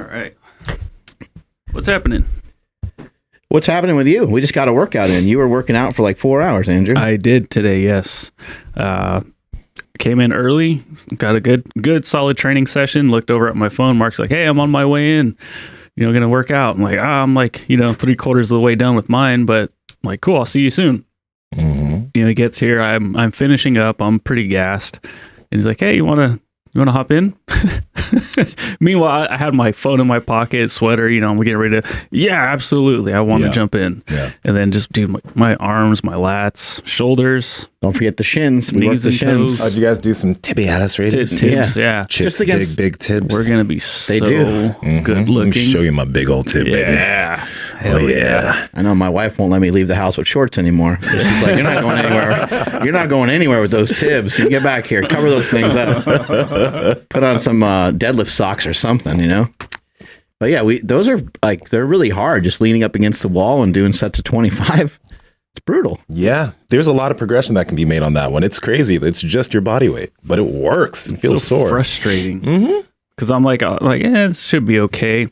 right. What's happening? What's happening with you? We just got a workout in. You were working out for like 4 hours, Andrew. I did today, yes. Came in early, got a good solid training session, looked over at my phone. Mark's like, hey, I'm on my way in, gonna work out. I'm like, I'm like, 3/4 of the way done with mine, but I'm like, cool, I'll see you soon. Mm-hmm. He gets here, I'm finishing up, I'm pretty gassed. And he's like, hey, you wanna hop in? Meanwhile, I had my phone in my pocket, sweater, I'm getting ready to, yeah, absolutely. I want to jump in. Yeah. And then just do my arms, my lats, shoulders. Don't forget the shins. We Knees work the and shins. toes. Oh, did you guys do some tibialis raises? Tibs, yeah. Chips, Just against- big tibs. We're going to be so do. good Let looking. me show you my big old tib, baby. Yeah. Hell yeah. I know my wife won't let me leave the house with shorts anymore. She's like, you're not going anywhere. You're not going anywhere with those tibs. You get back here. Cover those things up. Put on some deadlift socks or something, But yeah, those are like, they're really hard. Just leaning up against the wall and doing sets of 25. It's brutal. Yeah, there's a lot of progression that can be made on that one. It's crazy. It's just your body weight, but it works. It feels so sore. frustrating. Mm-hmm. Because I'm like, this should be okay.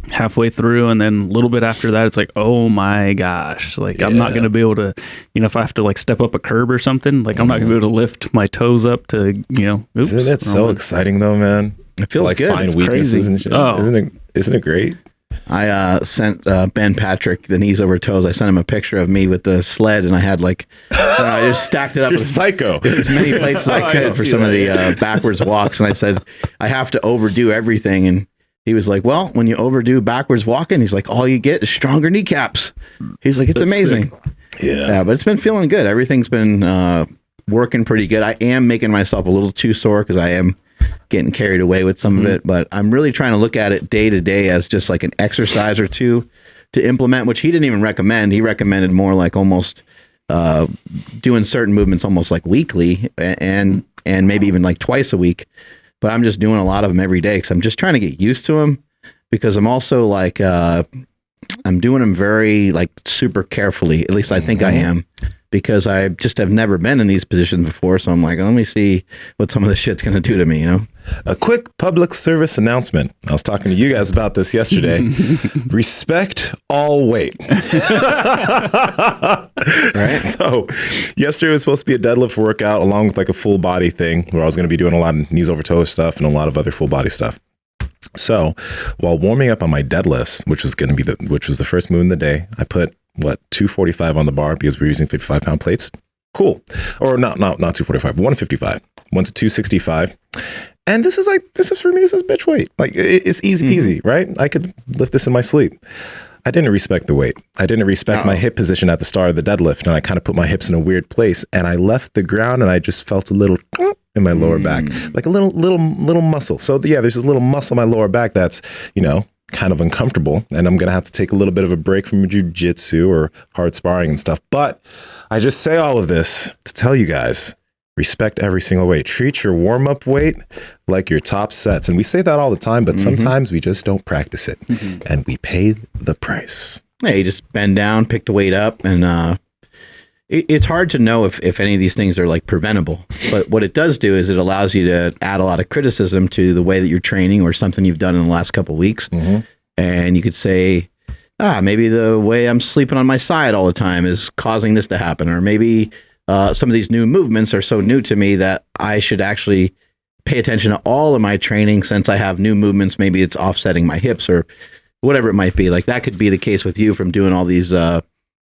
Halfway through, and then a little bit after that, it's like, oh my gosh, like I'm not going to be able to, if I have to like step up a curb or something, like I'm not going to be able to lift my toes up to, oops. Isn't it so exciting though, man? It feels like good. find It's weaknesses crazy. and shit. Oh. Isn't it great? I sent Ben Patrick, the knees over toes. I sent him a picture of me with the sled, and I had like, I just stacked it up You're with psycho. as many plates as I could for some of the backwards walks. And I said, I have to overdo everything. And he was like, well, when you overdo backwards walking, he's like, all you get is stronger kneecaps. He's like, it's That's amazing. Yeah. But it's been feeling good. Everything's been working pretty good. I am making myself a little too sore because I am getting carried away with some of it, but I'm really trying to look at it day to day as just like an exercise or two to implement, which he didn't even recommend. He recommended more like almost doing certain movements almost like weekly and maybe even like twice a week. But I'm just doing a lot of them every day because I'm just trying to get used to them, because I'm also like I'm doing them very like super carefully. At least I think I am, because I just have never been in these positions before. So I'm like, let me see what some of this shit's going to do to me, A quick public service announcement. I was talking to you guys about this yesterday. Respect all weight. Right? So yesterday was supposed to be a deadlift workout along with like a full body thing where I was going to be doing a lot of knees over toes stuff and a lot of other full body stuff. So while warming up on my deadlifts, which was the first move in the day, I put 245 on the bar because we're using 55-pound plates. Cool. Or not 245, 155. Went to 265. And this is for me, this is bitch weight. Like it's easy peasy, right? I could lift this in my sleep. I didn't respect the weight. I didn't respect my hip position at the start of the deadlift. And I kind of put my hips in a weird place, and I left the ground and I just felt a little in my lower back, like a little muscle. So yeah, there's this little muscle in my lower back that's, kind of uncomfortable, and I'm going to have to take a little bit of a break from jiu-jitsu or hard sparring and stuff. But I just say all of this to tell you guys, respect every single weight. Treat your warm-up weight like your top sets. And we say that all the time, but sometimes we just don't practice it, and we pay the price. Yeah, you just bend down, pick the weight up, and it's hard to know if any of these things are like preventable. But what it does do is it allows you to add a lot of criticism to the way that you're training or something you've done in the last couple of weeks. And you could say, maybe the way I'm sleeping on my side all the time is causing this to happen. Or maybe some of these new movements are so new to me that I should actually pay attention to all of my training since I have new movements. Maybe it's offsetting my hips or whatever it might be. Like that could be the case with you from doing all these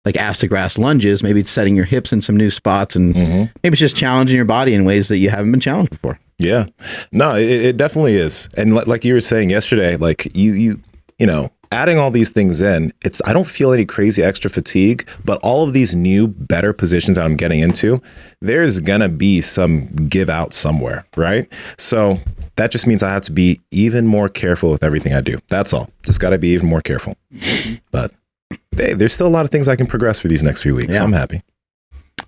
like ass to grass lunges. Maybe it's setting your hips in some new spots, and maybe it's just challenging your body in ways that you haven't been challenged before. Yeah, no, it definitely is. And like you were saying yesterday, like you adding all these things in, I don't feel any crazy extra fatigue, but all of these new, better positions that I'm getting into, there's gonna be some give out somewhere, right? So that just means I have to be even more careful with everything I do. That's all. Just got to be even more careful. But hey, there's still a lot of things I can progress for these next few weeks. Yeah. So I'm happy.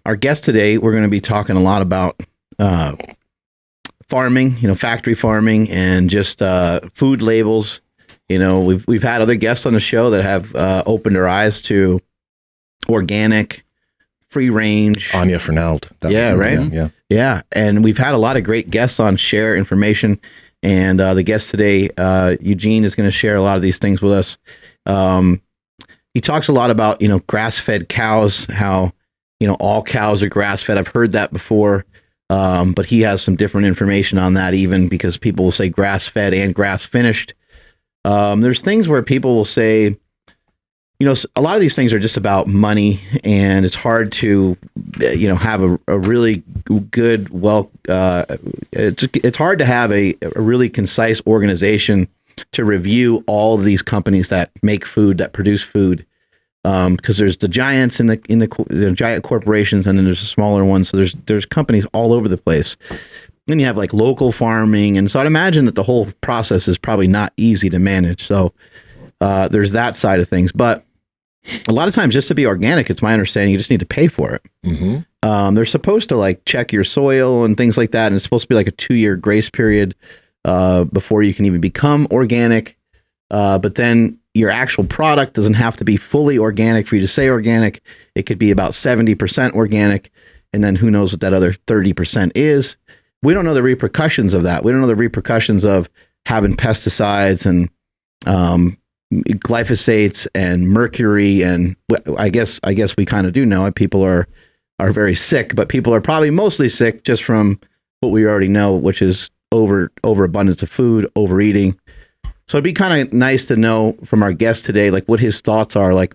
Our guest today, we're going to be talking a lot about farming, factory farming, and just food labels. We've had other guests on the show that have opened our eyes to organic, free range. Anya Fernald. Yeah, right? Yeah. And we've had a lot of great guests on share information. And the guest today, Eugene, is going to share a lot of these things with us. He talks a lot about, grass-fed cows, how, all cows are grass-fed. I've heard that before, but he has some different information on that, even because people will say grass-fed and grass-finished. There's things where people will say, a lot of these things are just about money, and it's hard to, have a really good, it's hard to have a really concise organization to review all of these companies that make food, that produce food, because there's the giants in the giant corporations, and then there's the smaller ones. So there's companies all over the place. Then you have like local farming, and so I'd imagine that the whole process is probably not easy to manage. So there's that side of things, but a lot of times, just to be organic, it's my understanding you just need to pay for it. Mm-hmm. They're supposed to like check your soil and things like that, and it's supposed to be like a 2-year grace period before you can even become organic. But then your actual product doesn't have to be fully organic for you to say organic. It could be about 70% organic, and then who knows what that other 30% is. We don't know the repercussions of that. We don't know the repercussions of having pesticides and glyphosates and mercury, and I guess we kind of do know it. People are very sick, but people are probably mostly sick just from what we already know, which is overabundance of food, overeating. So it'd be kind of nice to know from our guest today, like what his thoughts are. Like,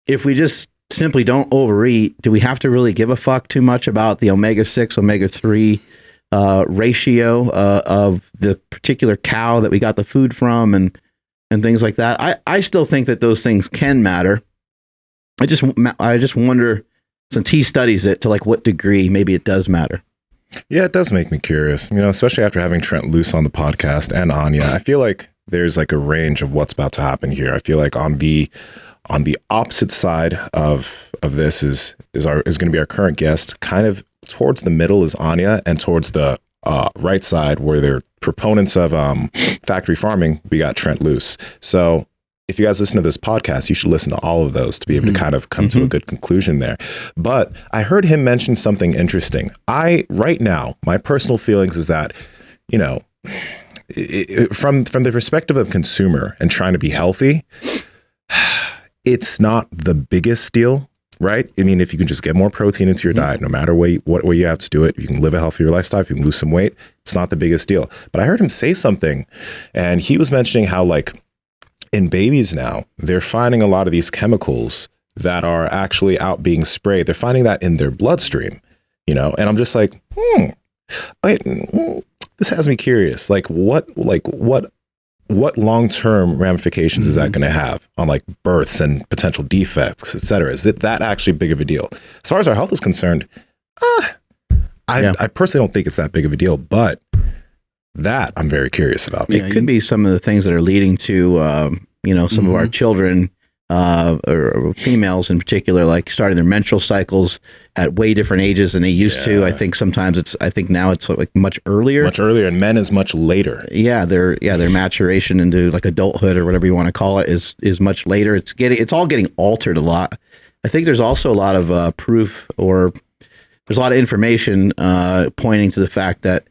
if we just simply don't overeat, do we have to really give a fuck too much about the omega-6, omega-3 ratio of the particular cow that we got the food from, and things like that? I still think that those things can matter. I just wonder, since he studies it, to like what degree maybe it does matter. Yeah, it does make me curious, especially after having Trent Luce on the podcast and Anya. I feel like there's like a range of what's about to happen here. I feel like on the opposite side of this is going to be our current guest. Kind of towards the middle is Anya, and towards the right side, where they're proponents of factory farming, we got Trent Luce. So if you guys listen to this podcast, you should listen to all of those to be able to kind of come to a good conclusion there. But I heard him mention something interesting. Right now, my personal feelings is that, from the perspective of consumer and trying to be healthy, it's not the biggest deal. Right? I mean, if you can just get more protein into your diet, no matter what way you have to do it, you can live a healthier lifestyle, you can lose some weight. It's not the biggest deal. But I heard him say something, and he was mentioning how, like, in babies now, they're finding a lot of these chemicals that are actually out being sprayed. They're finding that in their bloodstream, and I'm just like, this has me curious. Like, what long-term ramifications is that going to have on like births and potential defects, et cetera? Is it that actually big of a deal? As far as our health is concerned, I personally don't think it's that big of a deal, but that I'm very curious about. It could be some of the things that are leading to, some of our children, or females in particular, like starting their menstrual cycles at way different ages than they used to. I think now it's like much earlier, and men is much later. Yeah. Their maturation into like adulthood or whatever you want to call it is much later. It's all getting altered a lot. I think there's also a lot of proof, or there's a lot of information pointing to the fact that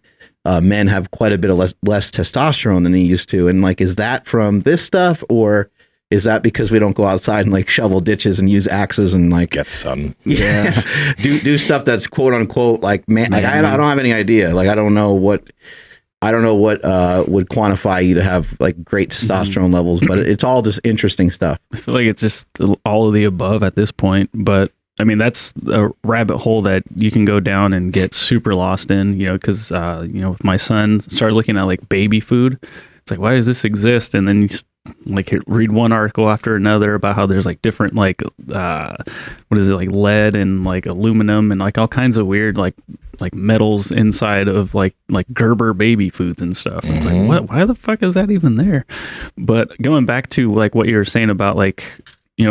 men have quite a bit of less testosterone than they used to. And like, is that from this stuff, or is that because we don't go outside and like shovel ditches and use axes and like get sun? Yeah, do stuff that's quote unquote like man. Like I don't have any idea. Like I don't know what would quantify you to have like great testosterone levels, but it's all just interesting stuff. I feel like it's just all of the above at this point, but I mean, that's a rabbit hole that you can go down and get super lost in, because, with my son, started looking at like baby food. It's like, why does this exist? And then you like read one article after another about how there's like different, like, what is it, like lead and like aluminum and like all kinds of weird, like metals inside of like Gerber baby foods and stuff. And it's like, why the fuck is that even there? But going back to like what you were saying about like,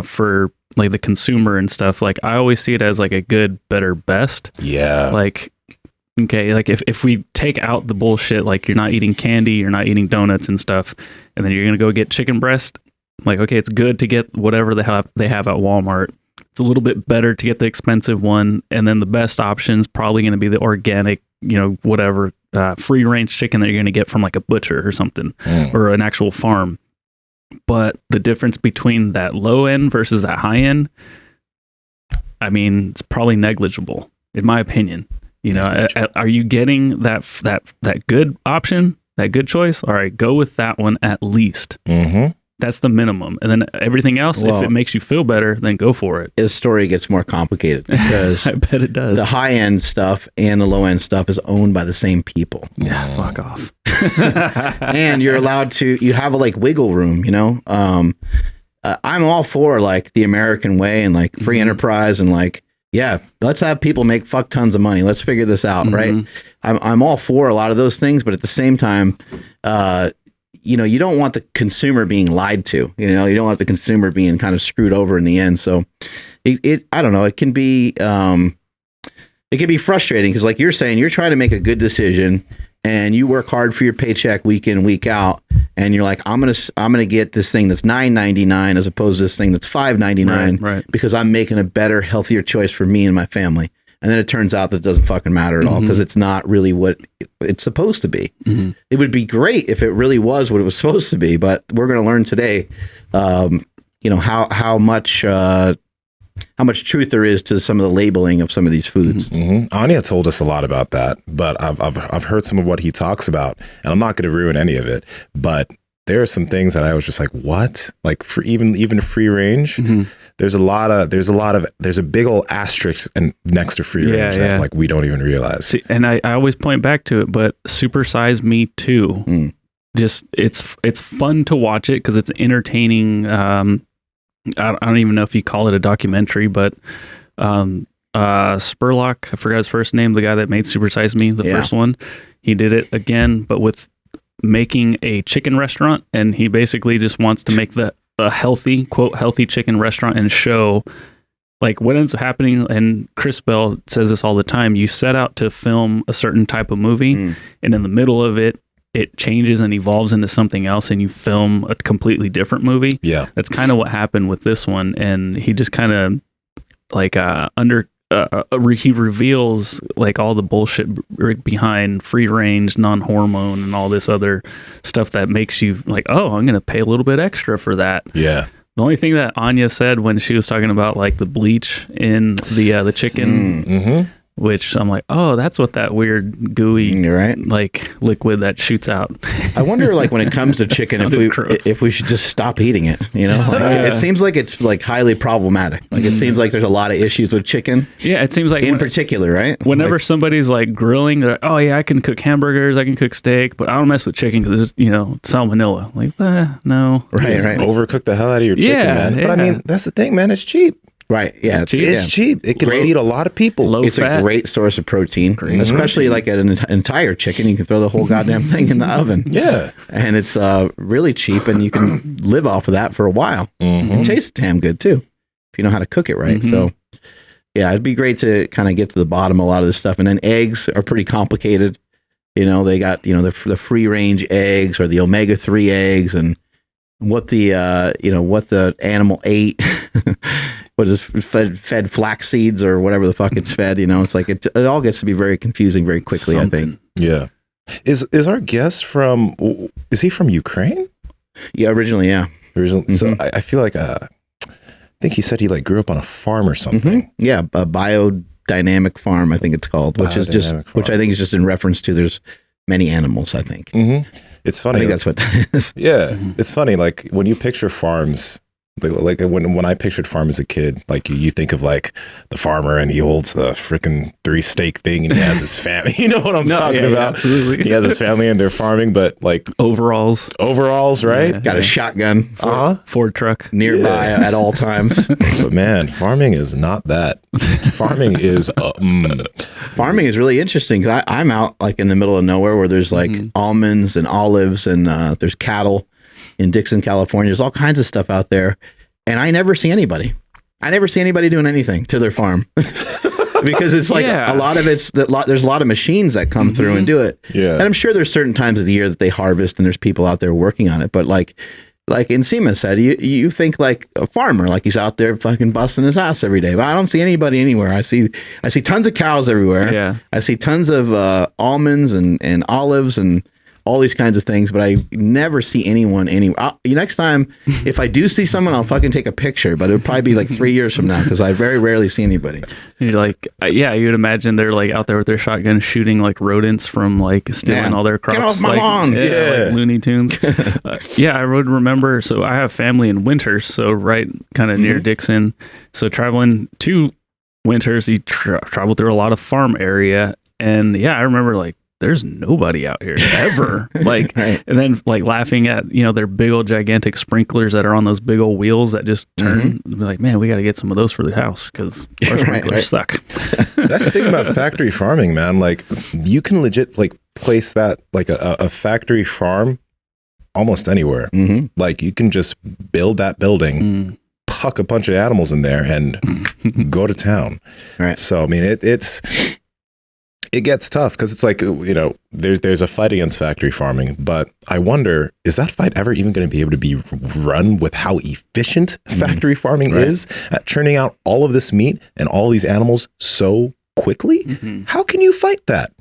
for like the consumer and stuff, like I always see it as like a good, better, best. Yeah. Like, okay, like if we take out the bullshit, like you're not eating candy, you're not eating donuts and stuff, and then you're going to go get chicken breast, like, okay, it's good to get whatever they have at Walmart. It's a little bit better to get the expensive one. And then the best option is probably going to be the organic, whatever free range chicken that you're going to get from like a butcher or something, or an actual farm. But the difference between that low end versus that high end, I mean, it's probably negligible, in my opinion. You know, are you getting that good option, that good choice? All right, go with that one at least. Mm-hmm. That's the minimum. And then everything else, if it makes you feel better, then go for it. The story gets more complicated because I bet it does. The high end stuff and the low end stuff is owned by the same people. Yeah, fuck off. And you're allowed to, you have a like wiggle room, you know? I'm all for like the American way and like free enterprise and like, yeah, let's have people make fuck tons of money. Let's figure this out, right? I'm all for a lot of those things, but at the same time, you know, you don't want the consumer being lied to. You know, you don't want the consumer being kind of screwed over in the end. So, I don't know. It can be frustrating because, like you're saying, you're trying to make a good decision, and you work hard for your paycheck week in, week out, and you're like, I'm gonna get this thing that's $9.99 as opposed to this thing that's $5.99, right. because I'm making a better, healthier choice for me and my family. And then it turns out that it doesn't fucking matter at all because it's not really what it's supposed to be. It would be great if it really was what it was supposed to be, but we're going to learn today, you know, how much truth there is to some of the labeling of some of these foods. Anya told us a lot about that, but I've heard some of what he talks about, and I'm not going to ruin any of it, but there are some things that I was just like, what? Like for even free range, there's a big old asterisk and next to free range that like we don't even realize. See, and I always point back to it, but Super Size Me Too. Just it's fun to watch it because it's entertaining. I don't even know if you call it a documentary, but Spurlock, I forgot his first name, the guy that made Super Size Me, the first one, he did it again, but with making a chicken restaurant, and he basically just wants to make a healthy, quote, healthy chicken restaurant and show like what ends up happening. And Chris Bell says this all the time. You set out to film a certain type of movie, and in the middle of it changes and evolves into something else, and you film a completely different movie. Yeah. That's kind of what happened with this one. And he just kind of like he reveals like all the bullshit behind free range, non-hormone, and all this other stuff that makes you like, oh, I'm going to pay a little bit extra for that. Yeah. The only thing that Anya said when she was talking about like the bleach in the chicken, which I'm like, oh, that's what that weird gooey, like liquid that shoots out. I wonder, like when it comes to chicken, if we should just stop eating it. You know, like, it seems like it's like highly problematic. Like it seems like there's a lot of issues with chicken. Yeah, it seems like in particular, right? Whenever somebody's like grilling, they're like, oh yeah, I can cook hamburgers, I can cook steak, but I don't mess with chicken because it's salmonella. Like, no, right. Overcook the hell out of your chicken, man. But I mean, that's the thing, man. It's cheap. Right. Yeah. It's cheap. It can feed a lot of people. It's a great source of protein, especially like an entire chicken. You can throw the whole goddamn thing in the oven. Yeah. And it's really cheap, and you can live off of that for a while. It tastes damn good too, if you know how to cook it right. So yeah, it'd be great to kind of get to the bottom of a lot of this stuff. And then eggs are pretty complicated. You know, they got, you know, the free range eggs or the omega-3 eggs, and what the, you know, what the animal ate. What is fed flax seeds or whatever the fuck it's fed, you know? It's like it all gets to be very confusing very quickly, I think. Yeah. Is our guest is he from Ukraine? Yeah, originally, yeah. So I feel like I think he said he like grew up on a farm or something. Yeah, a biodynamic farm, I think it's called, which I think is just in reference to there's many animals, I think. It's funny. I think that's what that is. Yeah. It's funny, like when you picture farms, like when I pictured farm as a kid, like you think of like the farmer and he holds the freaking 3 steak thing and he has his family. You know what I'm talking about? Yeah, absolutely. He has his family and they're farming, but like overalls, right? Yeah, got a shotgun, Ford truck nearby at all times. But man, farming is not that. Farming is farming is really interesting because I'm out like in the middle of nowhere where there's like almonds and olives and there's cattle. In Dixon, California, there's all kinds of stuff out there, and I never see anybody. I never see anybody doing anything to their farm because it's like a lot of there's a lot of machines that come through and do it. Yeah, and I'm sure there's certain times of the year that they harvest and there's people out there working on it. But like like Nsima said, you think like a farmer, like he's out there fucking busting his ass every day. But I don't see anybody anywhere. I see tons of cows everywhere. Yeah. I see tons of almonds and olives and all these kinds of things, but I never see anyone anywhere. Next time, if I do see someone, I'll fucking take a picture, but it'll probably be like 3 years from now because I very rarely see anybody. You're like, yeah, you'd imagine they're like out there with their shotgun shooting like rodents from like stealing all their crops. Get off my like, lawn. Like Looney Tunes. Yeah, I would remember. So I have family in Winters, so right kind of near Dixon. So traveling to Winters, you travel through a lot of farm area. And yeah, I remember like, there's nobody out here ever. Like, right. And then like laughing at, their big old gigantic sprinklers that are on those big old wheels that just turn. Be like, man, we got to get some of those for the house because our sprinklers suck. That's the thing about factory farming, man. Like, you can legit like place that like a factory farm almost anywhere. Like, you can just build that building, puck a bunch of animals in there, and go to town. Right. So I mean, it gets tough because it's like, there's a fight against factory farming, but I wonder, is that fight ever even going to be able to be run with how efficient factory farming is at churning out all of this meat and all these animals so quickly? How can you fight that?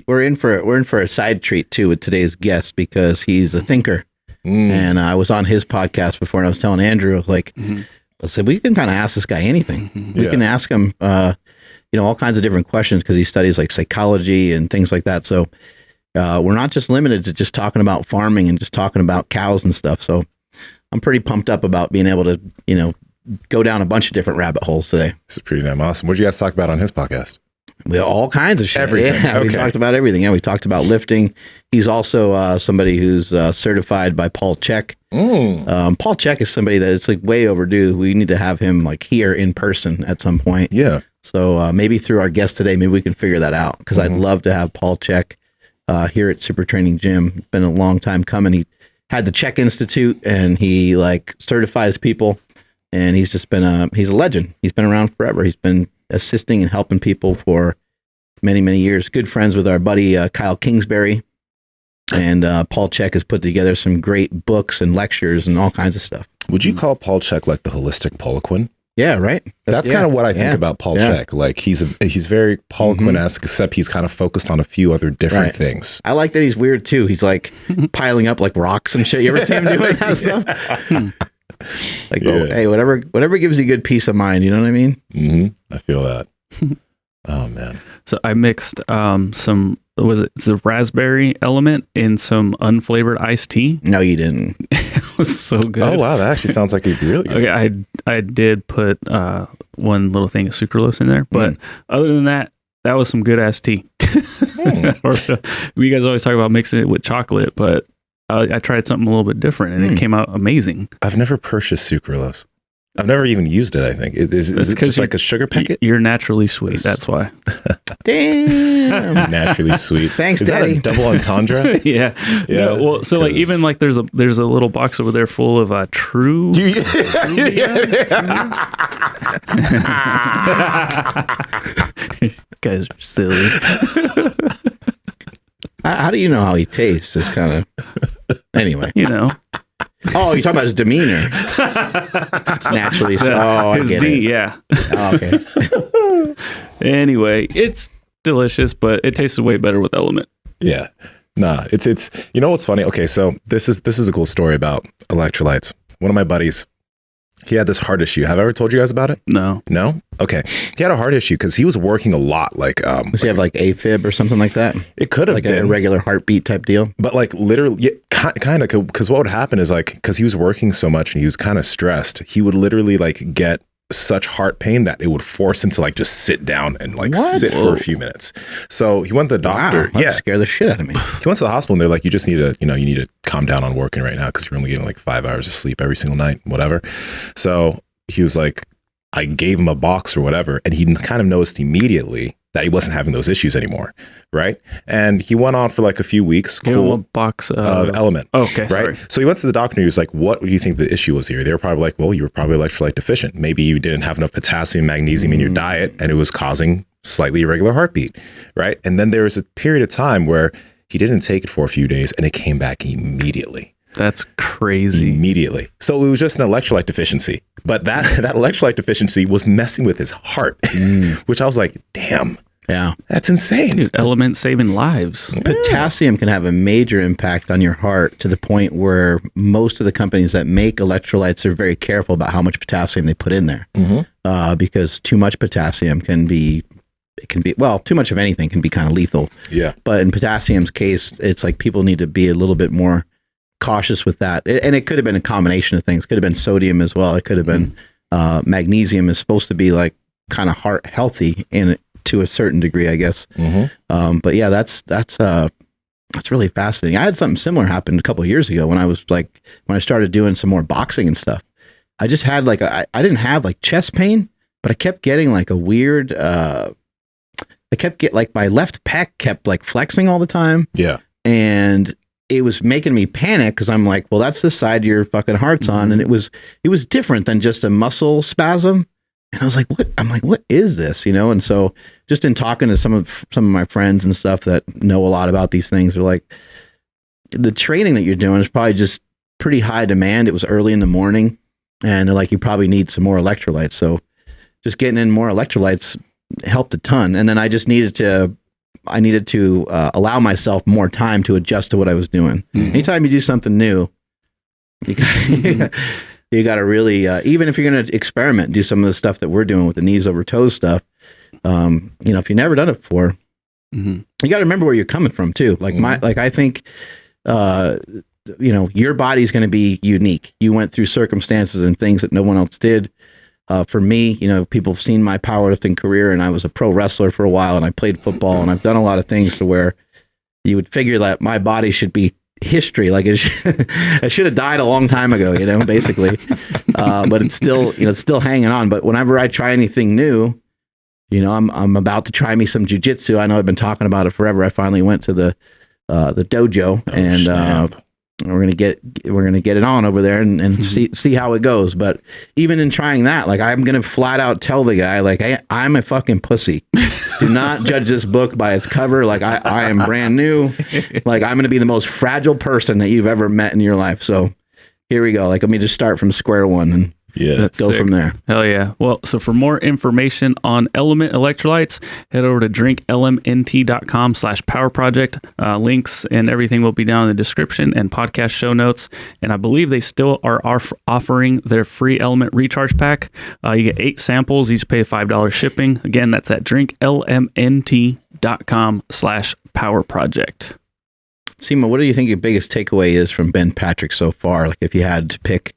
We're in for a side treat too with today's guest because he's a thinker, and I was on his podcast before, and I was telling Andrew, I was like, I said, we can kind of ask this guy anything. We can ask him, all kinds of different questions because he studies like psychology and things like that. So we're not just limited to just talking about farming and just talking about cows and stuff. So I'm pretty pumped up about being able to, go down a bunch of different rabbit holes today. This is pretty damn awesome. What did you guys talk about on his podcast? All kinds of shit. Everything. Yeah, we talked about everything. Yeah, we talked about lifting. He's also somebody who's certified by Paul Chek. Paul Chek is somebody that it's like way overdue. We need to have him like here in person at some point. Yeah. So maybe through our guest today, maybe we can figure that out because I'd love to have Paul Chek here at Super Training Gym. It's been a long time coming. He had the Chek Institute and he like certifies people, and he's just been he's a legend. He's been around forever. He's been assisting and helping people for many, many years. Good friends with our buddy Kyle Kingsbury, and Paul Chek has put together some great books and lectures and all kinds of stuff. Would you call Paul Chek like the holistic Poliquin? Yeah, right. That's kind of what I think about Paul Chek. Like he's very Poliquin-esque, except he's kind of focused on a few other different things. I like that he's weird too. He's like piling up like rocks and shit. You ever see him doing that stuff? Like, hey, whatever gives you good peace of mind. You know what I mean? I feel that. Oh man. So I mixed it's a raspberry element in some unflavored iced tea. No, you didn't. It was so good. Oh wow, that actually sounds like it's really good. Okay, I did put one little thing of sucralose in there, but other than that, that was some good ass tea. You guys always talk about mixing it with chocolate, but I tried something a little bit different, and it came out amazing. I've never purchased sucralose. I've never even used it, I think. Is it just like a sugar packet? You're naturally sweet. That's why. Damn. Naturally sweet. Thanks, Is Daddy. that a double entendre? Yeah. No, well, so like even like there's a little box over there full of true. You guys are silly. How do you know how he tastes? It's kind of anyway. Oh, you're talking about his demeanor. Naturally. So, I his get D, it. yeah. Oh, okay. Anyway, it's delicious, but it tasted way better with Element. Yeah. Nah, it's you know what's funny? Okay, so this is a cool story about electrolytes. One of my buddies, he had this heart issue. Have I ever told you guys about it? No. No? Okay. He had a heart issue because he was working a lot. Does he have like AFib or something like that? It could have like been a regular heartbeat type deal. But like literally, yeah, kind of, because what would happen is like, because he was working so much and he was kind of stressed, he would literally like get such heart pain that it would force him to like just sit down and like sit for a few minutes. So he went to the doctor. Wow, that scared the shit out of me. He went to the hospital and they're like, you just need to, you need to calm down on working right now because you're only getting like 5 hours of sleep every single night, whatever. So he was like, I gave him a box or whatever, and he kind of noticed immediately that he wasn't having those issues anymore, right? And he went on for like a few weeks. Gave him a box of Element. Oh, okay, right? sorry. So he went to the doctor and he was like, what do you think the issue was here? They were probably like, well, you were probably electrolyte deficient. Maybe you didn't have enough potassium, magnesium in your diet, and it was causing slightly irregular heartbeat, right? And then there was a period of time where he didn't take it for a few days and it came back immediately. That's crazy. Immediately. So it was just an electrolyte deficiency. But that electrolyte deficiency was messing with his heart, which I was like, damn. Yeah. That's insane. Dude, element saving lives. Potassium can have a major impact on your heart to the point where most of the companies that make electrolytes are very careful about how much potassium they put in there. Because too much potassium can be, well, too much of anything can be kind of lethal. Yeah. But in potassium's case, it's like people need to be a little bit more cautious with that. And it could have been a combination of things. Could have been sodium as well. It could have been magnesium is supposed to be like kind of heart healthy to a certain degree, I guess. But yeah, that's really fascinating. I had something similar happen a couple of years ago when I started doing some more boxing and stuff. I just had like I didn't have like chest pain, but I kept getting like a weird like my left pec kept like flexing all the time. Yeah. And it was making me panic because I'm like, well, that's the side your fucking heart's on. And it was different than just a muscle spasm. And I was like, what? I'm like, what is this? You know? And so just in talking to some of my friends and stuff that know a lot about these things, they're like, the training that you're doing is probably just pretty high demand. It was early in the morning and they're like, you probably need some more electrolytes. So just getting in more electrolytes helped a ton. And then I just needed to allow myself more time to adjust to what I was doing. Anytime you do something new, you got to really, even if you're going to experiment, do some of the stuff that we're doing with the knees over toes stuff. If you've never done it before, you got to remember where you're coming from too. Like I think, your body's going to be unique. You went through circumstances and things that no one else did. For me, people have seen my powerlifting career, and I was a pro wrestler for a while, and I played football, and I've done a lot of things to where you would figure that my body should be history. Like I should have died a long time ago, basically. But it's still hanging on. But whenever I try anything new, I'm about to try me some jujitsu. I know I've been talking about it forever. I finally went to the dojo and we're gonna get it on over there and see how it goes. But even in trying that, like I'm gonna flat out tell the guy, like, hey, I'm a fucking pussy. Do not judge this book by its cover. Like I am brand new. Like I'm gonna be the most fragile person that you've ever met in your life. So here we go. Like let me just start from square one and go from there. Hell yeah. Well, so for more information on Element Electrolytes, head over to drinklmnt.com/power project. Links and everything will be down in the description and podcast show notes. And I believe they still are offering their free Element Recharge Pack. You get 8 samples, each pay $5 shipping. Again, that's at drinklmnt.com/power project. Nsima, what do you think your biggest takeaway is from Ben Patrick so far? Like if you had to pick,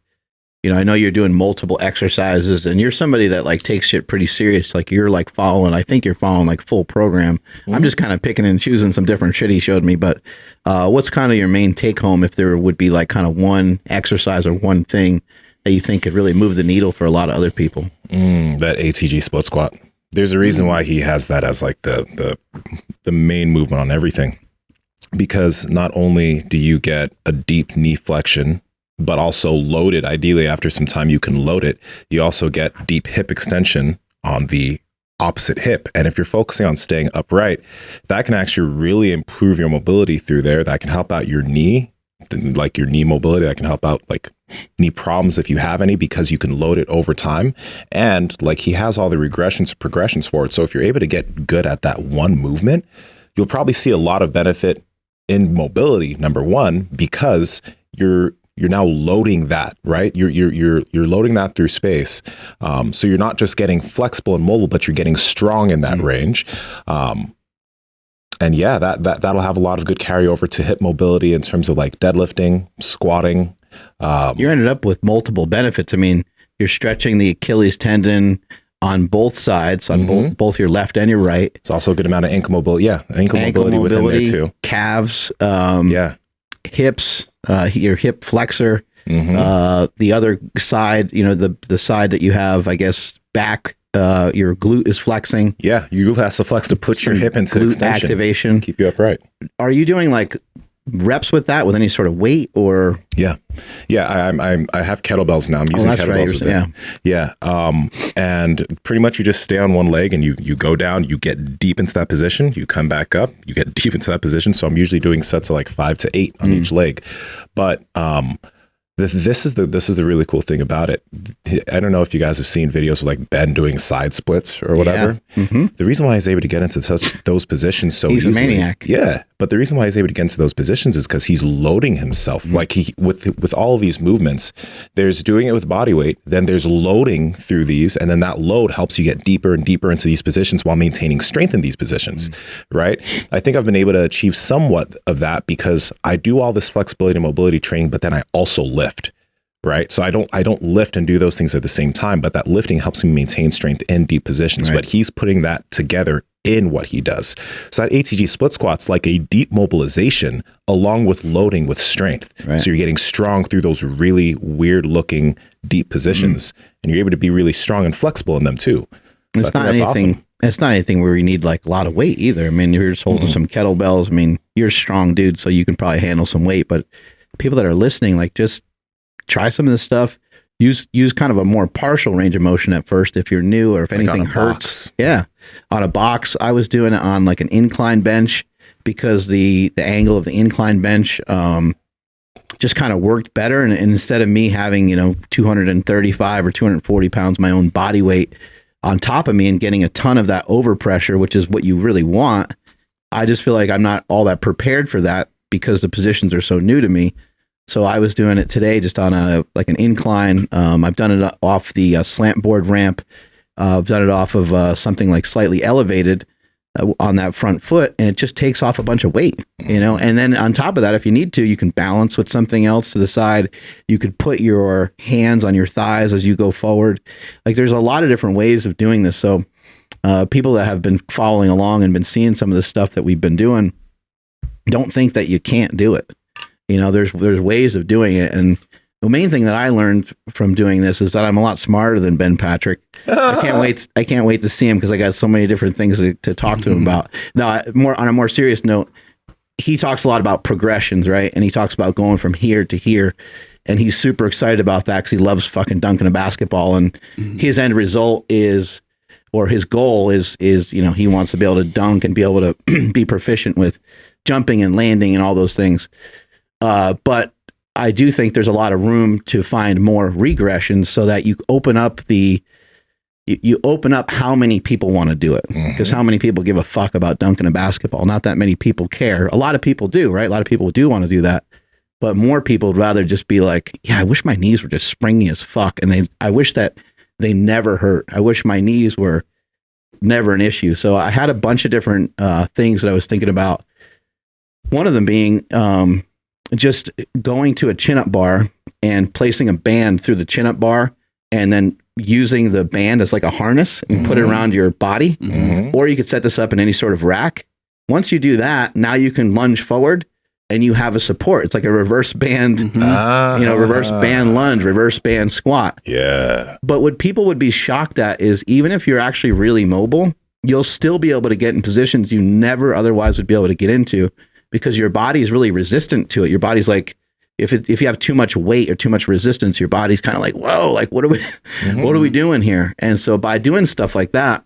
I know you're doing multiple exercises and you're somebody that like takes shit pretty serious. Like you're like I think you're following like full program. I'm just kind of picking and choosing some different shit he showed me. But what's kind of your main take home if there would be like kind of one exercise or one thing that you think could really move the needle for a lot of other people? That ATG split squat. There's a reason why he has that as like the main movement on everything, because not only do you get a deep knee flexion, but also loaded. Ideally, after some time, you can load it. You also get deep hip extension on the opposite hip. And if you're focusing on staying upright, that can actually really improve your mobility through there. That can help out your knee, like your knee mobility. That can help out like knee problems if you have any, because you can load it over time. And like he has all the regressions and progressions for it. So if you're able to get good at that one movement, you'll probably see a lot of benefit in mobility, number one, because you're now loading that, right? You're loading that through space. So you're not just getting flexible and mobile, but you're getting strong in that range. And yeah, that'll have a lot of good carryover to hip mobility in terms of like deadlifting, squatting. You ended up with multiple benefits. I mean, you're stretching the Achilles tendon on both sides, on both your left and your right. It's also a good amount of ankle mobility. Yeah, ankle mobility within there too. Calves, hips, your hip flexor, the other side, the side that you have, I guess, back, your glute is flexing. Yeah, your glute has to flex to put your hip into glute extension. Activation. Keep you upright. Are you doing like reps with that with any sort of weight or? Yeah. I have kettlebells now. I'm using kettlebells with it. Yeah. And pretty much you just stay on one leg and you go down, you get deep into that position, you come back up, you get deep into that position. So I'm usually doing sets of like 5 to 8 on each leg. But this is the really cool thing about it. I don't know if you guys have seen videos of like Ben doing side splits or whatever. Yeah. Mm-hmm. The reason why he's able to get into those positions so he's easily, a maniac. Yeah, but the reason why he's able to get into those positions is because he's loading himself. Mm-hmm. Like with all of these movements, there's doing it with body weight, then there's loading through these, and then that load helps you get deeper and deeper into these positions while maintaining strength in these positions, right? I think I've been able to achieve somewhat of that because I do all this flexibility and mobility training, but then I also lift. Right. So I don't lift and do those things at the same time, but that lifting helps me maintain strength in deep positions. Right. But he's putting that together in what he does. So that ATG split squat's like a deep mobilization along with loading with strength. Right. So you're getting strong through those really weird looking deep positions and you're able to be really strong and flexible in them too. So it's not anything. Awesome. It's not anything where you need like a lot of weight either. I mean, you're just holding some kettlebells. I mean, you're a strong dude, so you can probably handle some weight, but people that are listening, like just try some of this stuff. Use kind of a more partial range of motion at first if you're new or if anything hurts. Yeah. On a box, I was doing it on like an incline bench because the angle of the incline bench just kind of worked better. And instead of me having, 235 or 240 pounds my own body weight on top of me and getting a ton of that overpressure, which is what you really want, I just feel like I'm not all that prepared for that because the positions are so new to me. So I was doing it today just on an incline. I've done it off the slant board ramp. I've done it off of something like slightly elevated on that front foot, and it just takes off a bunch of weight, And then on top of that, if you need to, you can balance with something else to the side. You could put your hands on your thighs as you go forward. Like there's a lot of different ways of doing this. So people that have been following along and been seeing some of the stuff that we've been doing, don't think that you can't do it. There's ways of doing it. And the main thing that I learned from doing this is that I'm a lot smarter than Ben Patrick. I can't wait to see him because I got so many different things to talk to him about. Now, on a more serious note, he talks a lot about progressions, right? And he talks about going from here to here. And he's super excited about that because he loves fucking dunking a basketball. And his end result is, or his goal is, he wants to be able to dunk and be able to be proficient with jumping and landing and all those things. But I do think there's a lot of room to find more regressions so that you open up you open up how many people want to do it. Because how many people give a fuck about dunking a basketball? Not that many people care. A lot of people do, right? A lot of people do want to do that. But more people would rather just be like, yeah, I wish my knees were just springy as fuck. And I wish that they never hurt. I wish my knees were never an issue. So I had a bunch of different things that I was thinking about. One of them being just going to a chin-up bar and placing a band through the chin-up bar and then using the band as like a harness and put it around your body. Or you could set this up in any sort of rack. Once you do that, now you can lunge forward and you have a support. It's like a reverse band, reverse band lunge, reverse band squat. Yeah. But what people would be shocked at is even if you're actually really mobile, you'll still be able to get in positions you never otherwise would be able to get into, because your body is really resistant to it. Your body's like, if you have too much weight or too much resistance, your body's kind of like, whoa, like what are we doing here? And so by doing stuff like that,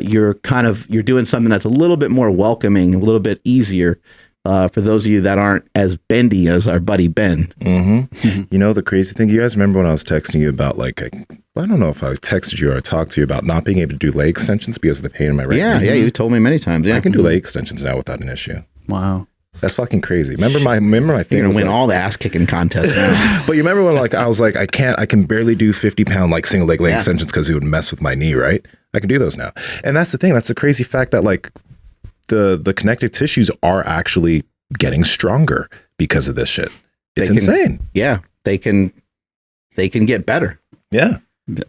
you're doing something that's a little bit more welcoming, a little bit easier for those of you that aren't as bendy as our buddy Ben. The crazy thing, you guys remember when I was texting you about I don't know if I texted you or I talked to you about not being able to do leg extensions because of the pain in my right knee. Yeah, you told me many times. Yeah, I can do leg extensions now without an issue. Wow. That's fucking crazy. Remember my thing. You're gonna win all the ass kicking contests now. But you remember when I was like, I can barely do 50-pound single leg extensions because it would mess with my knee, right? I can do those now. And that's the thing. That's the crazy fact that the connective tissues are actually getting stronger because of this shit. It's insane. Yeah. They can get better. Yeah.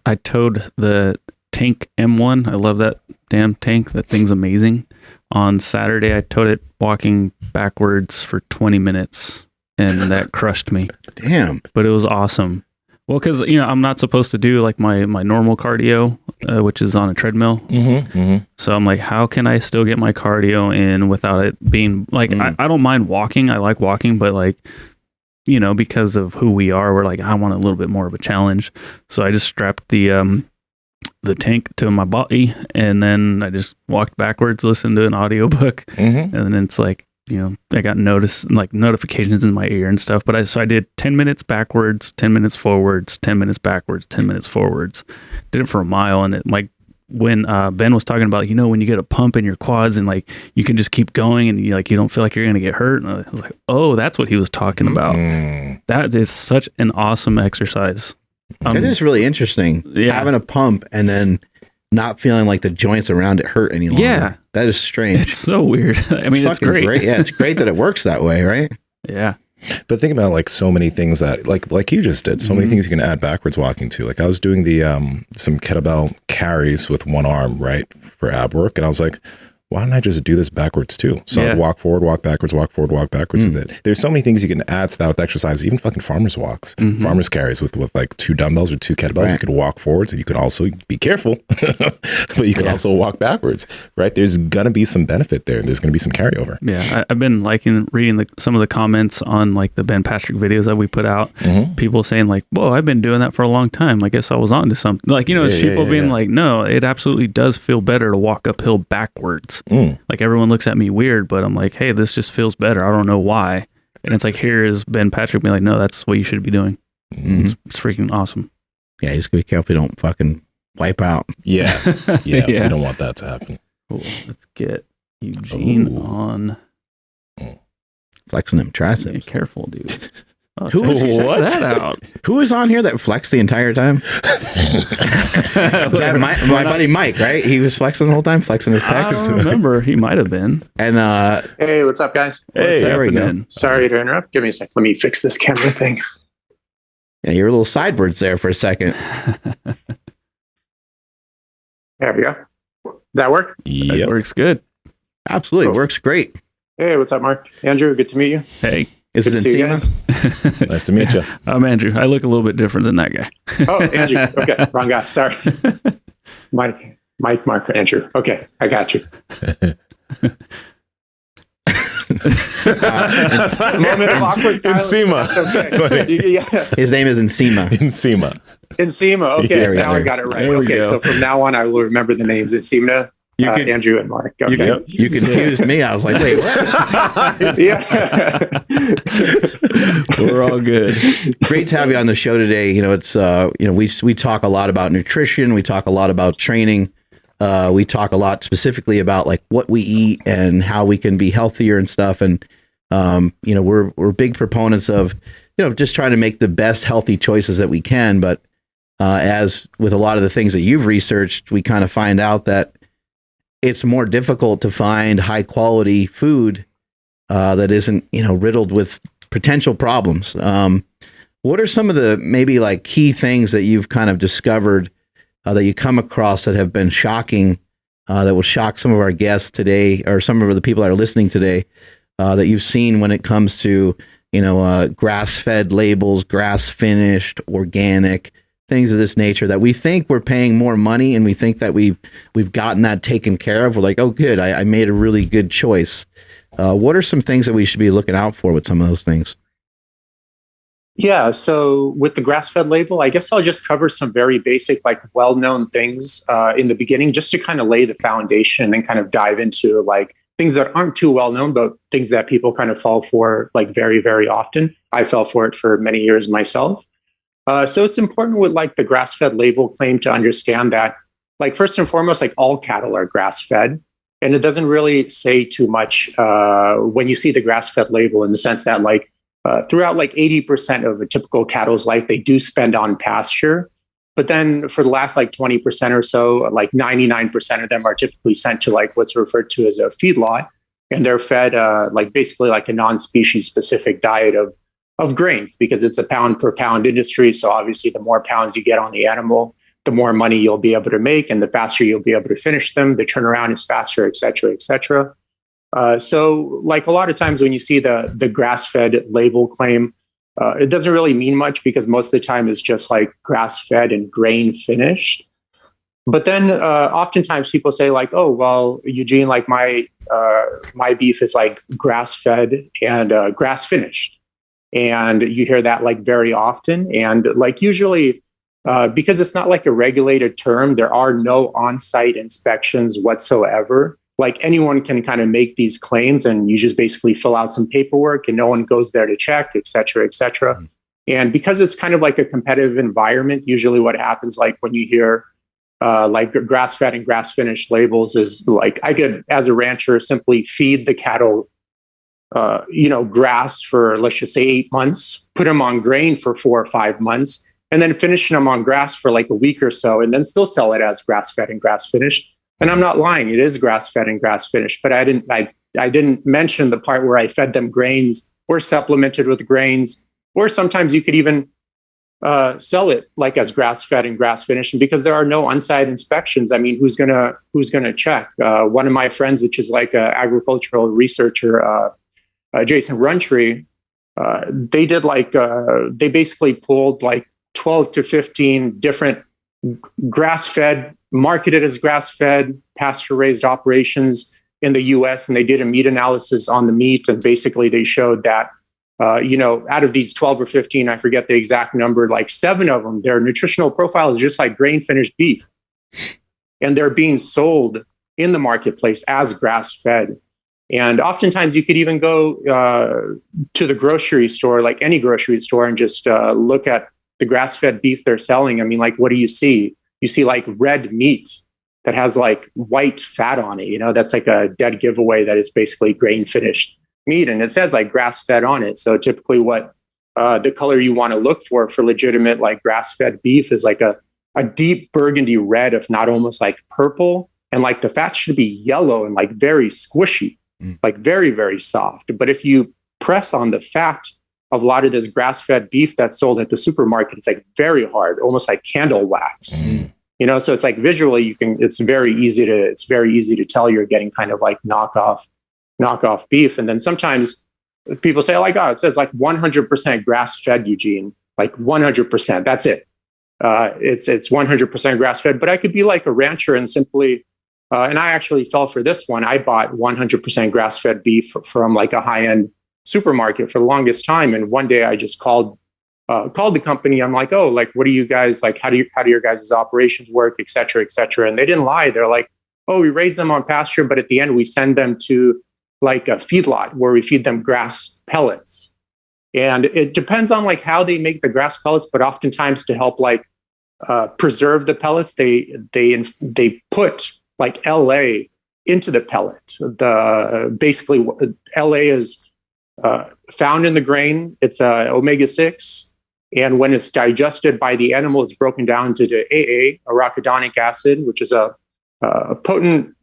I towed the Tank M1. I love that damn tank. That thing's amazing. On Saturday, I towed it walking backwards for 20 minutes, and that crushed me. Damn. But it was awesome. Well, because I'm not supposed to do like my normal cardio, which is on a treadmill. So I'm like, how can I still get my cardio in without it being like I don't mind walking. I like walking, but like because of who we are, we're like I want a little bit more of a challenge. So I just strapped the tank to my body, and then I just walked backwards, listened to an audiobook, and then it's like. I got notifications in my ear and stuff, but I did 10 minutes backwards, 10 minutes forwards, 10 minutes backwards, 10 minutes forwards. Did it for a mile. And it like when Ben was talking about, when you get a pump in your quads and like you can just keep going and you don't feel like you're going to get hurt. And I was like, oh, that's what he was talking about. That is such an awesome exercise. It is really interesting. Yeah. Having a pump and then not feeling like the joints around it hurt any longer. Yeah. That is strange. It's so weird. I mean, it's great. Yeah, it's great that it works that way, right? Yeah. But think about like so many things that like you just did, so many things you can add backwards walking to. Like I was doing the some kettlebell carries with one arm, right, for ab work, and I was like, why don't I just do this backwards too? So I'd walk forward, walk backwards, walk forward, walk backwards with it. There's so many things you can add to that with exercise, even fucking farmers walks, farmers carries with like 2 dumbbells or 2 kettlebells. Right. You could walk forwards and you could also be careful, but you can also walk backwards, right? There's going to be some benefit there. There's going to be some carryover. Yeah. I've been reading some of the comments on like the Ben Patrick videos that we put out. People saying like, whoa, I've been doing that for a long time. I guess I was onto something. Like, it's people being like, no, it absolutely does feel better to walk uphill backwards. Like everyone looks at me weird, but I'm like, hey, this just feels better. I don't know why. And it's like, here is Ben Patrick being like, no, that's what you should be doing. It's freaking awesome. Yeah, you just gotta be careful you don't fucking wipe out. Yeah. We don't want that to happen. Cool. Let's get Eugene on. Flexing them triceps. Be careful, dude. Oh, Who check what? that out. Who is on here that flexed the entire time? Was that my buddy Mike, right? He was flexing the whole time, flexing his pecs. I don't remember. He might have been. And hey, what's up, guys? hey, there we go. Sorry to interrupt. Give me a sec. Let me fix this camera thing. Yeah, you're a little sideways there for a second. There we go. Does that work? It works good. Absolutely, Cool. Works great. Hey, what's up, Mark? Andrew, good to meet you. Hey. Is it Good to see you Nsima? Nice to meet you. I'm Andrew. I look a little bit different than that guy. Oh, Andrew. Okay, wrong guy. Sorry. Mike, Mark, Andrew. Okay, I got you. Moment of awkward silence. Nsima. That's okay. Yeah. His name is Nsima. Nsima. Nsima. Okay, There we now go. I got it right. There we Okay, go. so from now on, I will remember the names. Nsima, Andrew, and Mark. Okay. You confused me. I was like, wait, what? Yeah. We're all good. Great to have you on the show today. It's we talk a lot about nutrition. We talk a lot about training. We talk a lot specifically about like what we eat and how we can be healthier and stuff. And we're big proponents of just trying to make the best healthy choices that we can. But as with a lot of the things that you've researched, we kind of find out that it's more difficult to find high quality food that isn't riddled with potential problems. What are some of the maybe like key things that you've kind of discovered that you come across that have been shocking, that will shock some of our guests today, or some of the people that are listening today, that you've seen when it comes to grass-fed labels, grass-finished, organic, things of this nature that we think we're paying more money and we think that we've gotten that taken care of. We're like, oh, good, I made a really good choice. What are some things that we should be looking out for with some of those things? Yeah, so with the grass-fed label, I guess I'll just cover some very basic, like well-known things in the beginning, just to kind of lay the foundation and kind of dive into like things that aren't too well-known, but things that people kind of fall for like very, very often. I fell for it for many years myself. So it's important with like the grass-fed label claim to understand that, like first and foremost, like all cattle are grass-fed, and it doesn't really say too much when you see the grass-fed label in the sense that like throughout like 80% of a typical cattle's life, they do spend on pasture. But then for the last like 20% or so, like 99% of them are typically sent to like what's referred to as a feedlot. And they're fed like basically like a non-species specific diet of grains, because it's a pound per pound industry. So obviously the more pounds you get on the animal, the more money you'll be able to make, and the faster you'll be able to finish them. The turnaround is faster, et cetera, et cetera. So like a lot of times when you see the grass-fed label claim, it doesn't really mean much because most of the time it's just like grass-fed and grain finished. But then oftentimes people say like, oh, well, Eugene, like my beef is like grass-fed and grass-finished. And you hear that like very often. And like usually, because it's not like a regulated term, there are no on-site inspections whatsoever. Like anyone can kind of make these claims and you just basically fill out some paperwork and no one goes there to check, et cetera, et cetera. Mm-hmm. And because it's kind of like a competitive environment, usually what happens like when you hear like grass-fed and grass-finished labels is like I could, as a rancher, simply feed the cattle grass for, let's just say 8 months, put them on grain for 4 or 5 months, and then finishing them on grass for like a week or so, and then still sell it as grass-fed and grass-finished. And I'm not lying; it is grass-fed and grass-finished. But I didn't mention the part where I fed them grains or supplemented with grains, or sometimes you could even sell it like as grass-fed and grass-finished. And because there are no on-site inspections, I mean, who's gonna check? One of my friends, which is like an agricultural researcher, Jason Runtree, they did like they basically pulled like 12 to 15 different grass-fed, marketed as grass-fed, pasture-raised operations in the U.S. and they did a meat analysis on the meat, and basically they showed that out of these 12 or 15, I forget the exact number, like 7 of them, their nutritional profile is just like grain-finished beef, and they're being sold in the marketplace as grass-fed. And oftentimes you could even go to the grocery store, like any grocery store, and just look at the grass-fed beef they're selling. I mean, like, what do you see? You see like red meat that has like white fat on it. That's like a dead giveaway that it's basically grain-finished meat. And it says like grass-fed on it. So typically what the color you want to look for legitimate like grass-fed beef is like a deep burgundy red, if not almost like purple. And like the fat should be yellow and like very squishy. Like very, very soft. But if you press on the fat of a lot of this grass-fed beef that's sold at the supermarket, it's like very hard, almost like candle wax. So it's like visually it's very easy to tell you're getting kind of like knockoff beef. And then sometimes people say like, oh, it says like 100% grass-fed, Eugene, like 100%. That's it. It's 100% grass-fed. But I could be like a rancher and simply and I actually fell for this one. I bought 100% grass-fed beef from like a high-end supermarket for the longest time. And one day I just called the company. I'm like, oh, like, what do you guys like? How do your guys' operations work, et cetera, et cetera? And they didn't lie. They're like, oh, we raise them on pasture, but at the end we send them to like a feedlot where we feed them grass pellets. And it depends on like how they make the grass pellets, but oftentimes to help like preserve the pellets, they put like LA into the pellet. Basically LA is found in the grain. It's omega-6. And when it's digested by the animal, it's broken down to the AA, arachidonic acid, which is a potent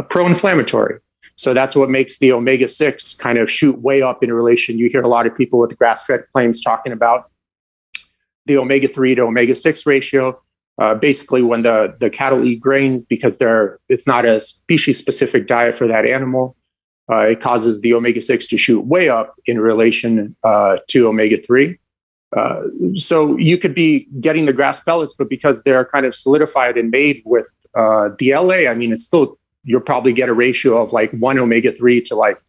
pro-inflammatory. So that's what makes the omega-6 kind of shoot way up in relation. You hear a lot of people with grass-fed claims talking about the omega-3 to omega-6 ratio. Basically, when the cattle eat grain, because it's not a species-specific diet for that animal, it causes the omega-6 to shoot way up in relation to omega-3. So you could be getting the grass pellets, but because they're kind of solidified and made with the LA, I mean, you'll probably get a ratio of like 1 omega-3 to like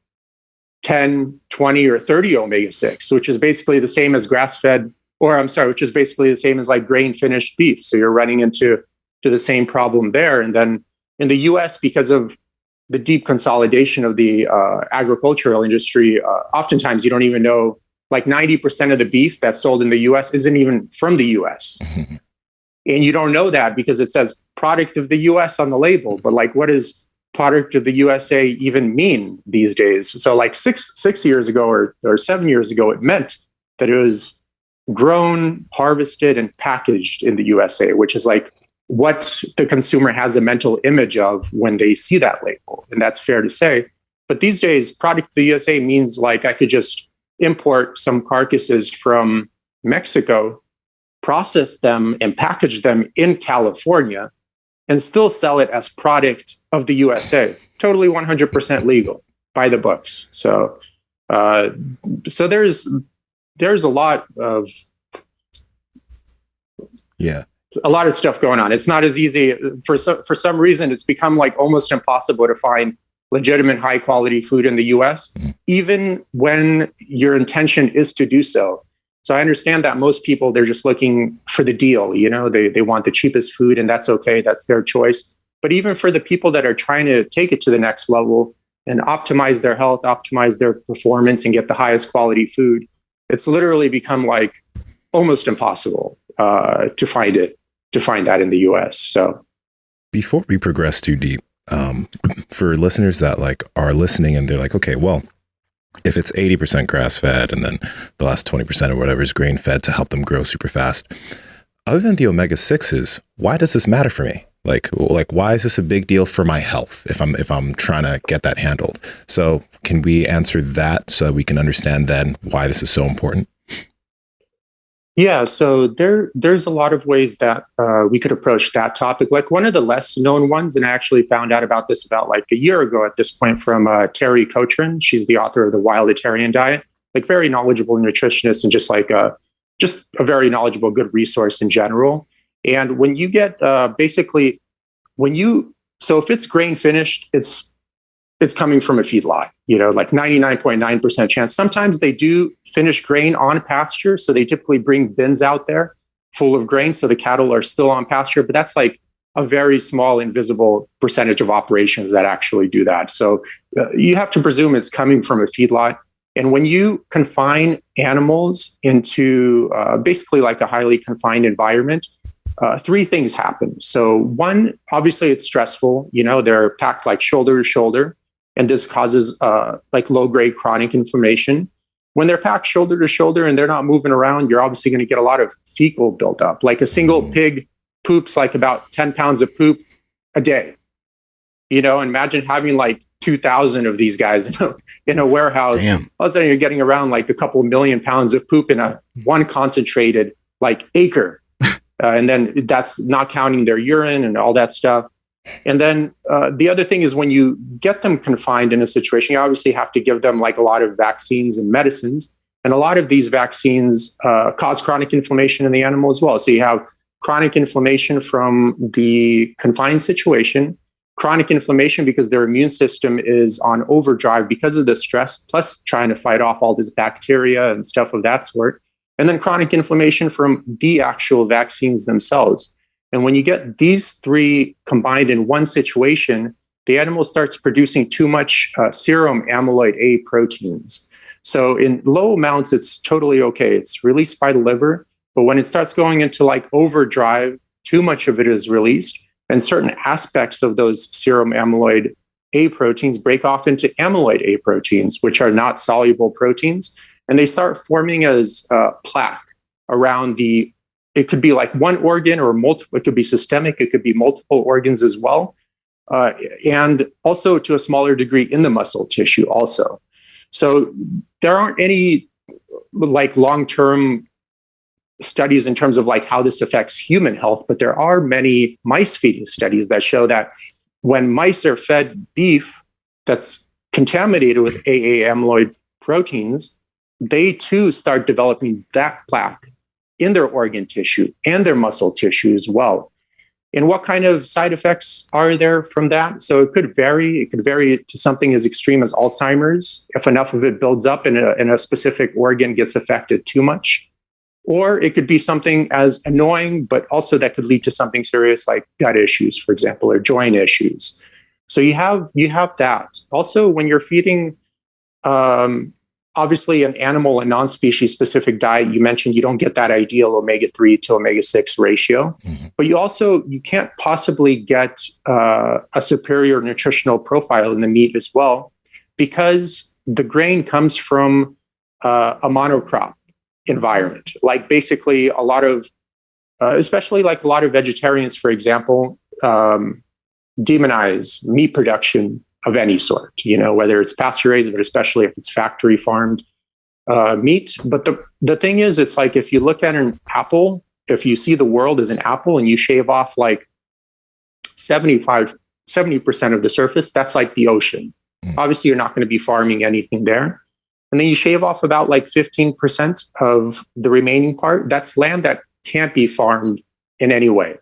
10, 20, or 30 omega-6, which is basically the same as grass-fed. Which is basically the same as like grain-finished beef. So you're running into the same problem there. And then in the U.S., because of the deep consolidation of the agricultural industry, oftentimes you don't even know, like 90% of the beef that's sold in the U.S. isn't even from the U.S. And you don't know that because it says product of the U.S. on the label. But like, what does product of the USA even mean these days? So like six years ago or 7 years ago, it meant that it was grown, harvested, and packaged in the USA, which is like what the consumer has a mental image of when they see that label. And that's fair to say. But these days, product of the USA means like I could just import some carcasses from Mexico, process them, and package them in California, and still sell it as product of the USA. Totally 100% legal by the books. So there's there's a lot of stuff going on. It's not as easy for some reason. It's become like almost impossible to find legitimate high quality food in the US, even when your intention is to do so. So I understand that most people, they're just looking for the deal, they want the cheapest food, and that's okay, that's their choice. But even for the people that are trying to take it to the next level and optimize their health, optimize their performance, and get the highest quality food, it's literally become like almost impossible to find that in the US. So before we progress too deep, for listeners that like are listening and they're like, okay, well, if it's 80% grass fed and then the last 20% or whatever is grain fed to help them grow super fast, other than the omega-6s, why does this matter for me? Like why is this a big deal for my health if I'm trying to get that handled? So can we answer that so we can understand then why this is so important? Yeah, so there's a lot of ways that we could approach that topic. Like one of the less known ones, and I actually found out about this about like a year ago at this point from Terry Cochran. She's the author of the Wilditarian Diet, like very knowledgeable nutritionist and just a very knowledgeable, good resource in general. And when you get so if it's grain finished, it's coming from a feedlot, like 99.9% chance. Sometimes they do finish grain on pasture. So they typically bring bins out there full of grain. So the cattle are still on pasture, but that's like a very small, invisible percentage of operations that actually do that. So you have to presume it's coming from a feedlot. And when you confine animals into basically like a highly confined environment, three things happen. So one, obviously it's stressful. They're packed like shoulder to shoulder. And this causes like low-grade chronic inflammation. When they're packed shoulder to shoulder and they're not moving around, you're obviously going to get a lot of fecal buildup. Like a single pig poops like about 10 pounds of poop a day. Imagine having like 2,000 of these guys in a warehouse. Damn. All of a sudden you're getting around like a couple million pounds of poop in one concentrated like acre. And then that's not counting their urine and all that stuff. And then the other thing is when you get them confined in a situation, you obviously have to give them like a lot of vaccines and medicines. And a lot of these vaccines cause chronic inflammation in the animal as well. So you have chronic inflammation from the confined situation, chronic inflammation because their immune system is on overdrive because of the stress, plus trying to fight off all this bacteria and stuff of that sort. And then chronic inflammation from the actual vaccines themselves. And when you get these three combined in one situation, the animal starts producing too much serum amyloid A proteins. So in low amounts, it's totally okay. It's released by the liver. But when it starts going into like overdrive, too much of it is released. And certain aspects of those serum amyloid A proteins break off into amyloid A proteins, which are not soluble proteins. And they start forming as plaque around it could be like one organ or multiple, it could be systemic, it could be multiple organs as well. And also to a smaller degree in the muscle tissue also. So there aren't any like long-term studies in terms of like how this affects human health, but there are many mice feeding studies that show that when mice are fed beef that's contaminated with AA amyloid proteins, they too start developing that plaque in their organ tissue and their muscle tissue as well. And what kind of side effects are there from that? So it could vary. It could vary to something as extreme as Alzheimer's, if enough of it builds up and a specific organ gets affected too much. Or it could be something as annoying, but also that could lead to something serious like gut issues, for example, or joint issues. So you have that. Also, when you're feeding obviously an animal and non-species specific diet, you mentioned you don't get that ideal omega-3 to omega-6 ratio, but you can't possibly get a superior nutritional profile in the meat as well, because the grain comes from a monocrop environment. Like basically a lot of, especially like a lot of vegetarians, for example, demonize meat production of any sort, whether it's pasture raised, but especially if it's factory farmed meat. But the thing is, it's like if you look at an apple, if you see the world as an apple and you shave off like 70% of the surface, that's like the ocean. Obviously, you're not going to be farming anything there. and then you shave off about like 15% of the remaining part. That's land that can't be farmed in any way.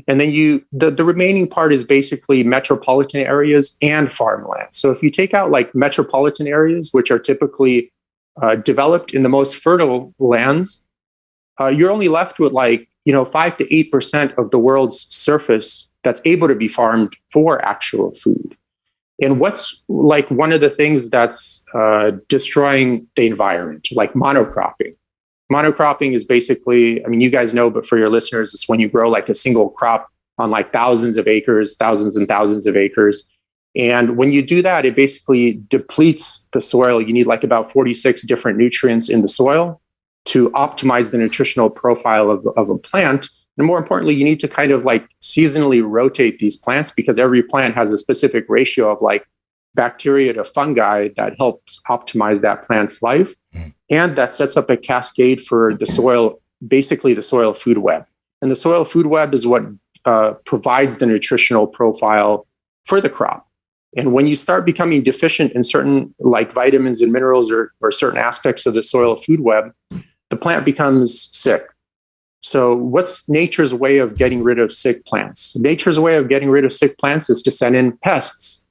And then the remaining part is basically metropolitan areas and farmland. So if you take out like metropolitan areas, which are typically developed in the most fertile lands, you're only left with like, 5 to 8% of the world's surface that's able to be farmed for actual food. And what's like one of the things that's destroying the environment, like monocropping. Monocropping is basically, I mean, you guys know, but for your listeners, it's when you grow like a single crop on like thousands of acres, thousands and thousands of acres. And when you do that, it basically depletes the soil. You need like about 46 different nutrients in the soil to optimize the nutritional profile of a plant. And more importantly, you need to kind of like seasonally rotate these plants because every plant has a specific ratio of like bacteria to fungi that helps optimize that plant's life. And that sets up a cascade for the soil, basically the soil food web. And the soil food web is what provides the nutritional profile for the crop. And when you start becoming deficient in certain like vitamins and minerals or certain aspects of the soil food web, the plant becomes sick. So what's nature's way of getting rid of sick plants? Nature's way of getting rid of sick plants is to send in pests.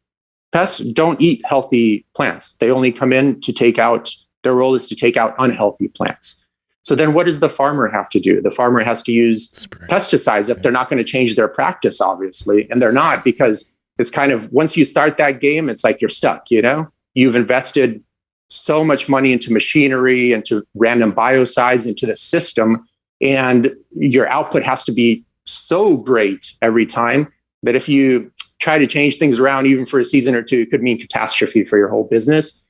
Pests don't eat healthy plants. They only come in to take out, their role is to take out unhealthy plants. So then what does the farmer have to do? The farmer has to use pesticides if they're not going to change their practice, obviously. And they're not, because it's kind of, once you start that game, it's like you're stuck, You've invested so much money into machinery, into random biocides, into the system, and your output has to be so great every time that if you try to change things around, even for a season or two, it could mean catastrophe for your whole business.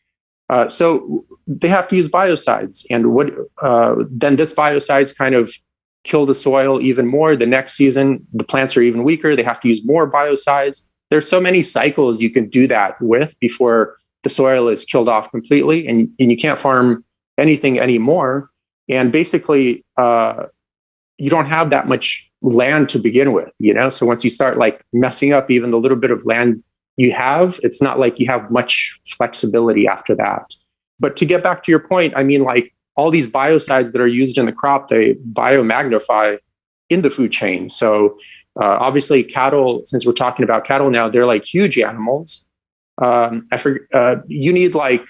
So they have to use biocides. And then this biocides kind of kill the soil even more. The next season, the plants are even weaker. They have to use more biocides. There's so many cycles you can do that with before the soil is killed off completely, and you can't farm anything anymore. And basically, you don't have that much land to begin with, So once you start like messing up even the little bit of land you have, it's not like you have much flexibility after that. But to get back to your point, I mean, like all these biocides that are used in the crop, they biomagnify in the food chain. So obviously cattle, since we're talking about cattle now, they're like huge animals. You need like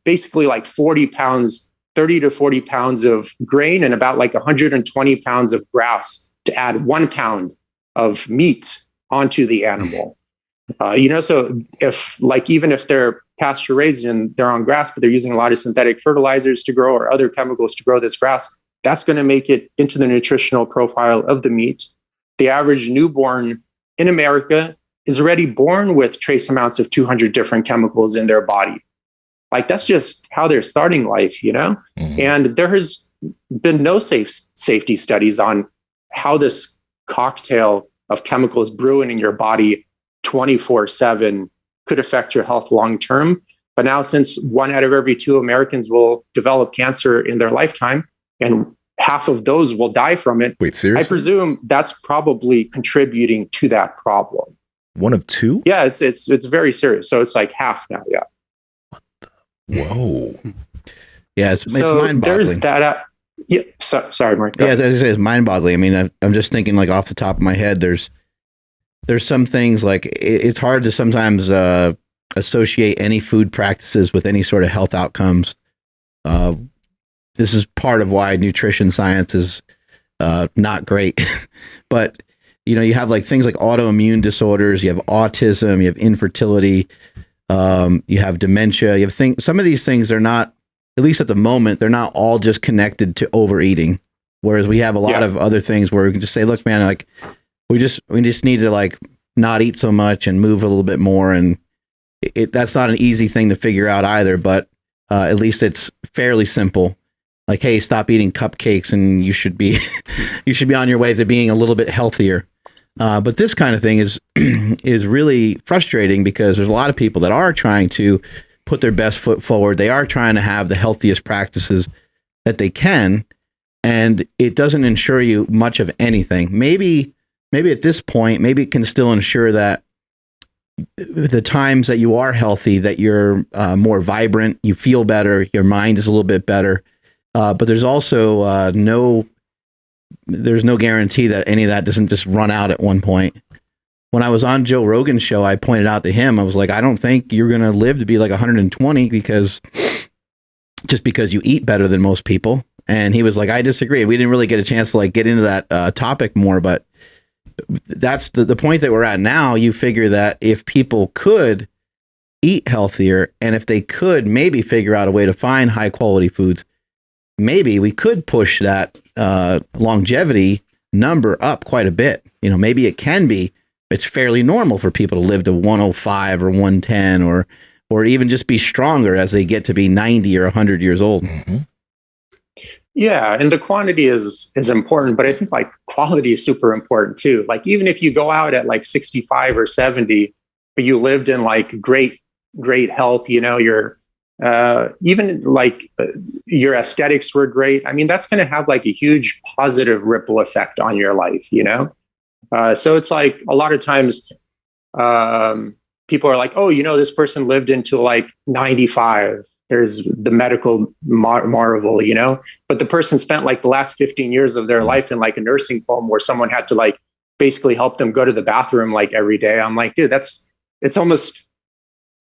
basically like 40 pounds, 30 to 40 pounds of grain and about like 120 pounds of grass to add 1 pound of meat onto the animal. So if like, even if they're pasture raised and they're on grass, but they're using a lot of synthetic fertilizers to grow or other chemicals to grow this grass, that's going to make it into the nutritional profile of the meat. The average newborn in America is already born with trace amounts of 200 different chemicals in their body. Like that's just how they're starting life, Mm-hmm. And there has been no safety studies on how this cocktail of chemicals brewing in your body 24/7 could affect your health long term. But now, since 1 out of every 2 Americans will develop cancer in their lifetime, and half of those will die from it. Wait, seriously? I presume that's probably contributing to that problem. 1 of 2? Yeah, it's very serious. So it's like half now. Yeah. Whoa. Yeah, it's mind-boggling. There's that. Yeah. Sorry, Mark. Yeah, as I say, it's mind-boggling. I mean, I'm just thinking like off the top of my head. There's some things like it's hard to sometimes associate any food practices with any sort of health outcomes. This is part of why nutrition science is not great. But you have like things like autoimmune disorders, you have autism, you have infertility, you have dementia, you have things. Some of these things are not, at least at the moment, they're not all just connected to overeating. Whereas we have a lot of other things where we can just say, look, man, like we just need to like not eat so much and move a little bit more. And that's not an easy thing to figure out either, but at least it's fairly simple. Like, hey, stop eating cupcakes and you should be on your way to being a little bit healthier. But this kind of thing is really frustrating because there's a lot of people that are trying to put their best foot forward. They are trying to have the healthiest practices that they can, and it doesn't ensure you much of anything. Maybe at this point, maybe it can still ensure that the times that you are healthy, that you're more vibrant, you feel better, your mind is a little bit better. But there's also there's no guarantee that any of that doesn't just run out at one point. When I was on Joe Rogan's show, I pointed out to him, I was like, I don't think you're going to live to be like 120 because you eat better than most people. And he was like, I disagree. We didn't really get a chance to like get into that topic more, but that's the point that we're at now. You figure that if people could eat healthier, and if they could maybe figure out a way to find high quality foods, maybe we could push that longevity number up quite a bit. You know, maybe it can be, it's fairly normal for people to live to 105 or 110 or even just be stronger as they get to be 90 or 100 years old. Mm-hmm. Yeah, and the quantity is important, but I think like quality is super important too. Like even if you go out at like 65 or 70, but you lived in like great health, you know, your even like your aesthetics were great. I mean, that's going to have like a huge positive ripple effect on your life, you know? So it's like a lot of times people are like, oh, you know, this person lived into like 95. There's the medical marvel, you know, but the person spent like the last 15 years of their life in like a nursing home where someone had to like basically help them go to the bathroom like every day. I'm like, dude, it's almost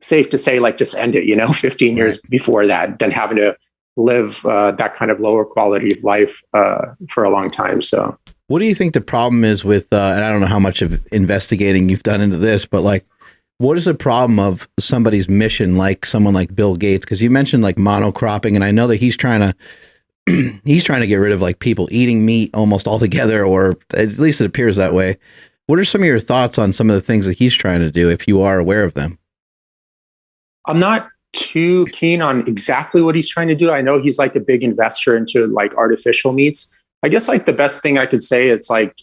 safe to say like just end it, you know, 15 years before that than having to live that kind of lower quality of life for a long time. So what do you think the problem is with, and I don't know how much of investigating you've done into this, but like, what is the problem of somebody's mission, like someone like Bill Gates? Because you mentioned like monocropping, and I know that he's trying to get rid of like people eating meat almost altogether, or at least it appears that way. What are some of your thoughts on some of the things that he's trying to do, if you are aware of them? I'm not too keen on exactly what he's trying to do. I know he's like a big investor into like artificial meats. I guess like the best thing I could say, it's like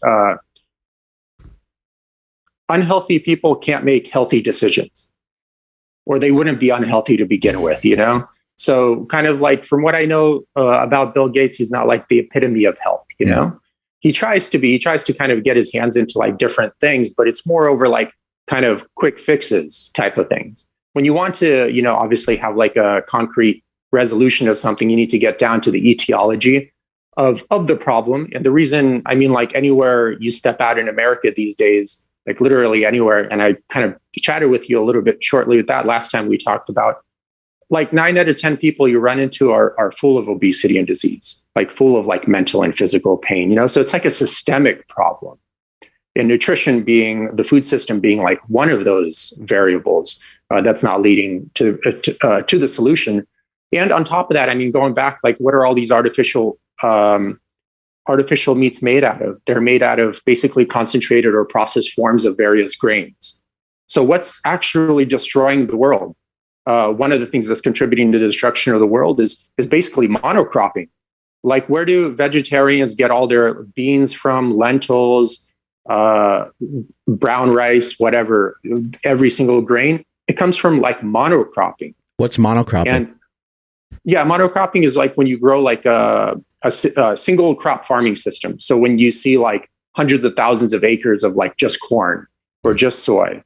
unhealthy people can't make healthy decisions, or they wouldn't be unhealthy to begin with, you know? So kind of like from what I know about Bill Gates, he's not like the epitome of health, you know? He tries to kind of get his hands into like different things, but it's more over like kind of quick fixes type of things. When you want to, you know, obviously have like a concrete resolution of something, you need to get down to the etiology of the problem. And the reason, I mean, like anywhere you step out in America these days, like literally anywhere. And I kind of chatted with you a little bit shortly with that last time we talked about, like 9 out of 10 people you run into are full of obesity and disease, like full of like mental and physical pain, you know? So it's like a systemic problem. And nutrition being, the food system being like one of those variables that's not leading to the solution. And on top of that, I mean, going back, like what are all these artificial meats made out of? They're made out of basically concentrated or processed forms of various grains. So what's actually destroying the world? One of the things that's contributing to the destruction of the world is basically monocropping. Like where do vegetarians get all their beans from, lentils, brown rice, whatever, every single grain? It comes from like monocropping. What's monocropping? And yeah, monocropping is like when you grow like a single crop farming system. So when you see like hundreds of thousands of acres of like just corn or just soy,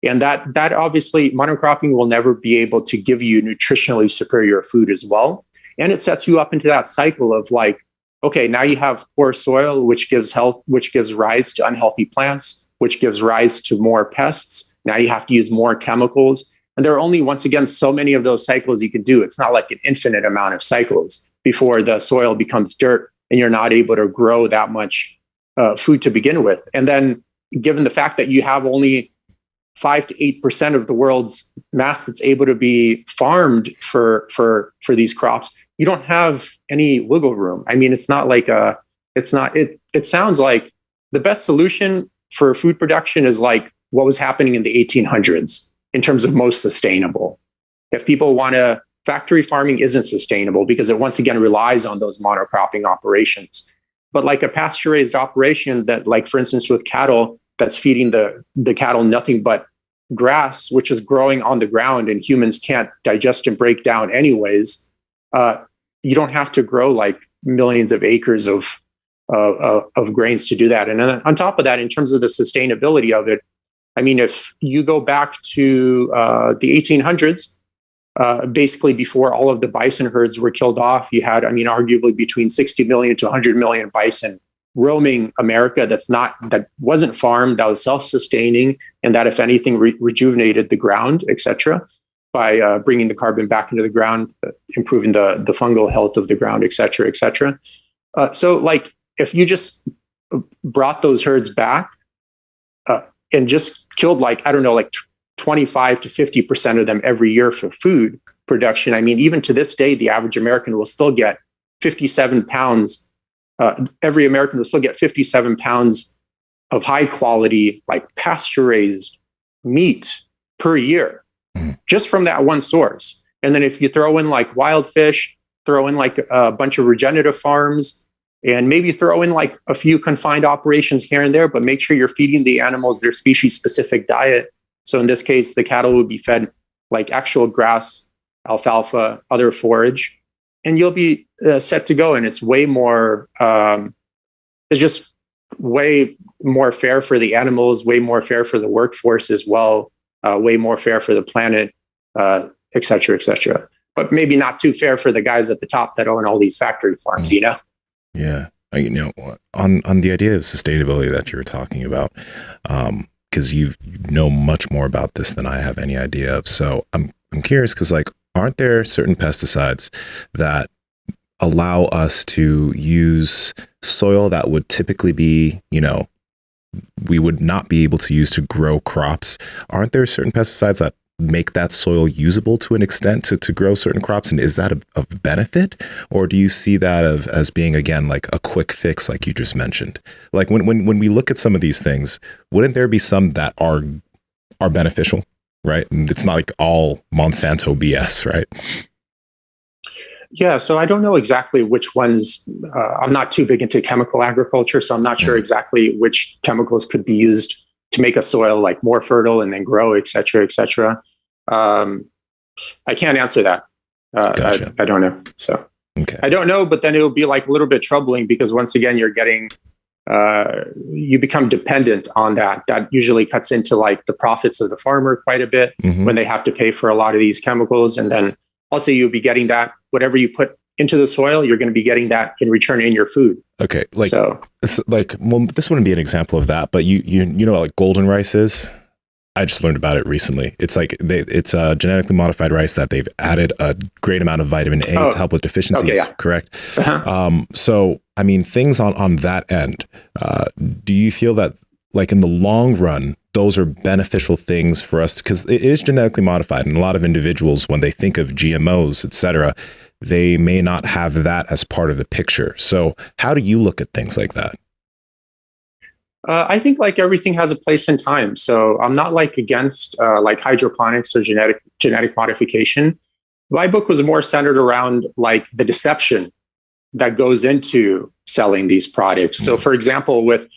and that obviously monocropping will never be able to give you nutritionally superior food as well. And it sets you up into that cycle of like, okay, now you have poor soil, which gives health, which gives rise to unhealthy plants, which gives rise to more pests. Now you have to use more chemicals. And there are only, once again, so many of those cycles you can do. It's not like an infinite amount of cycles before the soil becomes dirt and you're not able to grow that much food to begin with. And then given the fact that you have only 5 to 8% of the world's mass that's able to be farmed for these crops, you don't have any wiggle room. I mean, it's not like it sounds like the best solution for food production is like what was happening in the 1800s in terms of most sustainable. If people want to, factory farming isn't sustainable because it once again relies on those monocropping operations. But like a pasture-raised operation that, like for instance with cattle, that's feeding the cattle nothing but grass, which is growing on the ground and humans can't digest and break down anyways, you don't have to grow like millions of acres of grains to do that. And then on top of that, in terms of the sustainability of it, I mean, if you go back to the 1800s, basically before all of the bison herds were killed off, you had, I mean, arguably between 60 million to 100 million bison roaming America that wasn't farmed, that was self-sustaining, and that, if anything, rejuvenated the ground, etc., by bringing the carbon back into the ground, improving the fungal health of the ground, etc., etc. So, like, if you just brought those herds back and just killed, like, I don't know, like 25 to 50% of them every year for food production, I mean, even to this day, the average American will still get 57 pounds. Every American will still get 57 pounds of high quality, like pasture-raised meat per year, just from that one source. And then if you throw in like wild fish, throw in like a bunch of regenerative farms, and maybe throw in like a few confined operations here and there, but make sure you're feeding the animals their species-specific diet. So in this case, the cattle would be fed like actual grass, alfalfa, other forage, and you'll be set to go. And it's way more, it's just way more fair for the animals, way more fair for the workforce as well, way more fair for the planet, et cetera, et cetera. But maybe not too fair for the guys at the top that own all these factory farms, you know? Yeah. You know, on the idea of sustainability that you were talking about, because you know much more about this than I have any idea of. So I'm curious, because like, aren't there certain pesticides that allow us to use soil that would typically be, you know, we would not be able to use to grow crops? Aren't there certain pesticides that make that soil usable to an extent to grow certain crops? And is that of benefit? Or do you see that as being, again, like a quick fix, like you just mentioned? Like when we look at some of these things, wouldn't there be some that are beneficial, right? And it's not like all Monsanto BS, right? Yeah, so I don't know exactly which ones. I'm not too big into chemical agriculture, so I'm not sure exactly which chemicals could be used to make a soil like more fertile and then grow, et cetera, et cetera. I can't answer that. Gotcha. I don't know. So Okay. I don't know, but then it'll be like a little bit troubling, because once again, you're getting, you become dependent on that. That usually cuts into like the profits of the farmer quite a bit when they have to pay for a lot of these chemicals. And then also you'll be getting that, whatever you put into the soil, you're going to be getting that in return in your food. Okay. Like, well, this wouldn't be an example of that, but you know what, like golden rice is? I just learned about it recently. It's like it's a genetically modified rice that they've added a great amount of vitamin A to help with deficiencies. Okay, yeah. Correct. So, I mean, things on that end, do you feel that like in the long run, those are beneficial things for us? Because it is genetically modified, and a lot of individuals, when they think of GMOs, et cetera, they may not have that as part of the picture. So how do you look at things like that? I think like everything has a place and time. So I'm not like against like hydroponics or genetic modification. My book was more centered around like the deception that goes into selling these products. So for example, with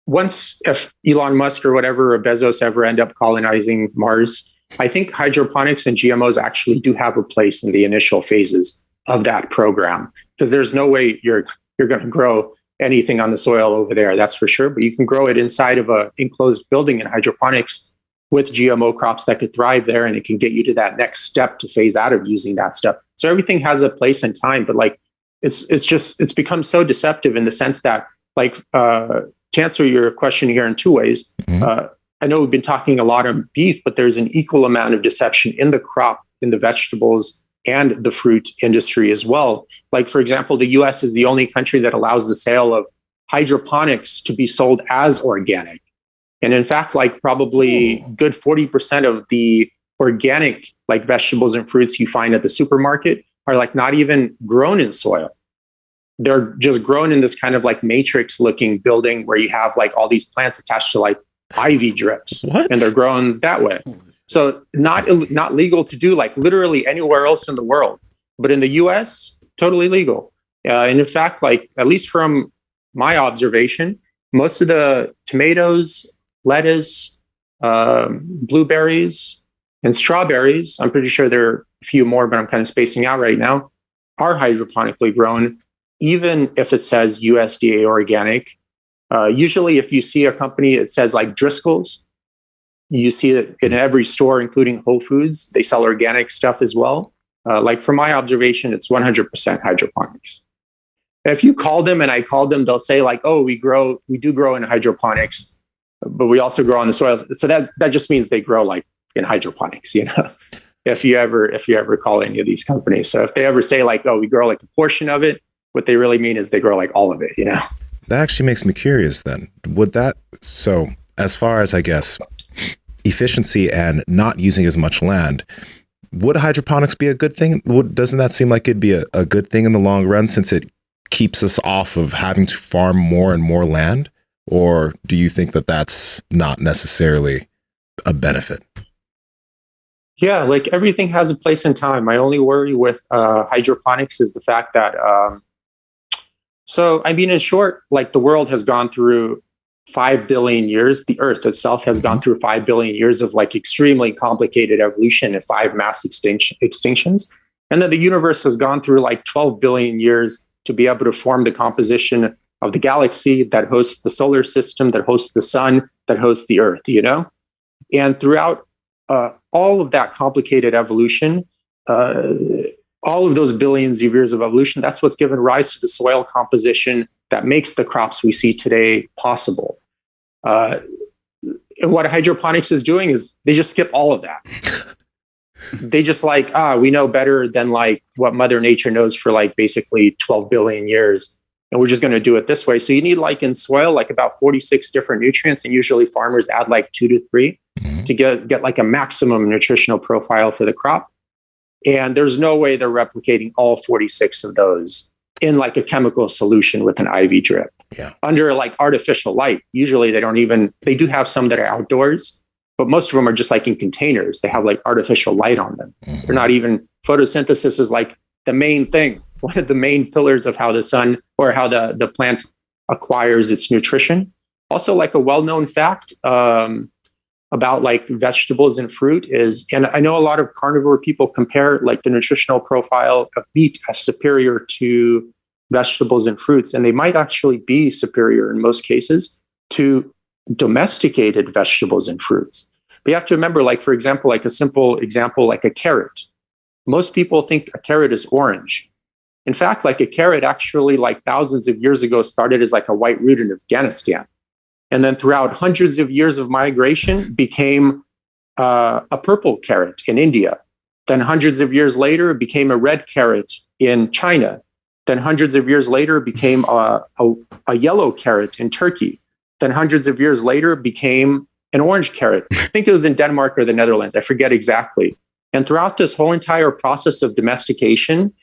once if Elon Musk or whatever, or Bezos ever end up colonizing Mars, I think hydroponics and GMOs actually do have a place in the initial phases of that program, because there's no way you're going to grow anything on the soil over there, that's for sure. But you can grow it inside of an enclosed building in hydroponics with GMO crops that could thrive there, and it can get you to that next step to phase out of using that stuff. So everything has a place and time, but like it's become so deceptive in the sense that, like, to answer your question here in two ways, I know we've been talking a lot on beef, but there's an equal amount of deception in the crop, in the vegetables, and the fruit industry as well. Like, for example, the US is the only country that allows the sale of hydroponics to be sold as organic. And in fact, like probably good 40% of the organic like vegetables and fruits you find at the supermarket are like not even grown in soil. They're just grown in this kind of like matrix looking building where you have like all these plants attached to like IV drips. What? And they're grown that way. So not legal to do like literally anywhere else in the world, but in the US, totally legal. And in fact, like at least from my observation, most of the tomatoes, lettuce, blueberries, and strawberries, I'm pretty sure there are a few more, but I'm kind of spacing out right now, are hydroponically grown, even if it says USDA organic. Usually, if you see a company, it says like Driscoll's. You see it in every store, including Whole Foods. They sell organic stuff as well. Like from my observation, it's 100% hydroponics. If you call them and I call them, they'll say like, "Oh, we do grow in hydroponics, but we also grow on the soil." So that just means they grow like in hydroponics, you know. If you ever call any of these companies, so if they ever say like, "Oh, we grow like a portion of it," what they really mean is they grow like all of it, you know. That actually makes me curious. Then so as far as I guess efficiency and not using as much land, would hydroponics be a good thing? Doesn't that seem like it'd be a good thing in the long run, since it keeps us off of having to farm more and more land? Or do you think that that's not necessarily a benefit? Yeah, like everything has a place and time. My only worry with hydroponics is the fact that, so I mean, in short, like the world has gone through 5 billion years. The Earth itself has gone through 5 billion years of like extremely complicated evolution and 5 mass extinctions. And then the universe has gone through like 12 billion years to be able to form the composition of the galaxy that hosts the solar system, that hosts the sun, that hosts the Earth, you know? And throughout all of that complicated evolution, all of those billions of years of evolution, that's what's given rise to the soil composition that makes the crops we see today possible. And what hydroponics is doing is they just skip all of that. They just like, we know better than like what Mother Nature knows for like basically 12 billion years. And we're just going to do it this way. So you need like in soil, like about 46 different nutrients. And usually farmers add like 2 to 3 to get like a maximum nutritional profile for the crop. And there's no way they're replicating all 46 of those in like a chemical solution with an IV drip. Yeah. Under like artificial light. Usually they do have some that are outdoors, but most of them are just like in containers. They have like artificial light on them. They're not even, photosynthesis is like the main thing, one of the main pillars of how the sun or how the plant acquires its nutrition. Also, like a well-known fact about like vegetables and fruit is, and I know a lot of carnivore people compare like the nutritional profile of meat as superior to vegetables and fruits, and they might actually be superior in most cases to domesticated vegetables and fruits. But you have to remember, like, for example, like a simple example, like a carrot. Most people think a carrot is orange. In fact, like a carrot actually, like thousands of years ago, started as like a white root in Afghanistan. And then throughout hundreds of years of migration became a purple carrot in India. Then hundreds of years later, it became a red carrot in China. Then hundreds of years later, it became a yellow carrot in Turkey. Then hundreds of years later, it became an orange carrot. I think it was in Denmark or the Netherlands. I forget exactly. And throughout this whole entire process of domestication,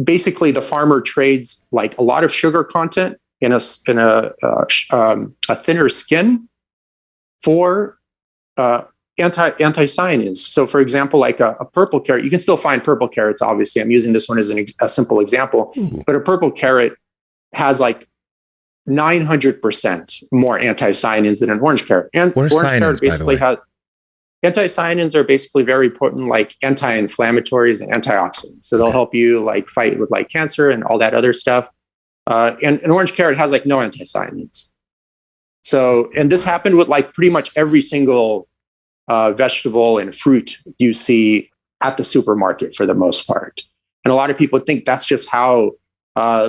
basically the farmer trades like a lot of sugar content in a thinner skin for anthocyanins. So, for example, like a purple carrot, you can still find purple carrots. Obviously, I'm using this one as a simple example, but a purple carrot has like 900% more anthocyanins than an orange carrot. And what are orange cyanins, carrot basically has anthocyanins are basically very potent, like anti-inflammatories and antioxidants. So they'll help you like fight with like cancer and all that other stuff. And an orange carrot has like no anthocyanins. So, and this happened with like pretty much every single vegetable and fruit you see at the supermarket for the most part. And a lot of people think that's just how,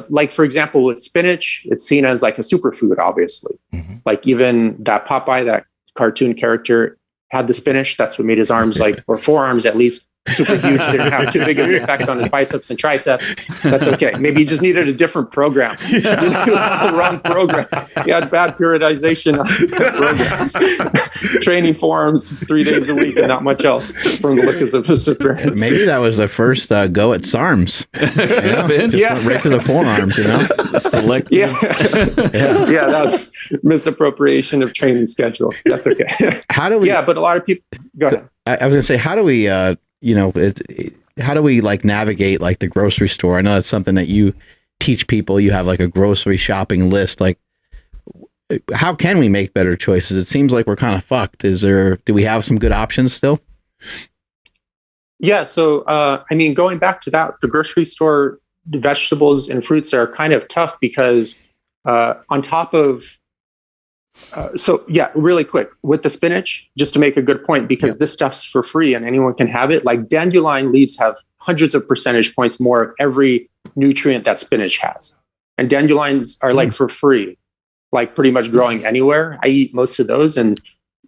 like, for example, with spinach, it's seen as like a superfood, obviously. Like even that Popeye, that cartoon character had the spinach. That's what made his arms like, or forearms at least, super huge. Didn't have too big of an effect on his biceps and triceps. That's okay. Maybe he just needed a different program. It was the wrong program. He had bad periodization programs. Training forearms 3 days a week and not much else from the look of his appearance. Maybe that was the first go at SARMs. Went right to the forearms, you know? Selective. Yeah, that was misappropriation of training schedule. That's okay. How do we? Yeah, but a lot of people. Go ahead. I was going to say, how do we? How do we like navigate like the grocery store? I know that's something that you teach people. You have like a grocery shopping list. Like, how can we make better choices? It seems like we're kind of fucked. Do we have some good options still? Yeah. So, I mean, going back to that, the grocery store, the vegetables and fruits are kind of tough because on top of, so yeah, really quick with the spinach, just to make a good point, because this stuff's for free and anyone can have it. Like dandelion leaves have hundreds of percentage points more of every nutrient that spinach has. And dandelions are like for free, like pretty much growing anywhere. I eat most of those, and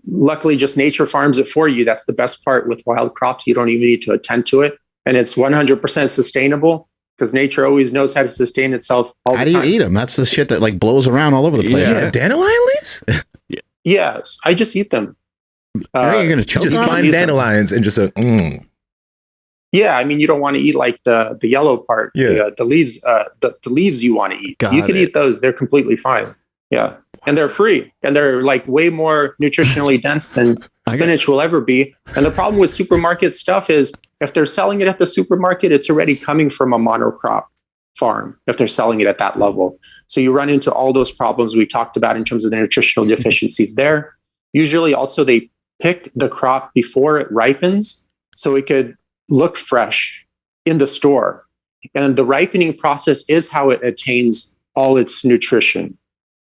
luckily just nature farms it for you. That's the best part with wild crops. You don't even need to attend to it. And it's 100% sustainable because nature always knows how to sustain itself all the time. How do you eat them? That's the shit that like blows around all over the place. Yeah, Right? dandelion leaves? Yes, I just eat them. Are you going to choke Just on find them? dandelions and just Yeah, I mean, you don't want to eat like the yellow part, the leaves. The leaves you want to eat. You can eat those; they're completely fine. Yeah, and they're free, and they're like way more nutritionally dense than spinach will ever be. And the problem with supermarket stuff is if they're selling it at the supermarket, it's already coming from a monocrop farm. If they're selling it at that level, so you run into all those problems we talked about in terms of the nutritional deficiencies there. Usually, also they pick the crop before it ripens, so it could look fresh in the store. And the ripening process is how it attains all its nutrition.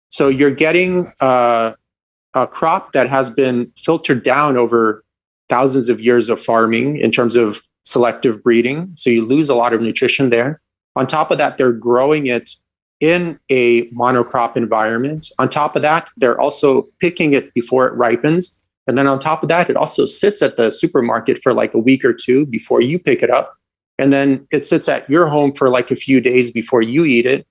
So you're getting a crop that has been filtered down over thousands of years of farming in terms of selective breeding. So you lose a lot of nutrition there. On top of that, they're growing it in a monocrop environment. On top of that, they're also picking it before it ripens. And then on top of that, it also sits at the supermarket for like a week or two before you pick it up. And then it sits at your home for like a few days before you eat it.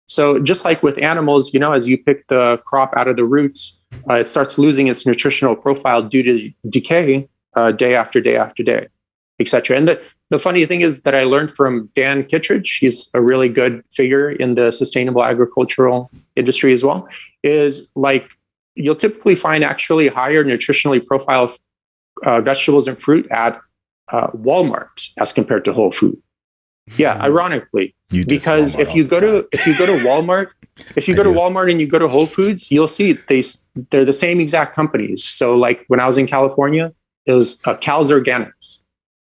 So just like with animals, as you pick the crop out of the roots, it starts losing its nutritional profile due to decay day after day after day, et cetera. And the funny thing is that I learned from Dan Kittredge, he's a really good figure in the sustainable agricultural industry as well, is like, you'll typically find actually higher nutritionally profile vegetables and fruit at Walmart as compared to Whole Food. Yeah, ironically, because if you go to Walmart, Walmart and you go to Whole Foods, you'll see they're the same exact companies. So like when I was in California, it was Cal's Organics.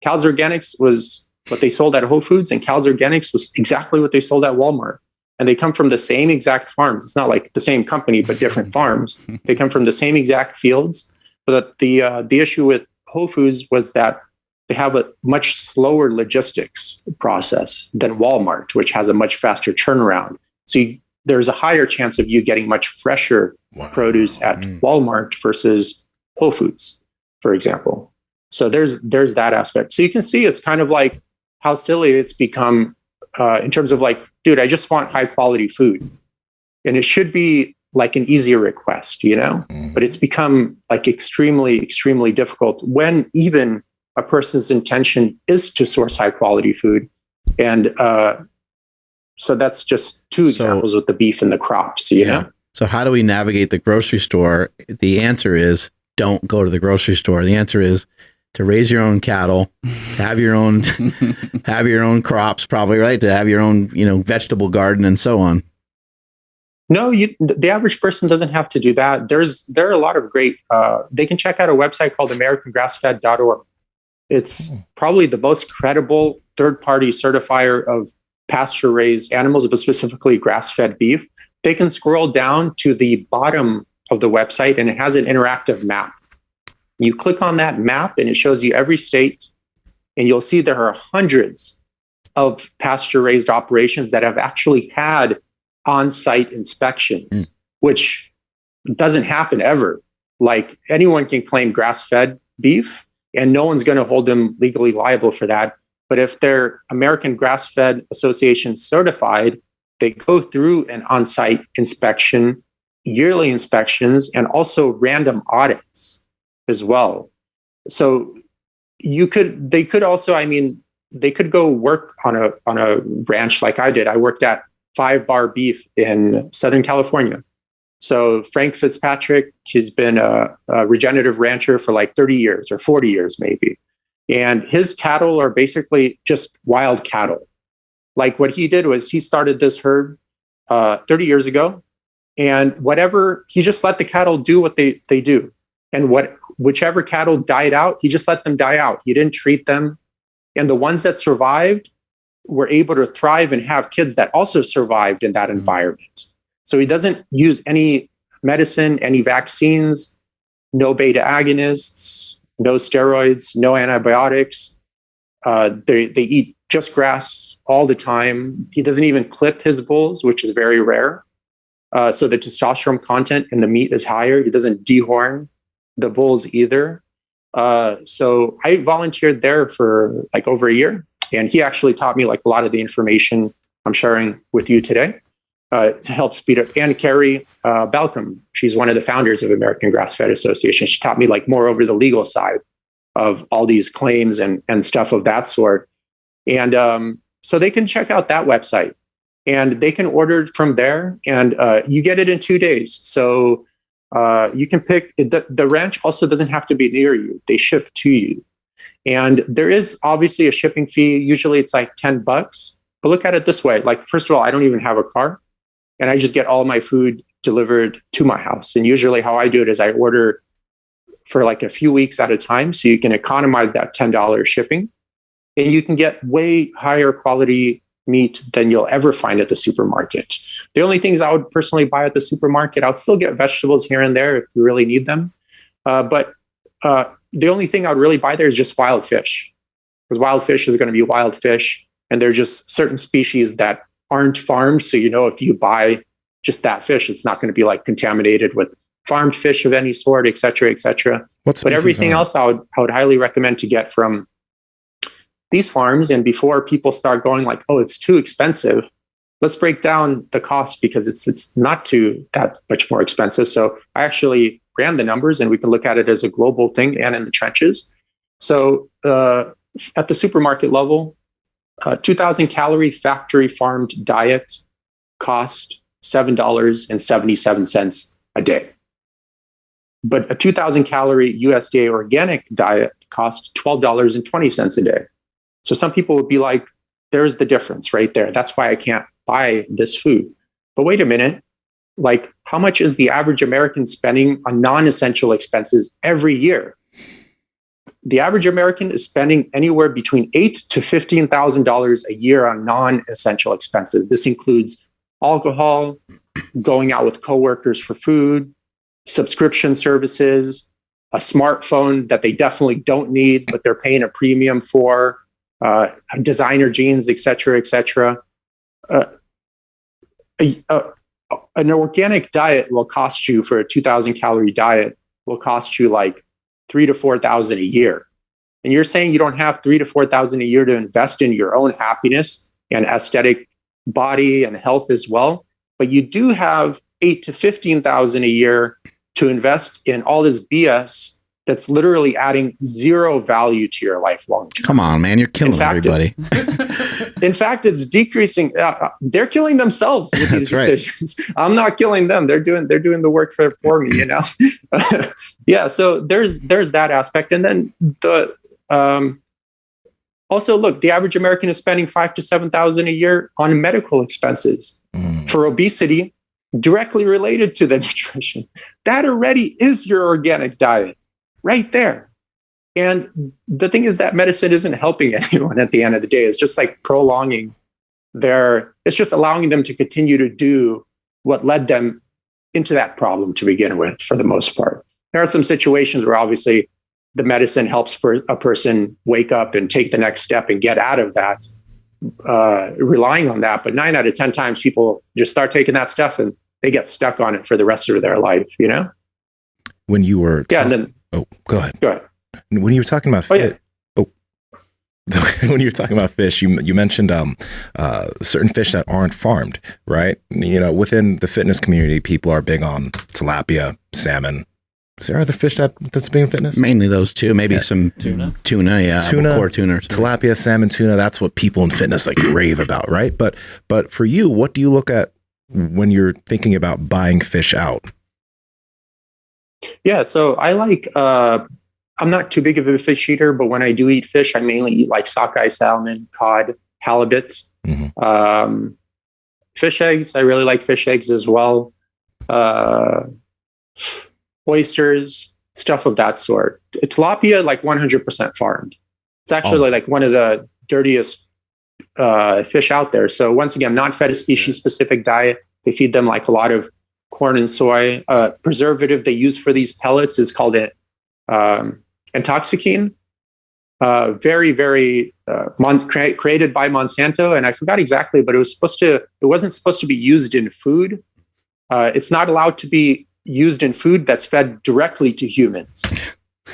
Cal's Organics was what they sold at Whole Foods, and Cal's Organics was exactly what they sold at Walmart. And they come from the same exact farms. It's not like the same company, but different farms. They come from the same exact fields. But the issue with Whole Foods was that they have a much slower logistics process than Walmart, which has a much faster turnaround. So there's a higher chance of you getting much fresher produce at Walmart versus Whole Foods, for example. So there's that aspect. So you can see it's kind of like how silly it's become in terms of like, dude, I just want high quality food. And it should be like an easier request, but it's become like extremely, extremely difficult when even a person's intention is to source high quality food. And so that's just two examples with the beef and the crops, you know? So how do we navigate the grocery store? The answer is don't go to the grocery store. The answer is to raise your own cattle, to have your own, have your own crops, probably, right? To have your own, vegetable garden and so on. No, the average person doesn't have to do that. There are a lot of great, they can check out a website called AmericanGrassFed.org. It's probably the most credible third-party certifier of pasture-raised animals, but specifically grass-fed beef. They can scroll down to the bottom of the website and it has an interactive map. You click on that map and it shows you every state, and you'll see there are hundreds of pasture-raised operations that have actually had on-site inspections, which doesn't happen ever. Like anyone can claim grass-fed beef and no one's going to hold them legally liable for that. But if they're American Grass-Fed Association certified, they go through an on-site inspection, yearly inspections, and also random audits as well. So they could go work on a ranch like I did. I worked at 5 Bar Beef in Southern California. So Frank Fitzpatrick, he's been a regenerative rancher for like 30 years or 40 years maybe. And his cattle are basically just wild cattle. Like what he did was he started this herd 30 years ago, and he just let the cattle do what they do. And whichever cattle died out, he just let them die out. He didn't treat them. And the ones that survived were able to thrive and have kids that also survived in that environment. So he doesn't use any medicine, any vaccines, no beta agonists, no steroids, no antibiotics. They eat just grass all the time. He doesn't even clip his bulls, which is very rare. So the testosterone content in the meat is higher. He doesn't dehorn the bulls either. So I volunteered there for like over a year, and he actually taught me like a lot of the information I'm sharing with you today to help speed up. And Carrie Balcom, she's one of the founders of American Grass-Fed Association. She taught me like more over the legal side of all these claims and stuff of that sort. And so they can check out that website, and they can order from there, and you get it in 2 days. So you can pick, the ranch also doesn't have to be near you. They ship to you. And there is obviously a shipping fee. Usually it's like $10. But look at it this way. Like, first of all, I don't even have a car, and I just get all my food delivered to my house. And usually how I do it is I order for like a few weeks at a time, so you can economize that $10 shipping. And you can get way higher quality meat than you'll ever find at the supermarket. The only things I would personally buy at the supermarket, I would still get vegetables here and there if you really need them. But the only thing I would really buy there is just wild fish, because wild fish is going to be wild fish. And they're just certain species that aren't farmed. So, if you buy just that fish, it's not going to be like contaminated with farmed fish of any sort, et cetera, et cetera. But everything else I would highly recommend to get from these farms. And before people start going like, oh, it's too expensive, let's break down the cost, because it's not too that much more expensive. So I actually ran the numbers, and we can look at it as a global thing and in the trenches. So at the supermarket level, 2,000 calorie factory farmed diet cost $7.77 a day. But a 2,000 calorie USDA organic diet costs $12.20 a day. So some people would be like, there's the difference right there. That's why I can't buy this food. But wait a minute, like, how much is the average American spending on non-essential expenses every year? The average American is spending anywhere between $8,000 to $15,000 a year on non-essential expenses. This includes alcohol, going out with coworkers for food, subscription services, a smartphone that they definitely don't need, but they're paying a premium for, designer jeans, et cetera, et cetera. An organic diet will cost you, for a 2,000 calorie diet, will cost you like $3,000 to $4,000 a year. And you're saying you don't have $3,000 to $4,000 a year to invest in your own happiness and aesthetic body and health as well. But you do have $8,000 to $15,000 a year to invest in all this BS that's literally adding zero value to your life long term. Come on, man, you're killing everybody. In fact, it's decreasing. They're killing themselves with these decisions. Right. I'm not killing them. They're doing the work for me. Yeah. So there's that aspect, and then the also look, the average American is spending $5,000 to $7,000 a year on medical expenses for obesity, directly related to the nutrition. That already is your organic diet, right there. And the thing is that medicine isn't helping anyone at the end of the day. It's just like prolonging it's just allowing them to continue to do what led them into that problem to begin with, for the most part. There are some situations where obviously the medicine helps a person wake up and take the next step and get out of that, relying on that. But 9 out of 10 times people just start taking that stuff and they get stuck on it for the rest of their life, When you were... Oh, go ahead. Go ahead. When you were talking about when you were talking about fish, you mentioned certain fish that aren't farmed, right? Within the fitness community, people are big on tilapia, salmon. Is there other fish that's big in fitness? Mainly those two, maybe some tuna, core tuna, tilapia, salmon, tuna. That's what people in fitness like rave about, right? But for you, what do you look at when you're thinking about buying fish out? Yeah, so I like, I'm not too big of a fish eater, but when I do eat fish, I mainly eat like sockeye salmon, cod, halibut. Mm-hmm. Fish eggs, I really like fish eggs as well. Oysters, stuff of that sort. Tilapia, like 100% farmed. It's actually like one of the dirtiest fish out there. So once again, not fed a species-specific diet. They feed them like a lot of corn and soy. Preservative they use for these pellets is called intoxicine. Very, very created by Monsanto, and I forgot exactly, but it wasn't supposed to be used in food. It's not allowed to be used in food that's fed directly to humans.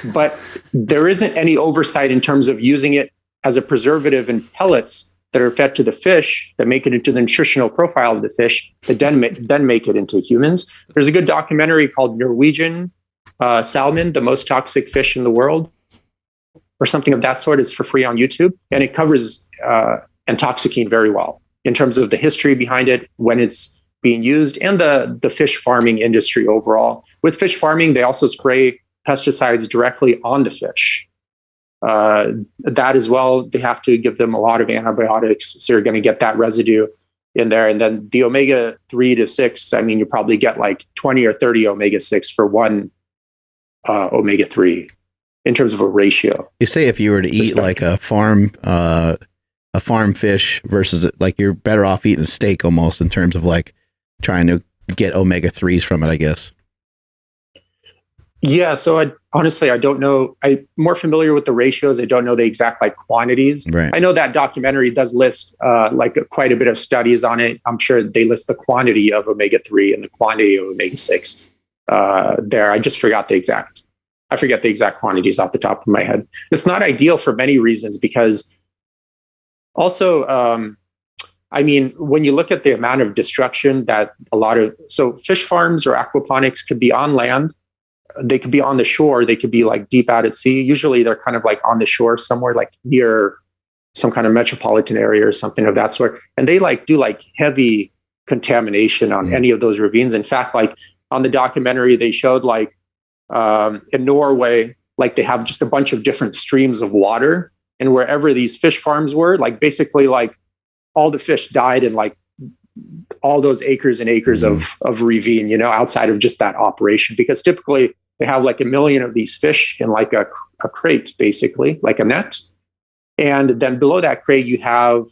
But there isn't any oversight in terms of using it as a preservative in pellets that are fed to the fish that make it into the nutritional profile of the fish that then make it into humans. There's a good documentary called Norwegian Salmon, the most toxic fish in the world, or something of that sort. It's for free on YouTube, and it covers intoxicine very well in terms of the history behind it, when it's being used, and the fish farming industry overall. With fish farming, they also spray pesticides directly on the fish. That as well, they have to give them a lot of antibiotics, so you're going to get that residue in there. And then the omega-3 to 6, I mean, you probably get like 20 or 30 omega-6 for one omega-3 in terms of a ratio. You say if you were to eat like a farm fish versus like, you're better off eating a steak almost, in terms of like trying to get omega-3s from it, I guess. Yeah, so I don't know. I'm more familiar with the ratios. I don't know the exact like quantities. Right. I know that documentary does list quite a bit of studies on it. I'm sure they list the quantity of omega-3 and the quantity of omega-6 there. I forget the exact quantities off the top of my head. It's not ideal for many reasons, because also, I mean, when you look at the amount of destruction that so fish farms or aquaponics could be on land. They could be on the shore. They could be like deep out at sea. Usually they're kind of like on the shore somewhere, like near some kind of metropolitan area or something of that sort. And they like do like heavy contamination on any of those ravines. In fact, like on the documentary, they showed like in Norway, like they have just a bunch of different streams of water, and wherever these fish farms were, like basically like all the fish died in like all those acres and acres of ravine, outside of just that operation, because typically they have like 1 million of these fish in like a crate, basically like a net. And then below that crate, you have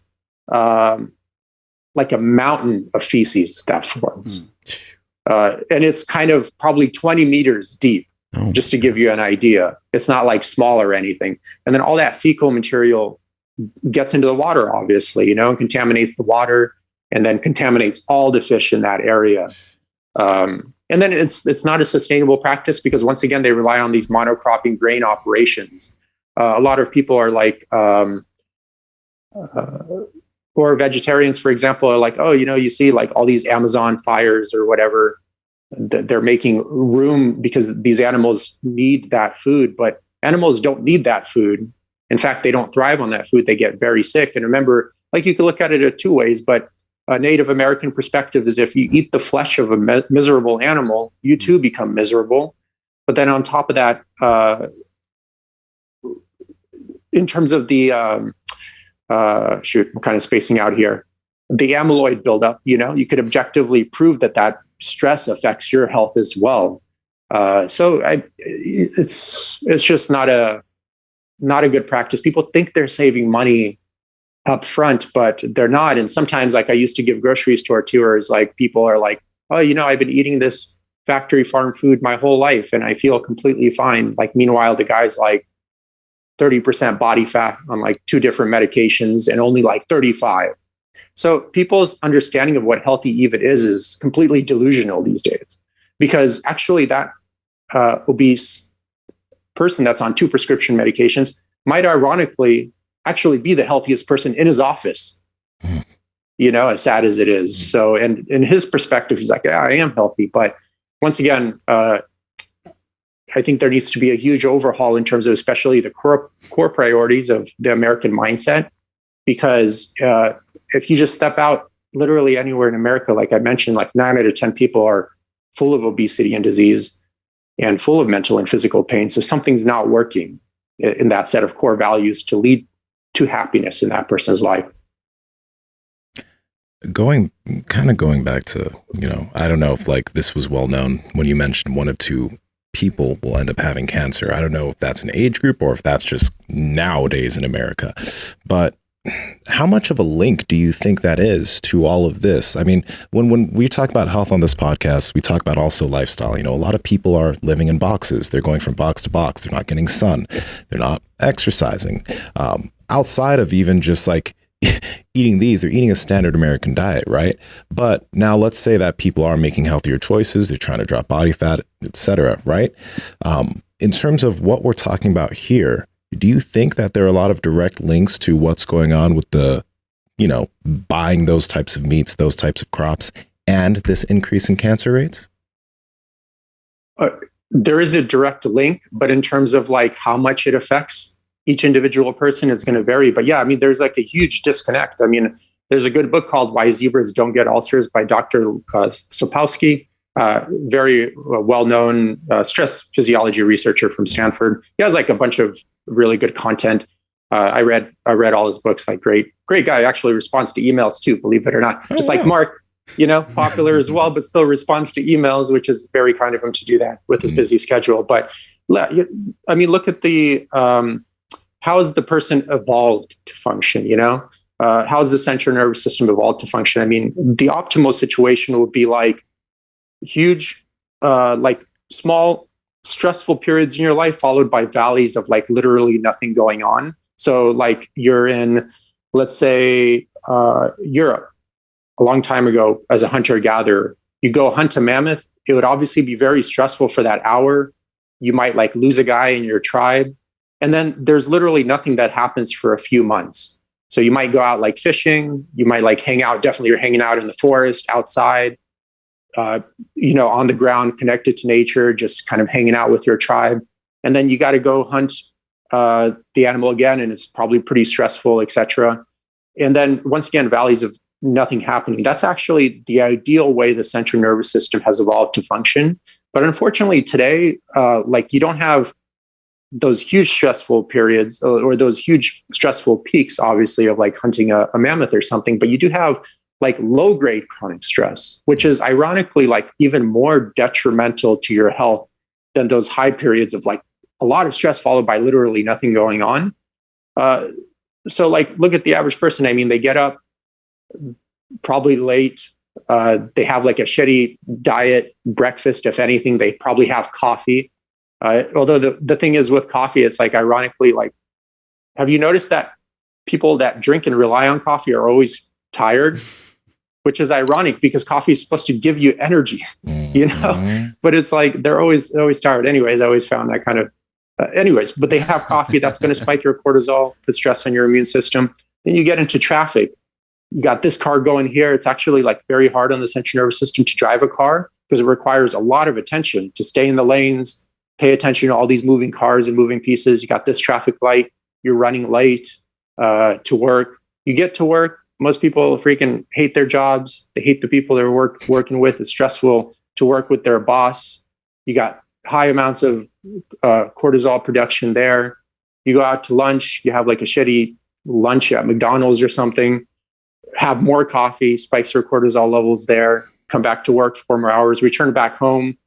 like a mountain of feces that forms. And it's kind of probably 20 meters deep, just to give you an idea. It's not like small or anything. And then all that fecal material gets into the water, obviously, and contaminates the water, and then contaminates all the fish in that area. And then it's not a sustainable practice, because once again, they rely on these monocropping grain operations. A lot of people are like, or vegetarians, for example, are like, oh, you see like all these Amazon fires or whatever, they're making room because these animals need that food, but animals don't need that food. In fact, they don't thrive on that food. They get very sick. And remember, like, you can look at it two ways, but a Native American perspective is if you eat the flesh of a miserable animal, you too become miserable. But then on top of that, in terms of the, I'm kind of spacing out here, the amyloid buildup, you could objectively prove that stress affects your health as well. So it's just not a good practice. People think they're saving money up front, but they're not. And sometimes, like, I used to give grocery store tours, like people are like, oh, I've been eating this factory farm food my whole life and I feel completely fine. Like, meanwhile, the guy's like 30% body fat on like 2 different medications and only like 35. So people's understanding of what healthy even is completely delusional these days, because actually that obese person that's on 2 prescription medications might ironically actually be the healthiest person in his office, as sad as it is. So, and in his perspective, he's like, yeah, I am healthy. But once again, I think there needs to be a huge overhaul in terms of especially the core priorities of the American mindset, because if you just step out literally anywhere in America, like I mentioned, like 9 out of 10 people are full of obesity and disease and full of mental and physical pain. So something's not working in that set of core values to lead to happiness in that person's life. Going back to, I don't know if like this was well known when you mentioned 1 of 2 people will end up having cancer. I don't know if that's an age group or if that's just nowadays in America, but how much of a link do you think that is to all of this? I mean, when we talk about health on this podcast, we talk about also lifestyle. You know, a lot of people are living in boxes. They're going from box to box. They're not getting sun. They're not exercising. Outside of even just like eating these, they're eating a standard American diet, right? But now let's say that people are making healthier choices. They're trying to drop body fat, etc., right? In terms of what we're talking about here, do you think that there are a lot of direct links to what's going on with the, you know, buying those types of meats, those types of crops, and this increase in cancer rates? There is a direct link, but in terms of like how much it affects each individual person, it's going to vary. But yeah, I mean, there's like a huge disconnect. I mean, there's a good book called Why Zebras Don't Get Ulcers by Dr. Sapolsky. Very well-known stress physiology researcher from Stanford. He has like a bunch of really good content. I read all his books. Like great guy. Actually responds to emails too, believe it or not. Just like Mark, you know, popular as well, but still responds to emails, which is very kind of him to do that with his busy schedule. But I mean, look at the how has the person evolved to function? You know, how has the central nervous system evolved to function? I mean, the optimal situation would be like huge, like small stressful periods in your life followed by valleys of like literally nothing going on. So like you're in, let's say, Europe a long time ago as a hunter-gatherer. You go hunt a mammoth, it would obviously be very stressful for that hour. You might like lose a guy in your tribe. And then there's literally nothing that happens for a few months. So you might go out like fishing, you might like hang out, definitely you're hanging out in the forest, outside, you know, on the ground, connected to nature, just kind of hanging out with your tribe. And then you got to go hunt the animal again, and it's probably pretty stressful, etc. And then once again, valleys of nothing happening. That's actually the ideal way the central nervous system has evolved to function. But unfortunately today, like you don't have those huge stressful periods or those huge stressful peaks, obviously, of like hunting a mammoth or something, but you do have like low-grade chronic stress, which is ironically like even more detrimental to your health than those high periods of like a lot of stress followed by literally nothing going on. So like, look at the average person. I mean, they get up probably late. They have like a shitty diet, breakfast, if anything. They probably have coffee. Although the thing is with coffee, it's like ironically, like, have you noticed that people that drink and rely on coffee are always tired? Which is ironic because coffee is supposed to give you energy, you know, but it's like they're always tired. Anyways, I always found that kind of, but they have coffee that's going to spike your cortisol, put stress on your immune system. Then you get into traffic. You got this car going here. It's actually like very hard on the central nervous system to drive a car because it requires a lot of attention to stay in the lanes, pay attention to all these moving cars and moving pieces. You got this traffic light. You're running late to work. You get to work. Most people freaking hate their jobs. They hate the people they're working with. It's stressful to work with their boss. You got high amounts of cortisol production there. You go out to lunch. You have like a shitty lunch at McDonald's or something. Have more coffee, spikes your cortisol levels there. Come back to work 4 more hours. Return back home.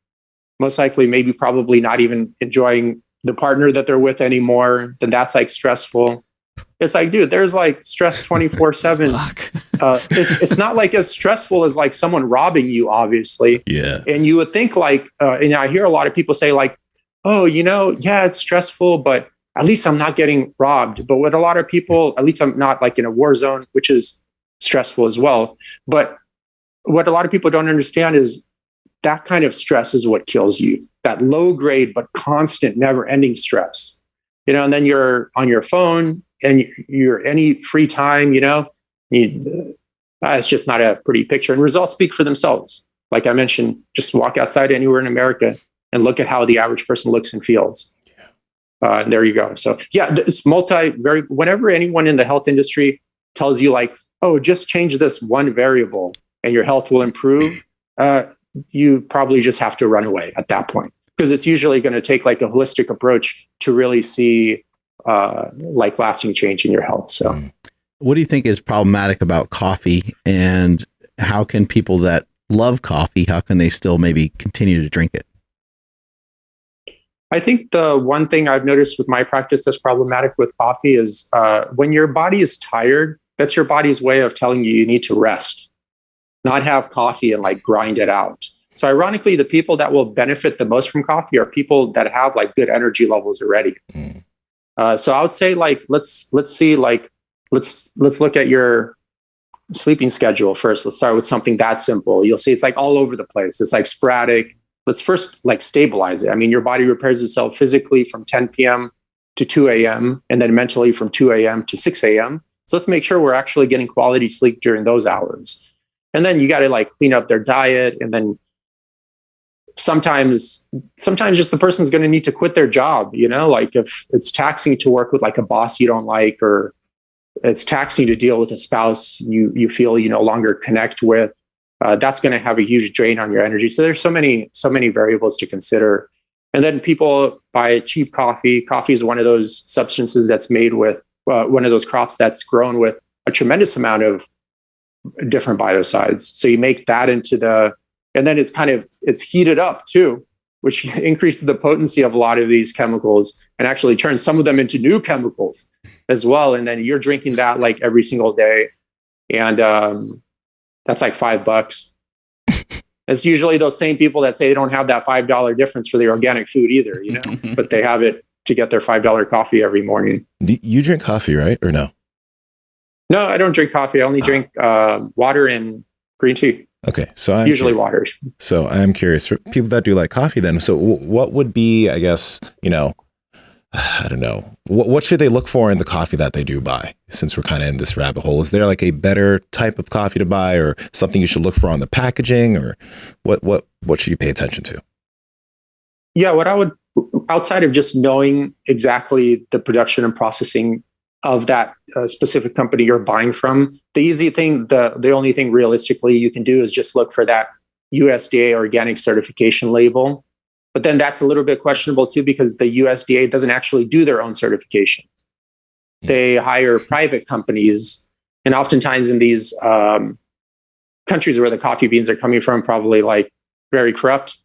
Most likely, maybe probably not even enjoying the partner that they're with anymore. Then that's like stressful. It's like, dude, there's like stress 24/7. It's not like as stressful as like someone robbing you, obviously. Yeah. And you would think like, and I hear a lot of people say like, oh, you know, yeah, it's stressful, but at least I'm not getting robbed. But with a lot of people, at least I'm not like in a war zone, which is stressful as well. But what a lot of people don't understand is that kind of stress is what kills you. That low grade, but constant, never ending stress, you know, and then you're on your phone and you're any free time, you know, it's just not a pretty picture. And results speak for themselves. Like I mentioned, just walk outside anywhere in America and look at how the average person looks and feels. And there you go. So yeah, it's whenever anyone in the health industry tells you like, oh, just change this one variable and your health will improve, you probably just have to run away at that point. Because it's usually going to take like a holistic approach to really see like lasting change in your health. So what do you think is problematic about coffee, and how can people that love coffee, how can they still maybe continue to drink it? I think the one thing I've noticed with my practice that's problematic with coffee is when your body is tired, that's your body's way of telling you need to rest, not have coffee and like grind it out. So ironically, the people that will benefit the most from coffee are people that have like good energy levels already. So I would say like let's see like let's look at your sleeping schedule first. Let's start with something that simple. You'll see it's like all over the place. It's like sporadic. Let's first like stabilize it. I mean, your body repairs itself physically from 10 p.m. to 2 a.m. and then mentally from 2 a.m. to 6 a.m. So let's make sure we're actually getting quality sleep during those hours. And then you got to like clean up their diet. And then sometimes just the person's going to need to quit their job, you know, like if it's taxing to work with like a boss you don't like, or it's taxing to deal with a spouse you feel you no longer connect with, that's going to have a huge drain on your energy. So there's so many variables to consider. And then people buy cheap coffee. Coffee is one of those substances that's made with one of those crops that's grown with a tremendous amount of different biocides. So you make that and then it's heated up too, which increases the potency of a lot of these chemicals and actually turns some of them into new chemicals as well. And then you're drinking that like every single day. And that's like $5. It's usually those same people that say they don't have that $5 difference for their organic food either, you know, but they have it to get their $5 coffee every morning. You drink coffee, right? Or no? No, I don't drink coffee. I only drink water and green tea. Okay. So usually water. So I'm curious for people that do like coffee then. So what would be, I guess, you know, I don't know. What should they look for in the coffee that they do buy? Since we're kind of in this rabbit hole, is there like a better type of coffee to buy, or something you should look for on the packaging, or what should you pay attention to? Yeah, what I would, outside of just knowing exactly the production and processing of that specific company you're buying from, the easy thing, the only thing realistically you can do is just look for that USDA organic certification label. But then that's a little bit questionable too, because the USDA doesn't actually do their own certification. They hire private companies, and oftentimes in these countries where the coffee beans are coming from, probably like very corrupt,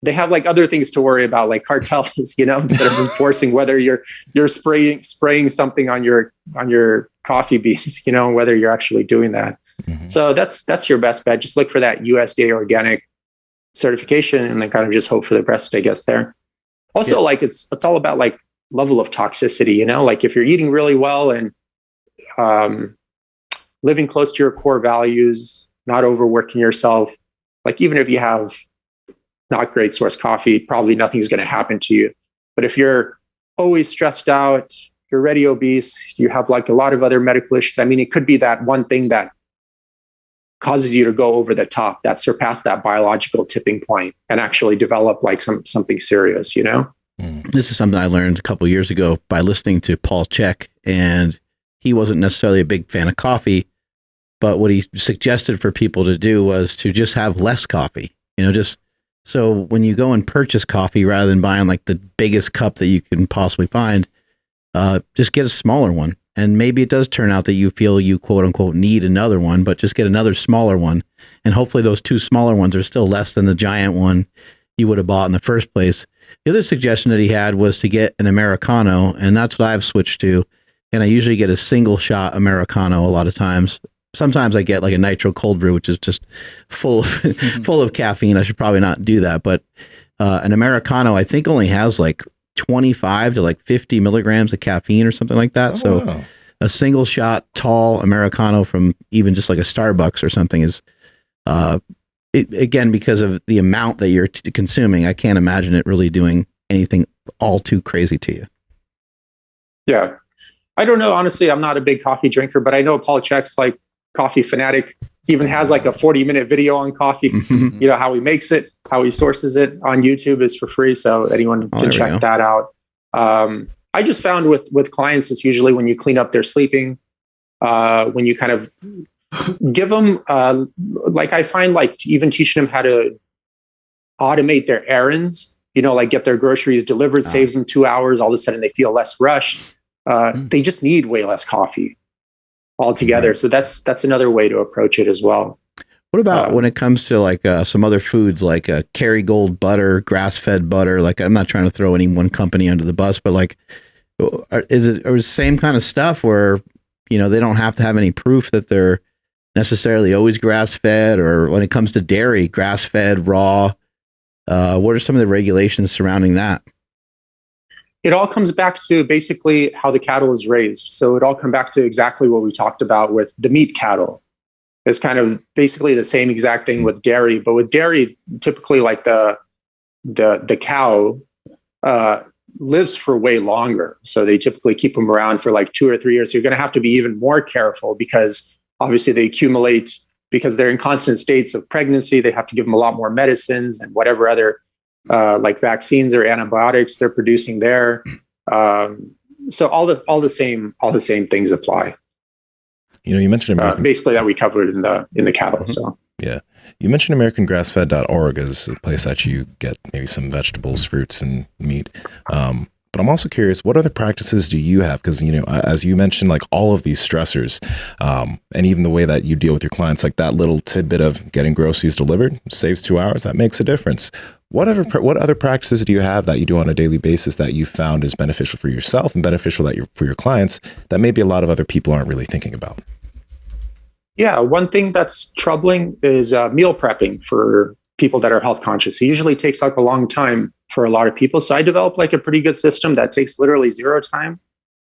they have like other things to worry about, like cartels, you know, instead of enforcing whether you're spraying something on your coffee beans, you know, whether you're actually doing that. So that's your best bet. Just look for that USDA organic certification and then kind of just hope for the best, I guess, there. Also, like it's all about like level of toxicity, you know, like if you're eating really well and living close to your core values, not overworking yourself, like even if you have not great source coffee, probably nothing's going to happen to you. But if you're always stressed out, you're already obese, you have like a lot of other medical issues, I mean, it could be that one thing that causes you to go over the top, that surpass that biological tipping point and actually develop like something serious, you know? This is something I learned a couple of years ago by listening to Paul Chek, and he wasn't necessarily a big fan of coffee, but what he suggested for people to do was to just have less coffee, you know, just so when you go and purchase coffee, rather than buying like the biggest cup that you can possibly find, just get a smaller one. And maybe it does turn out that you feel you quote unquote need another one, but just get another smaller one. And hopefully those two smaller ones are still less than the giant one you would have bought in the first place. The other suggestion that he had was to get an Americano, and that's what I've switched to. And I usually get a single shot Americano a lot of times. Sometimes I get like a nitro cold brew, which is just full of caffeine. I should probably not do that. But an Americano, I think, only has like 25 to like 50 milligrams of caffeine or something like that. So a single shot tall Americano from even just like a Starbucks or something is, again, because of the amount that you're consuming, I can't imagine it really doing anything all too crazy to you. Yeah. I don't know. Honestly, I'm not a big coffee drinker, but I know Paul Chek's like coffee fanatic. He even has like a 40-minute video on coffee, you know, how he makes it, how he sources it on YouTube is for free. So anyone can check that out. I just found with clients, it's usually when you clean up their sleeping, when you kind of give them, like I find like even teaching them how to automate their errands, you know, like get their groceries delivered, saves them 2 hours. All of a sudden they feel less rushed. They just need way less coffee altogether. Right. So that's another way to approach it as well. What about when it comes to like some other foods like Kerrygold butter, grass-fed butter? Like, I'm not trying to throw any one company under the bus, but like, is it the same kind of stuff where, they don't have to have any proof that they're necessarily always grass-fed, or when it comes to dairy, grass-fed, raw? What are some of the regulations surrounding that? It all comes back to basically how the cattle is raised. So it all comes back to exactly what we talked about with the meat cattle. It's kind of basically the same exact thing with dairy, but with dairy, typically like the cow lives for way longer. So they typically keep them around for like 2 or 3 years. So you're going to have to be even more careful because obviously they accumulate, because they're in constant states of pregnancy. They have to give them a lot more medicines and whatever other like vaccines or antibiotics they're producing there. So all the same things apply. You mentioned basically that we covered in the cattle. So yeah, you mentioned AmericanGrassFed.org as a place that you get maybe some vegetables, fruits, and meat. But I'm also curious, what other practices do you have? Because, as you mentioned, like all of these stressors, and even the way that you deal with your clients, like that little tidbit of getting groceries delivered saves 2 hours. That makes a difference. What other practices do you have that you do on a daily basis that you found is beneficial for yourself and beneficial for your clients that maybe a lot of other people aren't really thinking about? Yeah, one thing that's troubling is meal prepping for people that are health conscious. It usually takes like a long time for a lot of people. So I developed like a pretty good system that takes literally 0 time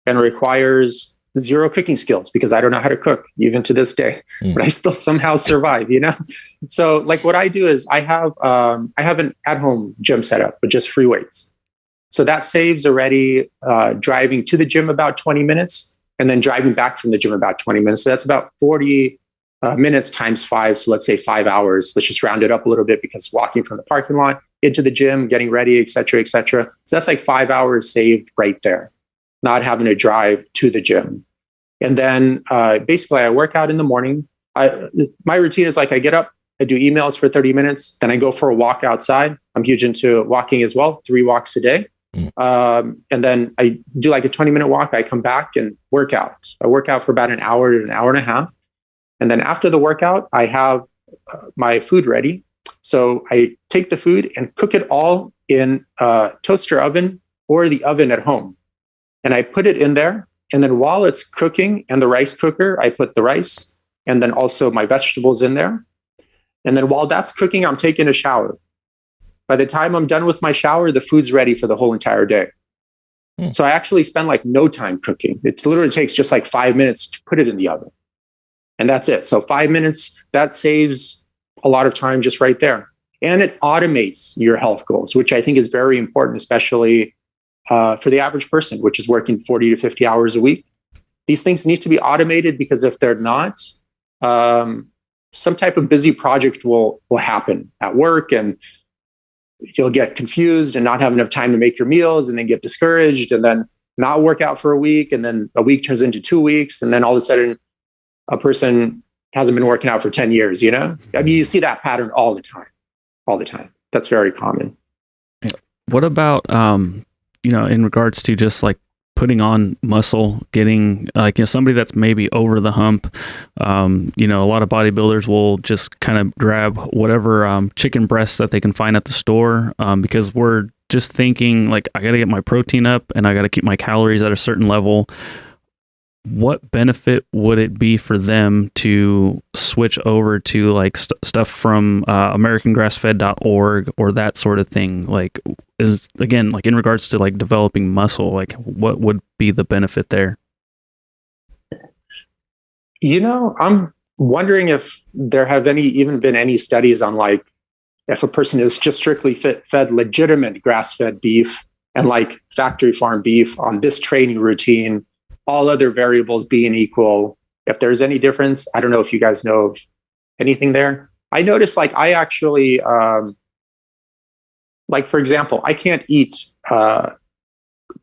and requires 0 cooking skills, because I don't know how to cook even to this day, but I still somehow survive, So like what I do is I have an at-home gym setup with just free weights. So that saves already driving to the gym about 20 minutes and then driving back from the gym about 20 minutes. So that's about 40 minutes times 5. So let's say 5 hours. Let's just round it up a little bit, because walking from the parking lot into the gym, getting ready, et cetera, et cetera. So that's like 5 hours saved right there, not having to drive to the gym. And then basically I work out in the morning. My routine is like I get up, I do emails for 30 minutes, then I go for a walk outside. I'm huge into walking as well, 3 walks a day. And then I do like a 20-minute walk. I come back and work out. I work out for about an hour to an hour and a half. And then after the workout, I have my food ready. So I take the food and cook it all in a toaster oven or the oven at home. And I put it in there. And then while it's cooking in the rice cooker, I put the rice and then also my vegetables in there. And then while that's cooking, I'm taking a shower. By the time I'm done with my shower, the food's ready for the whole entire day. So I actually spend like no time cooking. It literally takes just like 5 minutes to put it in the oven. And that's it. So 5 minutes, that saves a lot of time just right there. And it automates your health goals, which I think is very important, especially for the average person, which is working 40 to 50 hours a week. These things need to be automated, because if they're not, some type of busy project will happen at work, and you'll get confused and not have enough time to make your meals, and then get discouraged, and then not work out for a week, and then a week turns into 2 weeks, and then all of a sudden a person hasn't been working out for 10 years, I mean, you see that pattern all the time. That's very common. What about, in regards to just like putting on muscle, getting like, somebody that's maybe over the hump, a lot of bodybuilders will just kind of grab whatever chicken breasts that they can find at the store, because we're just thinking like, I got to get my protein up and I got to keep my calories at a certain level. What benefit would it be for them to switch over to like stuff from AmericanGrassFed.org or that sort of thing? Like, is again, like in regards to like developing muscle, like what would be the benefit there? I'm wondering if there have even been any studies on like if a person is just strictly fed legitimate grass-fed beef and like factory farm beef on this training routine, all other variables being equal, if there's any difference. I don't know if you guys know of anything there. I noticed like I actually, like for example, I can't eat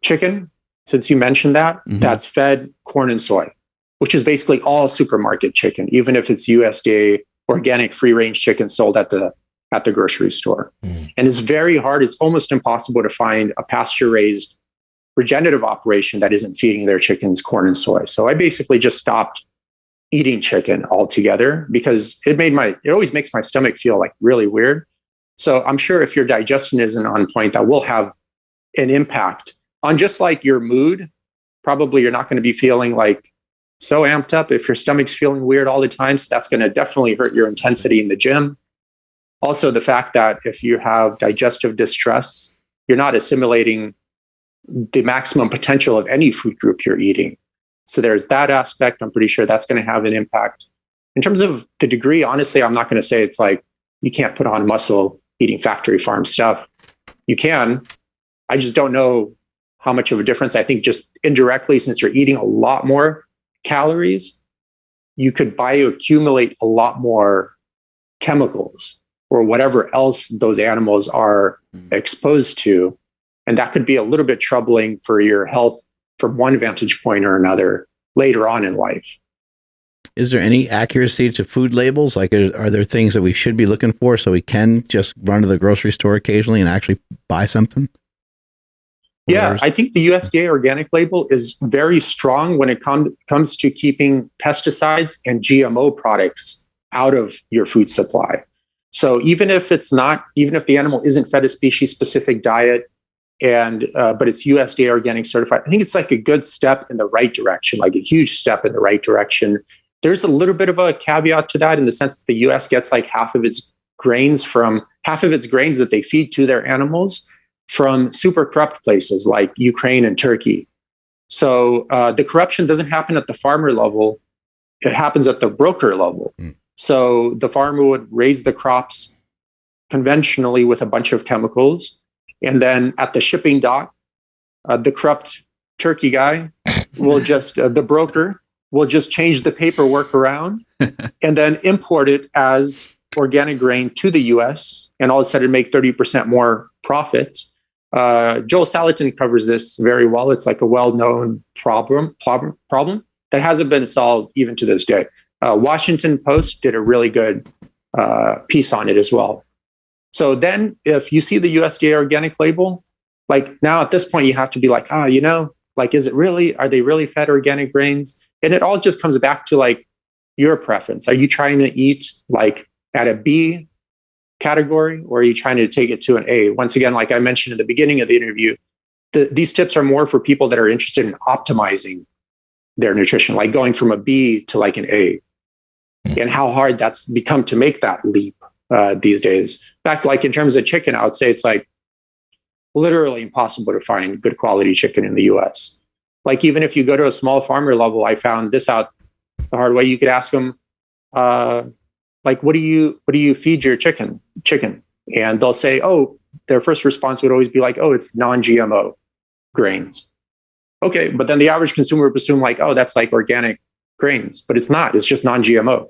chicken, since you mentioned that, that's fed corn and soy, which is basically all supermarket chicken, even if it's USDA organic free range chicken sold at the grocery store. And it's very hard. It's almost impossible to find a pasture raised regenerative operation that isn't feeding their chickens corn and soy. So I basically just stopped eating chicken altogether, because it always makes my stomach feel like really weird. So I'm sure if your digestion isn't on point, that will have an impact on just like your mood. Probably you're not going to be feeling like so amped up if your stomach's feeling weird all the time. So that's going to definitely hurt your intensity in the gym. Also, the fact that if you have digestive distress, you're not assimilating the maximum potential of any food group you're eating. So there's that aspect. I'm pretty sure that's going to have an impact. In terms of the degree, honestly, I'm not going to say it's like you can't put on muscle eating factory farm stuff. You can. I just don't know how much of a difference. I think just indirectly, since you're eating a lot more calories, you could bioaccumulate a lot more chemicals or whatever else those animals are exposed to. And that could be a little bit troubling for your health from one vantage point or another later on in life. Is there any accuracy to food labels? Like, are there things that we should be looking for so we can just run to the grocery store occasionally and actually buy something? Yeah, I think the USDA organic label is very strong when it comes to keeping pesticides and GMO products out of your food supply. So even if the animal isn't fed a species specific diet, but it's USDA organic certified, I think it's like a good step in the right direction, like a huge step in the right direction. There's a little bit of a caveat to that in the sense that the US gets like half of its grains that they feed to their animals from super corrupt places like Ukraine and Turkey. So the corruption doesn't happen at the farmer level. It happens at the broker level. So the farmer would raise the crops conventionally with a bunch of chemicals. And then at the shipping dock, the corrupt Turkey guy the broker will just change the paperwork around and then import it as organic grain to the US, and all of a sudden make 30% more profit. Joel Salatin covers this very well. It's like a well-known problem that hasn't been solved even to this day. Washington Post did a really good piece on it as well. So then if you see the USDA organic label, like now at this point, you have to be like, are they really fed organic grains? And it all just comes back to like your preference. Are you trying to eat like at a B category, or are you trying to take it to an A? Once again, like I mentioned at the beginning of the interview, these tips are more for people that are interested in optimizing their nutrition, like going from a B to like an A, and how hard that's become to make that leap these days. In fact, like in terms of chicken, I would say it's like literally impossible to find good quality chicken in the US. Like even if you go to a small farmer level, I found this out the hard way. You could ask them, like, what do you feed your chicken? And they'll say, their first response would always be like, it's non-GMO grains. Okay, but then the average consumer would assume like, that's like organic grains, but it's not. It's just non-GMO.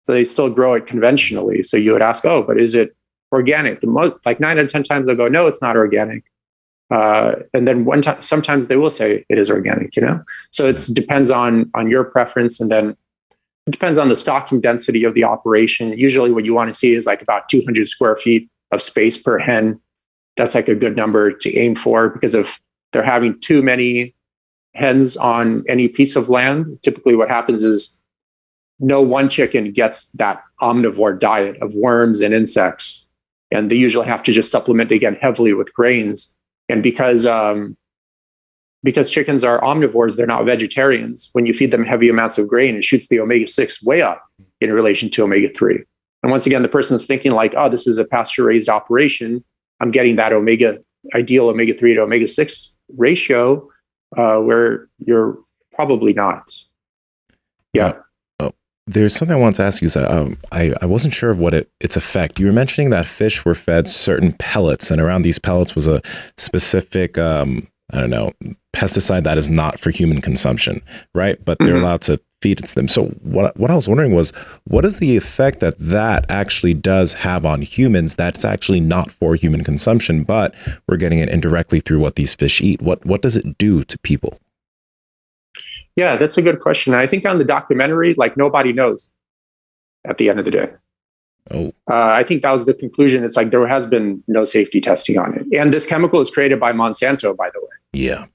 So they still grow it conventionally. So you would ask, but is it organic? Like 9 out of 10 times they'll go, no, it's not organic. And then sometimes they will say it is organic, So it depends on your preference, and then it depends on the stocking density of the operation. Usually what you want to see is like about 200 square feet of space per hen. That's like a good number to aim for, because if they're having too many hens on any piece of land, typically what happens is no one chicken gets that omnivore diet of worms and insects. And they usually have to just supplement again heavily with grains. And because chickens are omnivores, they're not vegetarians. When you feed them heavy amounts of grain, it shoots the omega-6 way up in relation to omega-3. And once again, the person's thinking like, this is a pasture-raised operation. I'm getting that ideal omega-3 to omega-6 ratio, where you're probably not. Yeah. There's something I wanted to ask you. So, I wasn't sure of what its effect. You were mentioning that fish were fed certain pellets, and around these pellets was a specific, pesticide that is not for human consumption, right? But they're allowed to feed it to them. So what I was wondering was, what is the effect that actually does have on humans that's actually not for human consumption, but we're getting it indirectly through what these fish eat? What does it do to people? Yeah, that's a good question. I think on the documentary, like nobody knows at the end of the day. I think that was the conclusion. It's like there has been no safety testing on it. And this chemical is created by Monsanto, by the way. Yeah.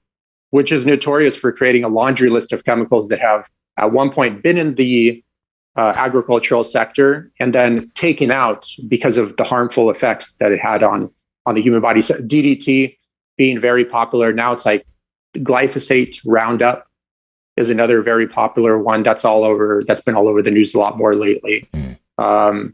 Which is notorious for creating a laundry list of chemicals that have at one point been in the agricultural sector and then taken out because of the harmful effects that it had on the human body. So DDT being very popular. Now it's like glyphosate, Roundup is another very popular one that's been all over the news a lot more lately. I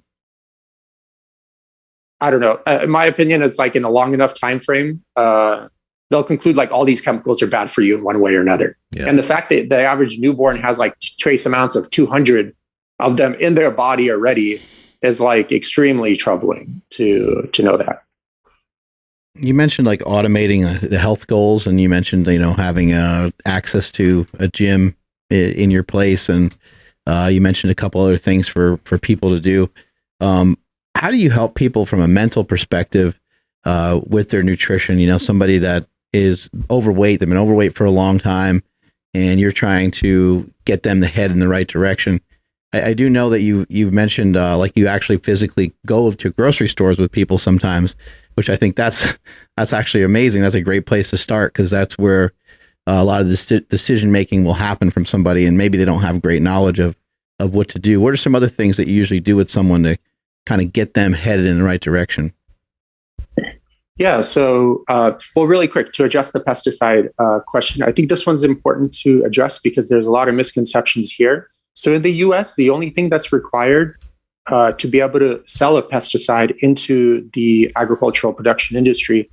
don't know. In my opinion, it's like in a long enough time frame, they'll conclude like all these chemicals are bad for you in one way or another. Yeah. And the fact that the average newborn has like trace amounts of 200 of them in their body already is like extremely troubling to know that. You mentioned like automating the health goals, and you mentioned, having access to a gym in your place, and you mentioned a couple other things for people to do. How do you help people from a mental perspective with their nutrition? Somebody that is overweight, they've been overweight for a long time, and you're trying to get them to head in the right direction. I do know that you've mentioned like you actually physically go to grocery stores with people sometimes, which I think that's actually amazing. That's a great place to start, because that's where a lot of this decision making will happen from somebody, and maybe they don't have great knowledge of what to do. What are some other things that you usually do with someone to kind of get them headed in the right direction? Yeah. So, really quick, to address the pesticide question, I think this one's important to address because there's a lot of misconceptions here. So in the US, the only thing that's required to be able to sell a pesticide into the agricultural production industry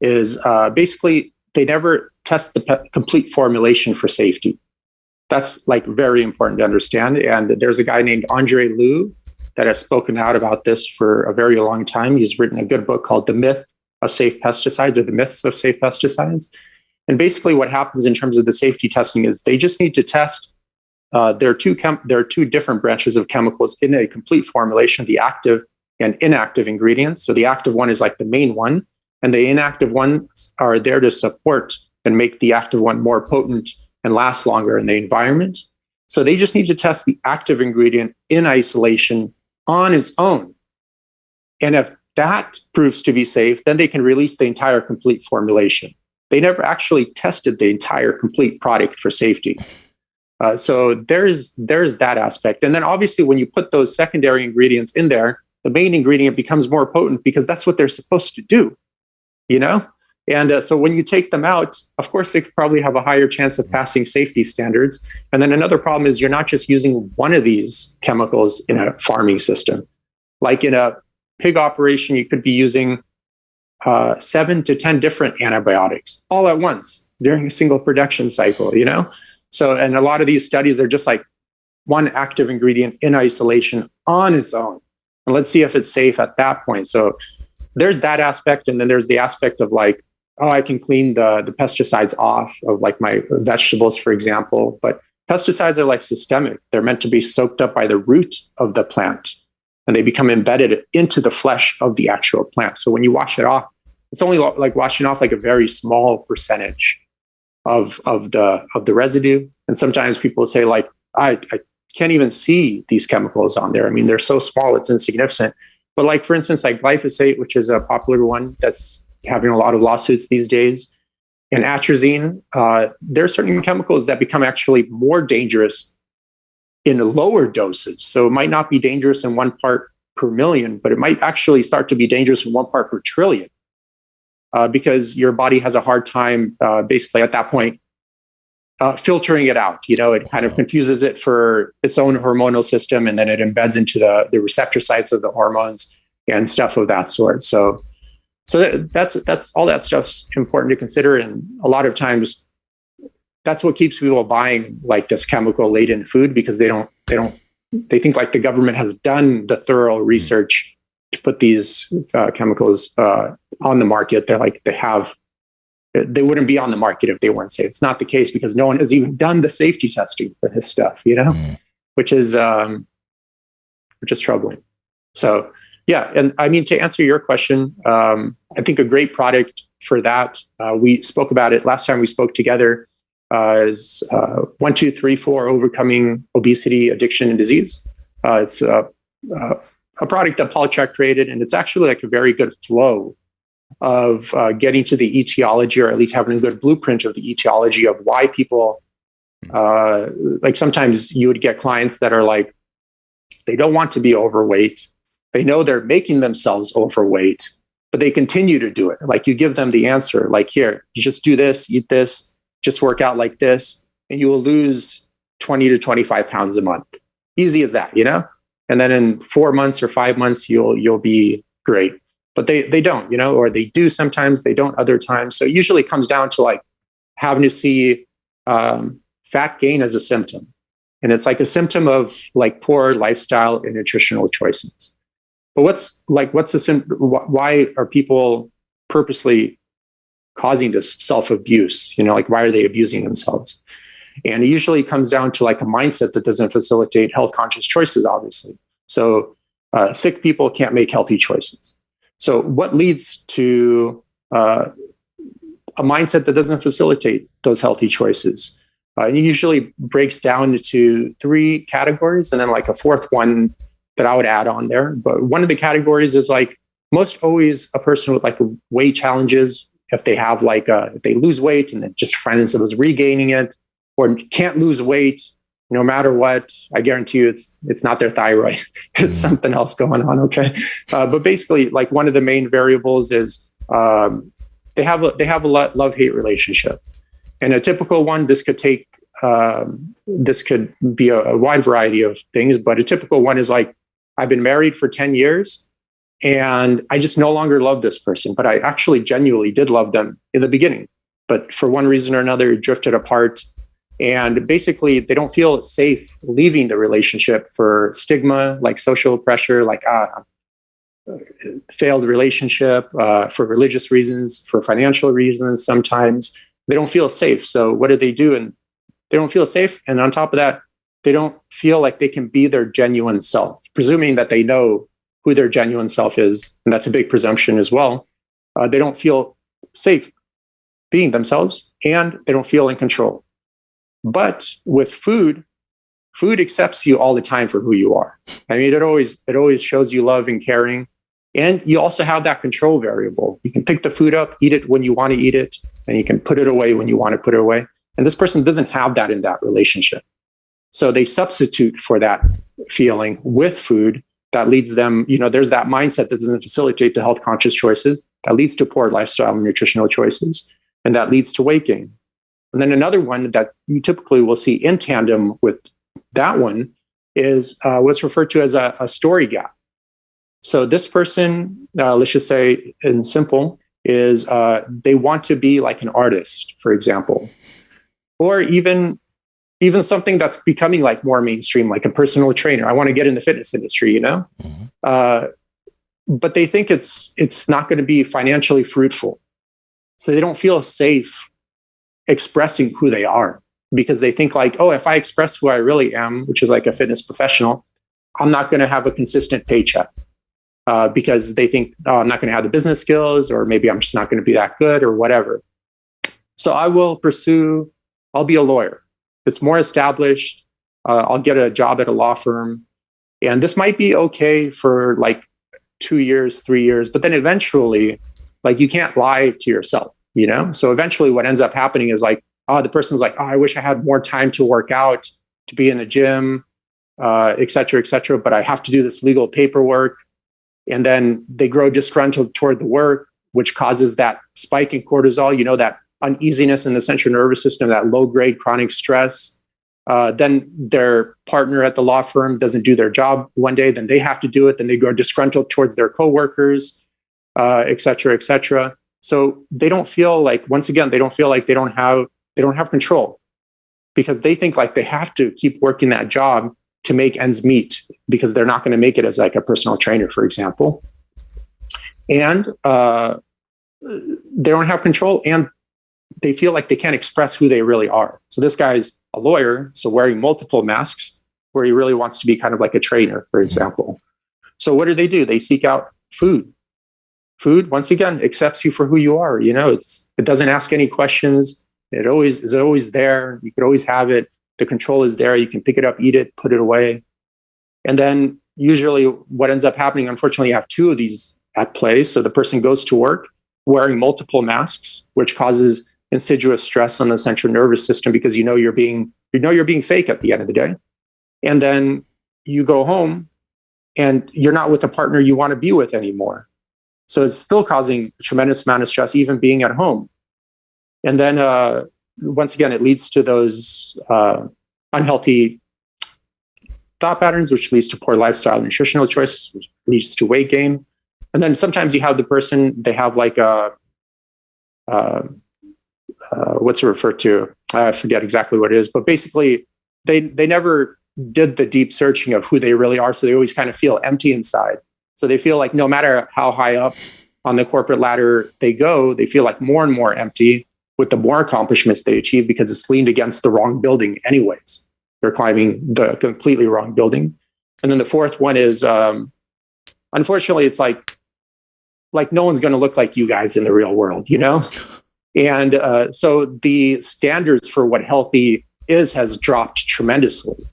is basically they never test the complete formulation for safety. That's like very important to understand. And there's a guy named Andre Liu that has spoken out about this for a very long time. He's written a good book called The Myth of Safe Pesticides, or The Myths of Safe Pesticides. And basically what happens in terms of the safety testing is they just need to test there are two different branches of chemicals in a complete formulation, the active and inactive ingredients. So the active one is like the main one, and the inactive ones are there to support and make the active one more potent and last longer in the environment. So they just need to test the active ingredient in isolation on its own. And if that proves to be safe, then they can release the entire complete formulation. They never actually tested the entire complete product for safety. So there's that aspect. And then obviously when you put those secondary ingredients in there, the main ingredient becomes more potent because that's what they're supposed to do, And so when you take them out, of course, they could probably have a higher chance of passing safety standards. And then another problem is you're not just using one of these chemicals in a farming system. Like in a pig operation, you could be using 7 to 10 different antibiotics all at once during a single production cycle, So, and a lot of these studies are just like one active ingredient in isolation on its own. And let's see if it's safe at that point. So there's that aspect. And then there's the aspect of like, I can clean the pesticides off of like my vegetables, for example. But pesticides are like systemic. They're meant to be soaked up by the root of the plant, and they become embedded into the flesh of the actual plant. So when you wash it off, it's only like washing off like a very small percentage of the residue. And sometimes people say like, I can't even see these chemicals on there. I mean, they're so small, it's insignificant. But like, for instance, like glyphosate, which is a popular one that's having a lot of lawsuits these days, and atrazine, there are certain chemicals that become actually more dangerous in lower doses. So it might not be dangerous in 1 part per million, but it might actually start to be dangerous in 1 part per trillion. Because your body has a hard time, basically at that point, filtering it out. It kind of confuses it for its own hormonal system, and then it embeds into the receptor sites of the hormones and stuff of that sort. So that's all that stuff's important to consider. And a lot of times, that's what keeps people buying like this chemical laden food, because they think like the government has done the thorough research to put these chemicals on the market. They wouldn't be on the market if they weren't safe. It's not the case, because no one has even done the safety testing for this stuff, which is troubling. So yeah, and I mean, to answer your question, I think a great product for that, we spoke about it last time we spoke together, is 1, 2, 3, 4, overcoming obesity, addiction, and disease. It's a product that Paul Chek created, and it's actually like a very good flow of getting to the etiology, or at least having a good blueprint of the etiology of why people Like sometimes you would get clients that are like, they don't want to be overweight. They know they're making themselves overweight, but they continue to do it. Like you give them the answer, like, here, you just do this, eat this, just work out like this, and you will lose 20 to 25 pounds a month. Easy as that, you know? And then in 4 months or 5 months, you'll be great. But they don't, you know, or they do sometimes, they don't other times. So it usually comes down to like having to see fat gain as a symptom. And it's like a symptom of like poor lifestyle and nutritional choices. But what's the symptom? Why are people purposely causing this self-abuse? You know, like why are they abusing themselves? And it usually comes down to like a mindset that doesn't facilitate health conscious choices, obviously. So sick people can't make healthy choices. So what leads to a mindset that doesn't facilitate those healthy choices? It usually breaks down into 3 categories and then like a fourth one that I would add on there. But one of the categories is like most always a person with like weight challenges. If they have like if they lose weight and then just friends of us regaining it, or can't lose weight no matter what, I guarantee you it's not their thyroid. It's something else going on. Okay, but basically, like one of the main variables is they have a love-hate relationship, and a typical one. This could be a wide variety of things, but a typical one is like, I've been married for 10 years and I just no longer love this person, but I actually genuinely did love them in the beginning. But for one reason or another, it drifted apart. And basically, they don't feel safe leaving the relationship for stigma, like social pressure, like failed relationship, for religious reasons, for financial reasons. Sometimes they don't feel safe. So what do? And they don't feel safe. And on top of that, they don't feel like they can be their genuine self, presuming that they know who their genuine self is. And that's a big presumption as well. They don't feel safe being themselves, and they don't feel in control. But with food accepts you all the time for who you are. I mean, it always shows you love and caring. And you also have that control variable. You can pick the food up, eat it when you want to eat it, and you can put it away when you want to put it away. And this person doesn't have that in that relationship. So they substitute for that feeling with food that leads them, you know, there's that mindset that doesn't facilitate the health conscious choices, that leads to poor lifestyle and nutritional choices, and that leads to weight gain. And then another one that you typically will see in tandem with that one is what's referred to as a story gap. So this person, let's just say in simple, is they want to be like an artist, for example, or even something that's becoming like more mainstream, like a personal trainer. I want to get in the fitness industry, you know, but they think it's not going to be financially fruitful, so they don't feel safe expressing who they are, because they think like, oh, if I express who I really am, which is like a fitness professional, I'm not going to have a consistent paycheck, because they think, oh, I'm not going to have the business skills, or maybe I'm just not going to be that good or whatever. So I'll be a lawyer. It's more established. I'll get a job at a law firm. And this might be okay for like 2 years, 3 years, but then eventually, like, you can't lie to yourself, you know? So eventually what ends up happening is like, the person's like, oh, I wish I had more time to work out, to be in the gym, et cetera, but I have to do this legal paperwork. And then they grow disgruntled toward the work, which causes that spike in cortisol, you know, that uneasiness in the central nervous system, that low-grade chronic stress. Then their partner at the law firm doesn't do their job one day, then they have to do it. Then they grow disgruntled towards their coworkers, et cetera. So they don't feel like, once again, they don't feel like they don't have control, because they think like they have to keep working that job to make ends meet, because they're not going to make it as like a personal trainer, for example. And they don't have control, and they feel like they can't express who they really are. So this guy's a lawyer, so wearing multiple masks, where he really wants to be kind of like a trainer, for example. So what do? They seek out food. Food, once again, accepts you for who you are. You know, it doesn't ask any questions. It is always there. You could always have it. The control is there. You can pick it up, eat it, put it away. And then usually what ends up happening, unfortunately, you have 2 of these at play. So the person goes to work wearing multiple masks, which causes insidious stress on the central nervous system, because you know you're being You know you're being fake at the end of the day. And then you go home and you're not with the partner you want to be with anymore. So it's still causing a tremendous amount of stress, even being at home. And then once again, it leads to those unhealthy thought patterns, which leads to poor lifestyle, nutritional choice, which leads to weight gain. And then sometimes you have the person, they have like a, what's it referred to? I forget exactly what it is, but basically they never did the deep searching of who they really are. So they always kind of feel empty inside. So they feel like no matter how high up on the corporate ladder they go, they feel like more and more empty with the more accomplishments they achieve, because it's leaned against the wrong building anyways. They're climbing the completely wrong building. And then the fourth one is, unfortunately, it's like no one's going to look like you guys in the real world, you know? And so the standards for what healthy is has dropped tremendously.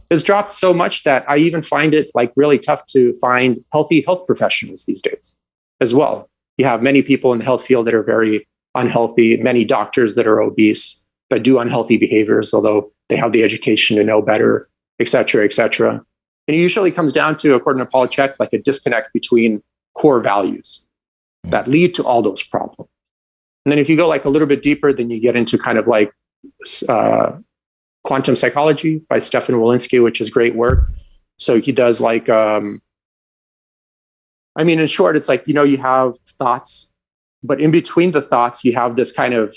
It's dropped so much that I even find it like really tough to find healthy health professionals these days as well. You have many people in the health field that are very unhealthy, many doctors that are obese, that do unhealthy behaviors, although they have the education to know better, et cetera, et cetera. And it usually comes down to, according to Paul Chek, like a disconnect between core values that lead to all those problems. And then if you go like a little bit deeper, then you get into kind of like quantum psychology by Stefan Wolinski, which is great work. So he does like, in short, it's like, you have thoughts, but in between the thoughts, you have this kind of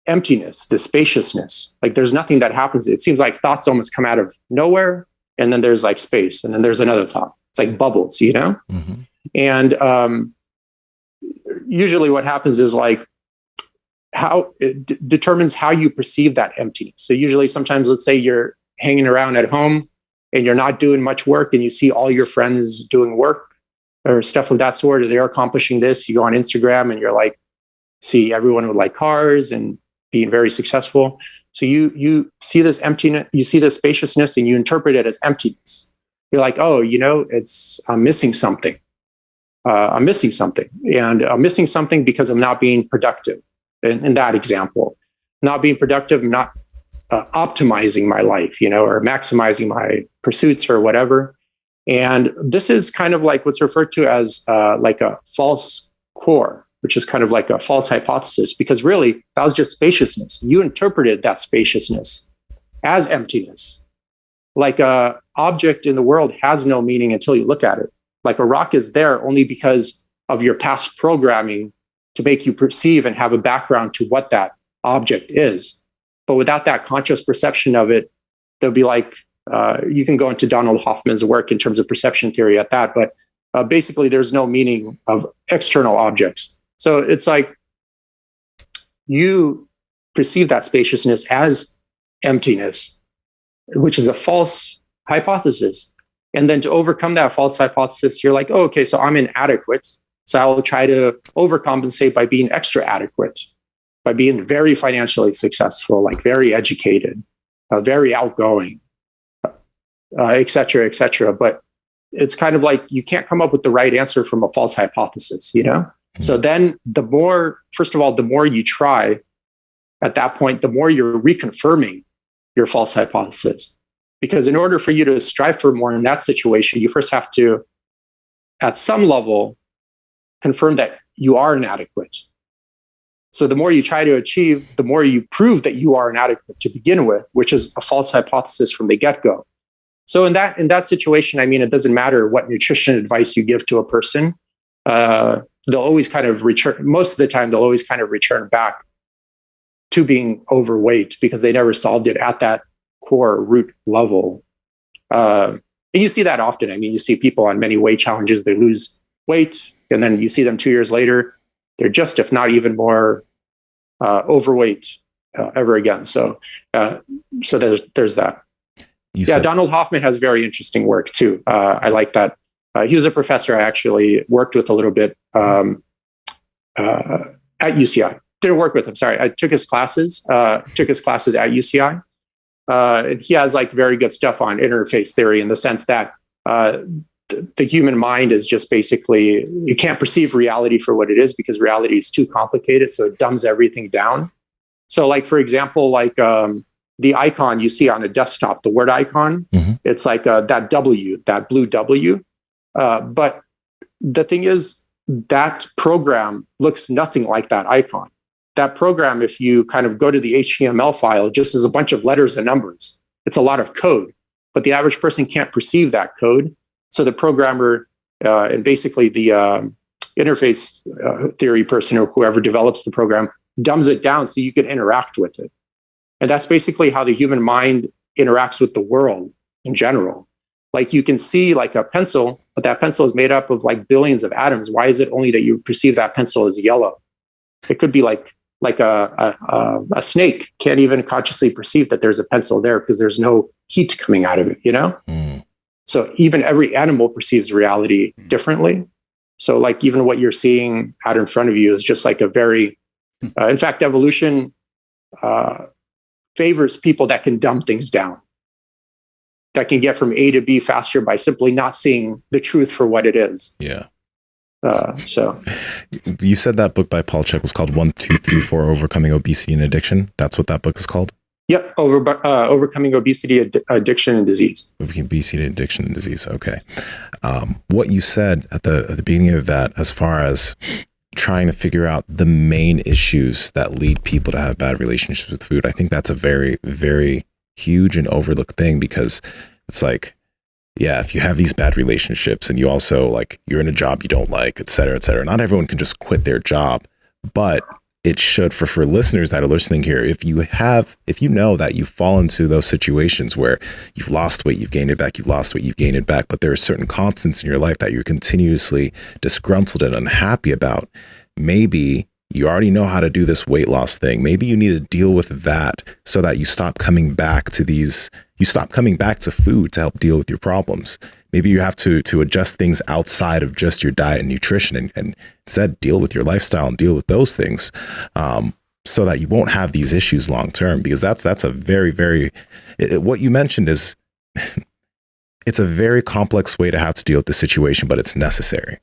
emptiness, this spaciousness. Like there's nothing that happens. It seems like thoughts almost come out of nowhere, and then there's like space, and then there's another thought. It's like bubbles, Mm-hmm. And usually what happens is like how it determines how you perceive that emptiness. So usually sometimes, let's say you're hanging around at home and you're not doing much work, and you see all your friends doing work or stuff of that sort, or they're accomplishing this. You go on Instagram and you're like, see everyone with like cars and being very successful. So you see this emptiness, you see this spaciousness, and you interpret it as emptiness. You're like, oh, I'm missing something. I'm missing something. And I'm missing something because I'm not being productive. In that example, not being productive, not optimizing my life, or maximizing my pursuits or whatever. And this is kind of like what's referred to as like a false core, which is kind of like a false hypothesis, because really that was just spaciousness. You interpreted that spaciousness as emptiness. Like a object in the world has no meaning until you look at it. Like a rock is there only because of your past programming to make you perceive and have a background to what that object is. But without that conscious perception of it, there'll be like, you can go into Donald Hoffman's work in terms of perception theory at that, but basically there's no meaning of external objects. So it's like you perceive that spaciousness as emptiness, which is a false hypothesis. And then to overcome that false hypothesis, you're like, oh, okay, so I'm inadequate. So I'll try to overcompensate by being extra adequate, by being very financially successful, like very educated, very outgoing, et cetera, et cetera. But it's kind of like you can't come up with the right answer from a false hypothesis, So then first of all, the more you try at that point, the more you're reconfirming your false hypothesis. Because in order for you to strive for more in that situation, you first have to, at some level, confirm that you are inadequate. So the more you try to achieve, the more you prove that you are inadequate to begin with, which is a false hypothesis from the get-go. So in that situation, it doesn't matter what nutrition advice you give to a person. They'll always kind of return, most of the time, they'll always kind of return back to being overweight because they never solved it at that core root level. And you see that often. You see people on many weight challenges, they lose weight, and then you see them 2 years later, they're just, if not even more, overweight ever again. So there's that. Donald Hoffman has very interesting work too. I like that. He was a professor I actually worked with a little bit at UCI. Didn't work with him, sorry. I took his classes at UCI. And he has like very good stuff on interface theory in the sense that the human mind is just basically, you can't perceive reality for what it is because reality is too complicated. So it dumbs everything down. So like, for example, like the icon you see on a desktop, the word icon, it's like that W, that blue W. But the thing is, that program looks nothing like that icon. That program, if you kind of go to the HTML file, just is a bunch of letters and numbers. It's a lot of code, but the average person can't perceive that code. So the programmer and basically the interface theory person or whoever develops the program dumbs it down so you can interact with it. And that's basically how the human mind interacts with the world in general. Like you can see like a pencil, but that pencil is made up of like billions of atoms. Why is it only that you perceive that pencil as yellow? It could be like a snake can't even consciously perceive that there's a pencil there because there's no heat coming out of it, you know? So even every animal perceives reality differently. So like even what you're seeing out in front of you is just like a very, in fact, evolution favors people that can dumb things down, that can get from A to B faster by simply not seeing the truth for what it is. Yeah. So you said that book by Paul Chek was called 1, 2, 3, 4 Overcoming Obesity and Addiction. That's what that book is called? Yep. Overcoming Obesity, Addiction, and Disease. Obesity, Addiction, and Disease. Okay. What you said at the beginning of that, as far as trying to figure out the main issues that lead people to have bad relationships with food, I think that's a very, very huge and overlooked thing, because it's like, yeah, if you have these bad relationships and you also like, you're in a job you don't like, et cetera, not everyone can just quit their job, but it should, for listeners that are listening here, if you know that you fall into those situations where you've lost weight, you've gained it back, you've lost weight, you've gained it back, but there are certain constants in your life that you're continuously disgruntled and unhappy about, maybe you already know how to do this weight loss thing. Maybe you need to deal with that so that you stop coming back to food to help deal with your problems. Maybe you have to adjust things outside of just your diet and nutrition, and instead deal with your lifestyle and deal with those things, so that you won't have these issues long term. Because that's a very, very, what you mentioned is, it's a very complex way to have to deal with the situation, but it's necessary.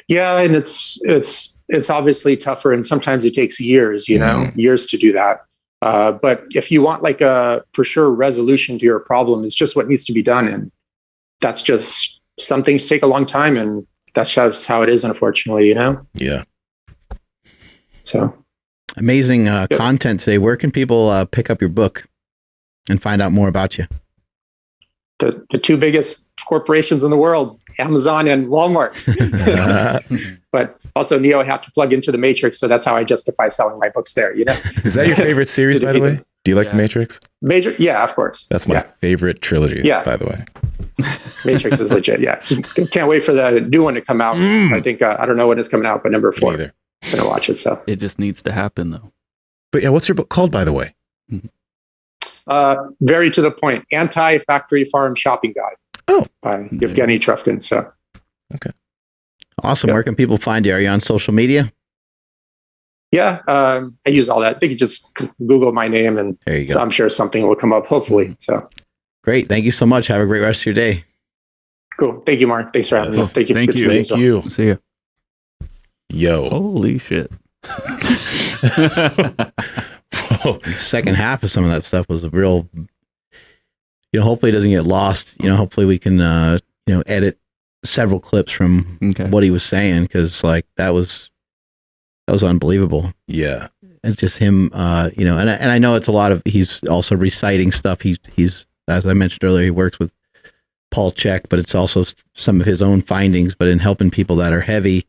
Yeah, and it's obviously tougher, and sometimes it takes years, years to do that. But if you want like a for sure resolution to your problem, it's just what needs to be done. And that's just, some things take a long time, and that's just how it is, unfortunately, Yeah. So amazing content today. Where can people pick up your book and find out more about you? The two biggest corporations in the world, Amazon and Walmart. But also Neo, I have to plug into the Matrix, so that's how I justify selling my books there. Is that your favorite series, by the way? Do you like the Matrix? Yeah, of course. That's my favorite trilogy. By the way. Matrix is legit. Yeah, can't wait for the new one to come out. I think I don't know when it's coming out, but number 4. I'm gonna watch it. So it just needs to happen, though. But yeah, what's your book called, by the way? Very to the point, Anti-Factory Farm Shopping Guide. Oh, by Eugene Trufkin. So okay, awesome. Where can people find you? Are you on social media? Yeah, I use all that. They can just Google my name, and there you go. So I'm sure something will come up, hopefully. So great. Thank you so much. Have a great rest of your day. Cool. Thank you, Mark. Thanks for having me. Thank you. Thank you. See you. Yo. Holy shit. Second half of some of that stuff was a real, hopefully it doesn't get lost. Hopefully we can, edit several clips from what he was saying, because like that was unbelievable. Yeah. It's just him, and I know it's a lot of, he's also reciting stuff. He's, as I mentioned earlier, he works with Paul Chek, but it's also some of his own findings, but in helping people that are heavy,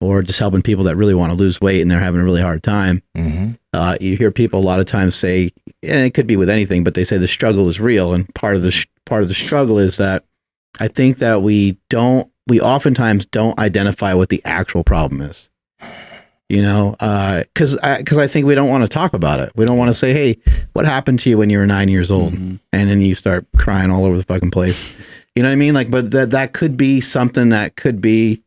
or just helping people that really want to lose weight and they're having a really hard time. You hear people a lot of times say, and it could be with anything, but they say the struggle is real. And part of the struggle is that I think that we oftentimes don't identify what the actual problem is, because I think we don't want to talk about it. We don't want to say, hey, what happened to you when you were 9 years old? And then you start crying all over the fucking place. You know what I mean? Like, but that could be something that could be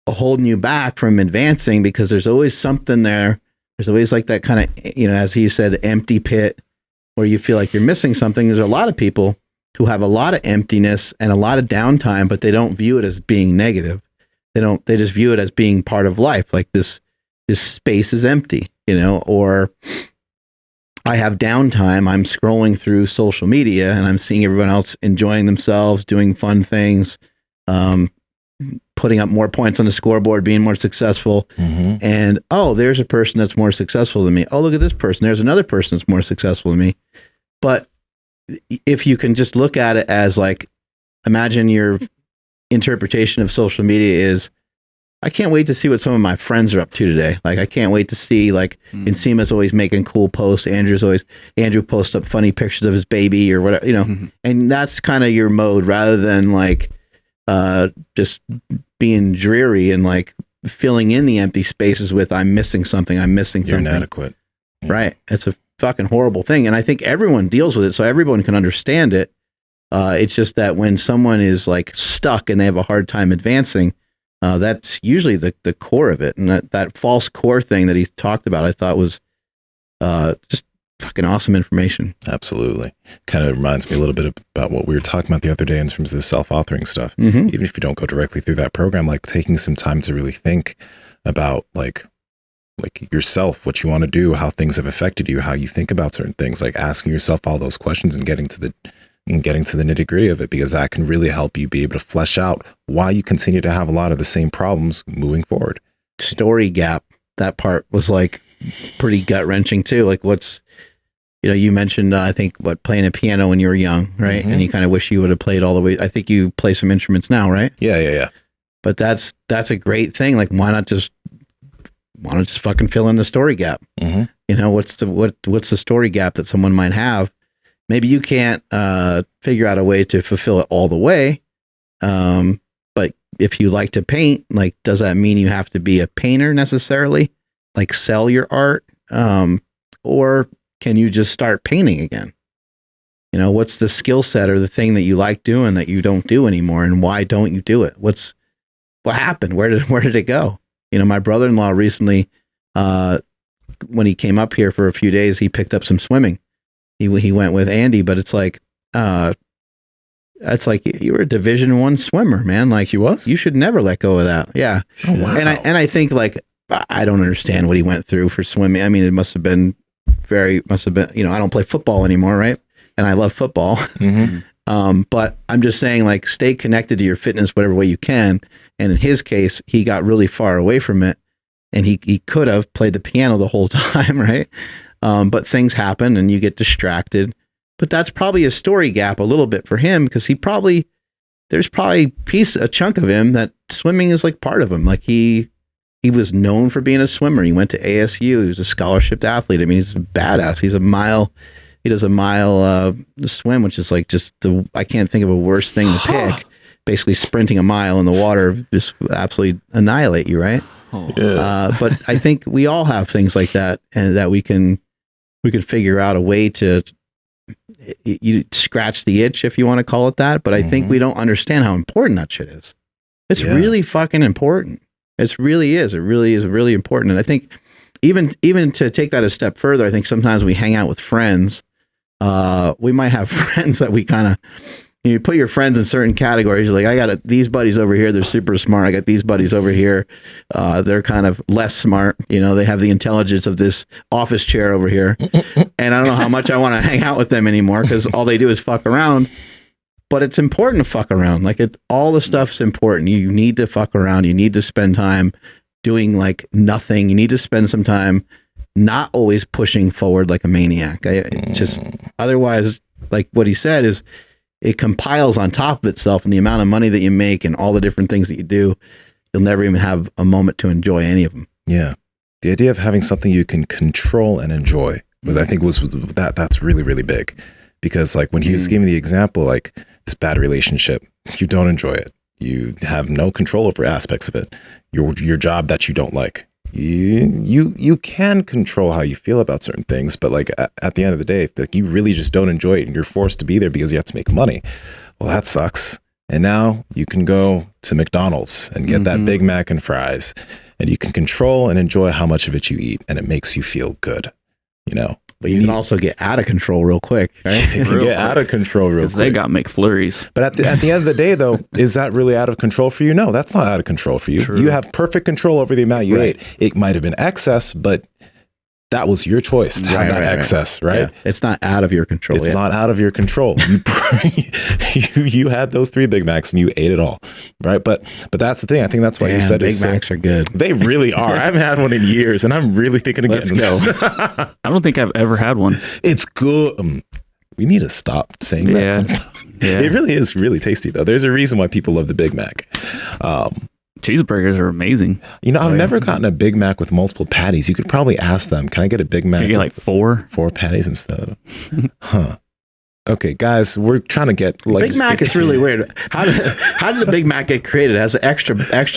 holding you back from advancing, because there's always something there. There's always like that kind of, as he said, empty pit where you feel like you're missing something. There's a lot of people who have a lot of emptiness and a lot of downtime, but they don't view it as being negative. They just view it as being part of life. Like this space is empty, or I have downtime, I'm scrolling through social media and I'm seeing everyone else enjoying themselves, doing fun things, putting up more points on the scoreboard, being more successful. And, oh, there's a person that's more successful than me. Oh, look at this person. There's another person that's more successful than me. But if you can just look at it as like, imagine your interpretation of social media is, I can't wait to see what some of my friends are up to today. Like, I can't wait to see, like, Nsima's always making cool posts. Andrew posts up funny pictures of his baby or whatever, you know, and that's kind of your mode rather than like, just being dreary and like filling in the empty spaces with, I'm missing something. You're inadequate. Right. It's a fucking horrible thing. And I think everyone deals with it. So everyone can understand it. It's just that when someone is like stuck and they have a hard time advancing, that's usually the core of it. And that false core thing that he talked about, I thought was just fucking awesome information. Absolutely. Kind of reminds me a little bit about what we were talking about the other day in terms of the self-authoring stuff. Even if you don't go directly through that program, like taking some time to really think about like yourself, what you want to do, how things have affected you, how you think about certain things, like asking yourself all those questions and getting to the nitty-gritty of it, because that can really help you be able to flesh out why you continue to have a lot of the same problems moving forward. Story gap, that part was like pretty gut-wrenching too. Like, what's, you know, you mentioned I think playing a piano when you were young, right? And you kind of wish you would have played all the way. I think you play some instruments now, right? Yeah. But that's a great thing. Like, why not just fucking fill in the story gap? You know, what's the story gap that someone might have? Maybe you can't figure out a way to fulfill it all the way. But if you like to paint, like, does that mean you have to be a painter necessarily? Like, sell your art? Or can you just start painting again? You know, what's the skill set or the thing that you like doing that you don't do anymore? And why don't you do it? What happened? Where did it go? You know, my brother-in-law recently, when he came up here for a few days, he picked up some swimming. He went with Andy, but it's like you were a Division I swimmer, man. Like, he was. You should never let go of that. Yeah. Oh, wow. And I think, like, I don't understand what he went through for swimming. I mean, it must have been, you know, I don't play football anymore, right? And I love football. But I'm just saying, like, stay connected to your fitness whatever way you can. And in his case, he got really far away from it, and he could have played the piano the whole time, right? But things happen and you get distracted. But that's probably a story gap a little bit for him, because there's probably a chunk of him that swimming is like part of him. Like, he was known for being a swimmer. He went to ASU. He was a scholarship athlete. I mean, he's a badass. He does a mile swim, which is like I can't think of a worse thing to pick. Basically sprinting a mile in the water, just absolutely annihilate you, right? But I think we all have things like that, and that we could figure out a way to you scratch the itch, if you want to call it that. But I think we don't understand how important that shit is. It's really fucking important. It really is. It really is really important. And I think even to take that a step further, I think sometimes we hang out with friends. We might have friends that we kind of, you put your friends in certain categories. You're like, I got these buddies over here. They're super smart. I got these buddies over here. They're kind of less smart. You know, they have the intelligence of this office chair over here. And I don't know how much I want to hang out with them anymore, because all they do is fuck around. But it's important to fuck around. Like, all the stuff's important. You need to fuck around. You need to spend time doing like nothing. You need to spend some time not always pushing forward like a maniac. Just otherwise, like what he said, is it compiles on top of itself, and the amount of money that you make and all the different things that you do, you'll never even have a moment to enjoy any of them. Yeah. The idea of having something you can control and enjoy, I think that's really, really big. Because like when he was giving the example, like this bad relationship, you don't enjoy it. You have no control over aspects of it. Your job that you don't like. You can control how you feel about certain things, but like at the end of the day, like you really just don't enjoy it, and you're forced to be there because you have to make money. Well, that sucks. And now you can go to McDonald's and get that Big Mac and fries, and you can control and enjoy how much of it you eat, and it makes you feel good, you know. But you can also get out of control real quick, right? You can get out of control real quick. Because they got McFlurries. But at the end of the day, though, is that really out of control for you? No, that's not out of control for you. True. You have perfect control over the amount you ate. It might have been excess, but that was your choice to have that excess, right? Yeah. It's not out of your control. It's not out of your control. You had those 3 Big Macs and you ate it all, right? But that's the thing. I think that's why you said Big Macs are good. They really are. I haven't had one in years, and I'm really thinking of getting go. I don't think I've ever had one. It's good. We need to stop saying that. Yeah. It really is really tasty, though. There's a reason why people love the Big Mac. Cheeseburgers are amazing. I've never gotten a Big Mac with multiple patties. You could probably ask them, can I get a Big Mac? You get like 4 patties instead of, huh? Okay, guys, we're trying to get like Big Mac is really weird. How did the Big Mac get created? It has extra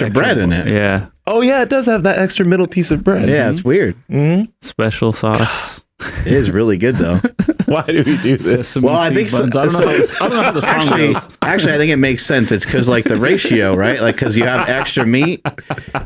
bread in it. Yeah. Oh yeah, it does have that extra middle piece of bread. Yeah, it's weird. Mm-hmm. Special sauce. It is really good though. Why do we do this? Sesame Well, I think seed buns. I don't know how the song goes. Actually, I think it makes sense. It's because like the ratio, right? Like because you have extra meat.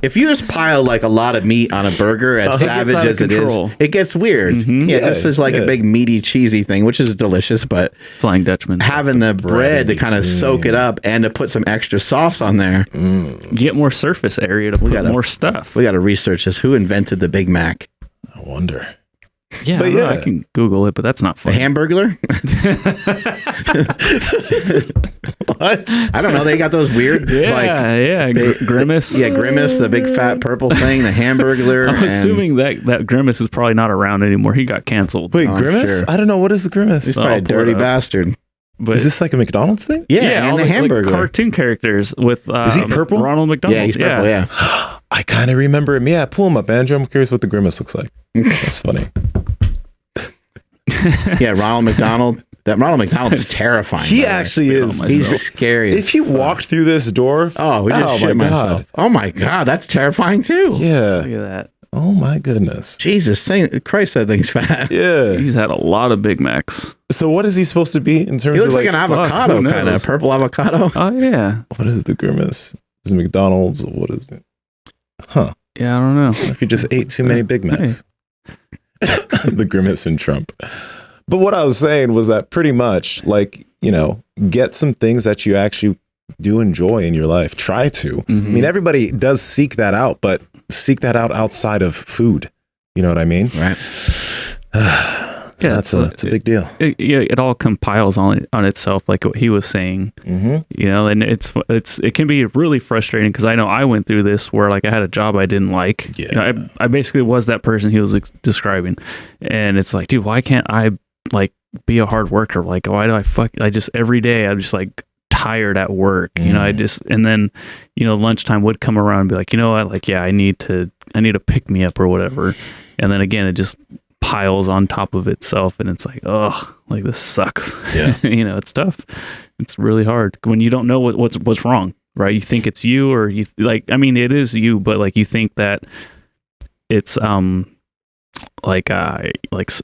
If you just pile like a lot of meat on a burger, as savage as it is, it gets weird. Mm-hmm. Yeah, this is like a big meaty cheesy thing, which is delicious. But Flying Dutchman. having the bread to kind of soak it up and to put some extra sauce on there, you get more surface area to put more stuff. We got to research this. Who invented the Big Mac? I wonder. Yeah, but I can Google it, but that's not fun. The Hamburglar? What? I don't know. They got those weird, Grimace. Yeah, Grimace, the big fat purple thing, the Hamburglar. I'm assuming that Grimace is probably not around anymore. He got canceled. Wait, Grimace? Sure. I don't know. What is the Grimace? He's probably a dirty bastard. But is this like a McDonald's thing? Yeah, and the Hamburglar. Like cartoon characters with is he purple? Ronald McDonald. Yeah, he's purple, yeah. I kind of remember him. Yeah, pull him up, Andrew. I'm curious what the Grimace looks like. That's funny. Yeah, Ronald McDonald. That Ronald McDonald is terrifying. He actually is. He's scary. If you walked through this door, we just shit myself. Oh my God, that's terrifying too. Yeah. Look at that. Oh my goodness. Jesus, Christ, that thing's fat. Yeah. He's had a lot of Big Macs. So what is he supposed to be in terms of? He looks like an avocado, kind of purple avocado. Oh yeah. What is it? The Grimace? Is it McDonald's? What is it? Huh. Yeah, I don't know. If you just ate too many Big Macs. The Grimace and Trump. But what I was saying was that pretty much, like, get some things that you actually do enjoy in your life. Try to. Mm-hmm. I mean, everybody does seek that out, but seek that out outside of food. You know what I mean? Right. That's a big deal. It all compiles on itself, like what he was saying. Mm-hmm. And it can be really frustrating because I know I went through this where like I had a job I didn't like. Yeah. I basically was that person he was describing, and it's like, dude, why can't I like be a hard worker? Like, why do I just every day I'm just like tired at work, and then lunchtime would come around and be like, what, I need to pick me up or whatever, and then again it just piles on top of itself, and it's like, oh, like this sucks. Yeah. It's tough. It's really hard when you don't know what's wrong, right? You think it's you, or you it is you, but like you think that it's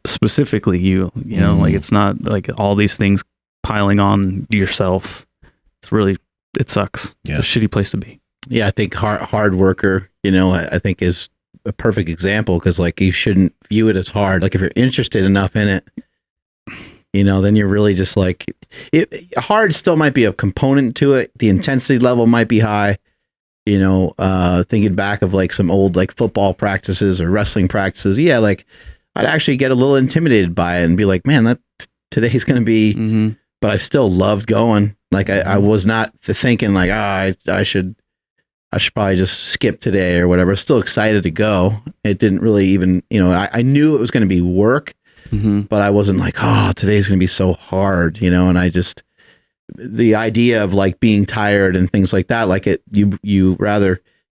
specifically you, like it's not like all these things piling on yourself. It's really, it sucks. Yeah. It's a shitty place to be. Yeah, I think hard worker, I think is a perfect example, because like you shouldn't view it as hard. Like if you're interested enough in it, then you're really just like, hard still might be a component to it. The intensity level might be high. Thinking back of like some old like football practices or wrestling practices. Yeah, like I'd actually get a little intimidated by it and be like, man, that today's going to be, but I still loved going. Like I was not thinking like, I should probably just skip today or whatever. I was still excited to go. It didn't really even, I knew it was going to be work, but I wasn't like, oh, today's going to be so hard, and I just, the idea of like being tired and things like that, like you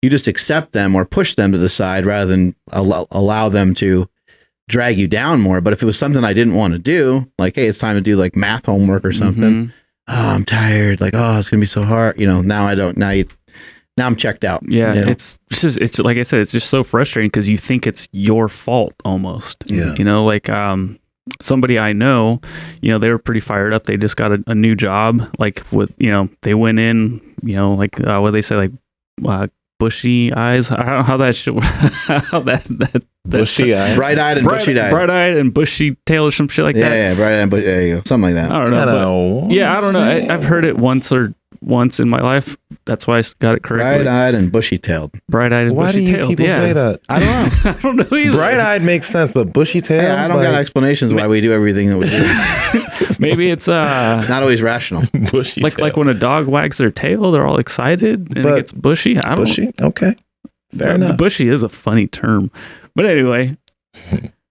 just accept them or push them to the side rather than allow them to drag you down more. But if it was something I didn't want to do, like, hey, it's time to do like math homework or something. Oh, I'm tired. Like, oh, it's going to be so hard. Now I don't, now I'm checked out. Yeah. It's like I said, it's just so frustrating because you think it's your fault almost. Yeah. Like, somebody I know, they were pretty fired up. They just got a new job, like with, they went in, like, what they say, like, bushy eyes. I don't know how that should, how that bushy eyes, bright-eyed and bushy-eyed, bright-eyed and bushy tail or some shit like that. Yeah, bright-eyed and bushy, there you go, something like that. I don't know. I don't know. I've heard it once or once in my life. That's why I got it correctly. Bright-eyed and bushy-tailed. Bright-eyed and Why do you bushy-tailed. people say that? I don't know. I don't know either. Bright-eyed makes sense, but bushy-tailed? Hey, I don't got explanations why we do everything that we do. Maybe it's Not always rational. bushy-tailed. like when a dog wags their tail, they're all excited and But it gets bushy. I don't bushy? Okay. Fair know. enough. Bushy is a funny term. But anyway,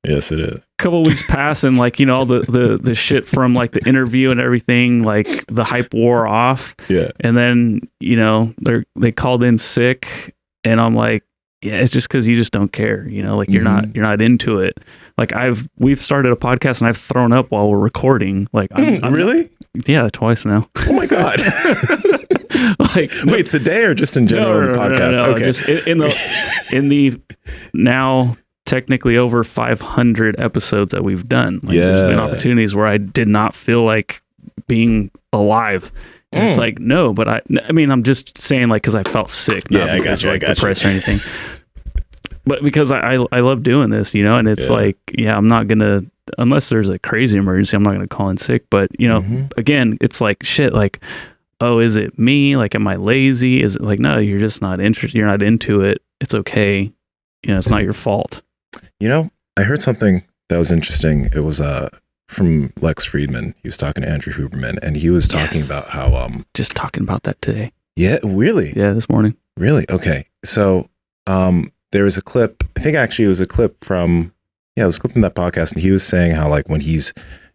Yes, it is. couple weeks pass and like, you know, all the shit from like the interview and everything, like the hype wore off. Yeah. And then, you know, they called in sick and I'm like, yeah, it's just because you just don't care, you know, like you're not into it. Like we've started a podcast and I've thrown up while we're recording. Like I'm really? Yeah, twice now. Oh my God. Like Wait, today or just in general in the podcast? No, Okay. just in the now technically over 500 episodes that we've done. Like, there's been opportunities where I did not feel like being alive. And it's like, no, but I mean, I'm just saying like, cause I felt sick, not because I got depressed or anything, but because I love doing this, you know, and it's like, yeah, I'm not gonna, unless there's a crazy emergency, I'm not gonna call in sick, but you know, again, it's like shit, like, oh, is it me? Like, am I lazy? Is it like, no, you're just not interested. You're not into it. It's okay. You know, it's not your fault. You know, I heard something that was interesting. It was from Lex Friedman. He was talking to Andrew Huberman, and he was talking about how just talking about that today. Yeah, really? Yeah, this morning. Really? Okay. So there was a clip, I think actually it was a clip from that podcast, and he was saying how like when he's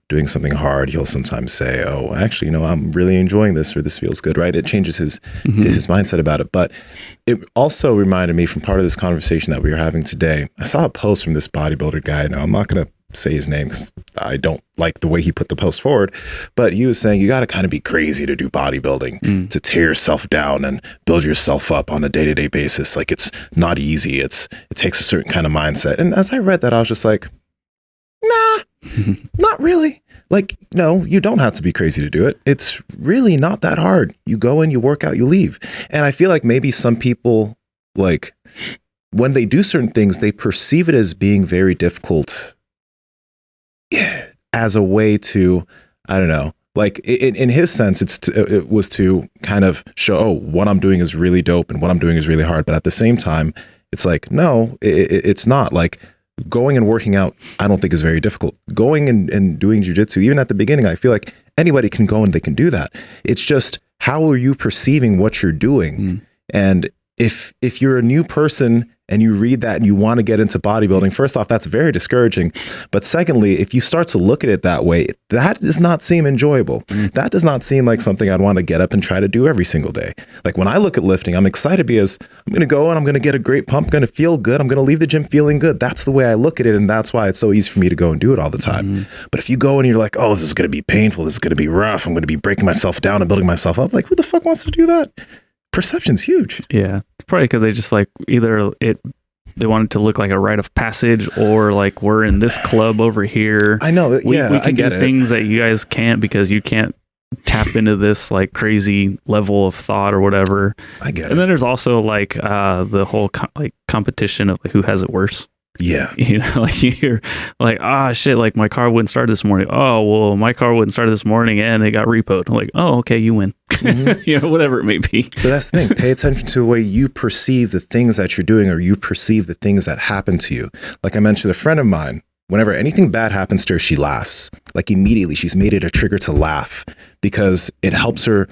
doing something hard, he'll sometimes say, oh, actually, you know, I'm really enjoying this, or this feels good, right? It changes his mindset about it. But it also reminded me from part of this conversation that we were having today, I saw a post from this bodybuilder guy. Now, I'm not going to say his name because I don't like the way he put the post forward, but he was saying you got to kind of be crazy to do bodybuilding, to tear yourself down and build yourself up on a day-to-day basis. Like, it's not easy. It takes a certain kind of mindset. And as I read that, I was just like, nah, not really. Like, no, you don't have to be crazy to do it. It's really not that hard. You go in, you work out, you leave. And I feel like maybe some people, like, when they do certain things, they perceive it as being very difficult as a way to, I don't know, like in his sense, it was to kind of show, oh, what I'm doing is really dope and what I'm doing is really hard. But at the same time, it's like, no, it's not. Like, going and working out, I don't think is very difficult. Going and doing jujitsu, even at the beginning, I feel like anybody can go and they can do that. It's just, how are you perceiving what you're doing? And if you're a new person and you read that and you want to get into bodybuilding, first off, that's very discouraging. But secondly, if you start to look at it that way, that does not seem enjoyable. That does not seem like something I'd want to get up and try to do every single day. Like, when I look at lifting, I'm excited because I'm going to go and I'm going to get a great pump, I'm going to feel good, I'm going to leave the gym feeling good. That's the way I look at it, and that's why it's so easy for me to go and do it all the time. But if you go and you're like, oh, this is going to be painful, this is going to be rough, I'm going to be breaking myself down and building myself up, like, who the fuck wants to do that? Perception's huge. Yeah, it's probably because they just like they want it to look like a rite of passage, or like we're in this club over here. I know. We can I get do things that you guys can't because you can't tap into this like crazy level of thought or whatever. I get it. And then there's also like the whole competition of like, who has it worse. Yeah. You know, like you're like, shit, like my car wouldn't start this morning. Oh, well, my car wouldn't start this morning and it got repoed. I'm like, oh, okay, you win. You know, whatever it may be. But that's the thing. Pay attention to the way you perceive the things that you're doing, or you perceive the things that happen to you. Like I mentioned, a friend of mine, whenever anything bad happens to her, she laughs. Like immediately, she's made it a trigger to laugh because it helps her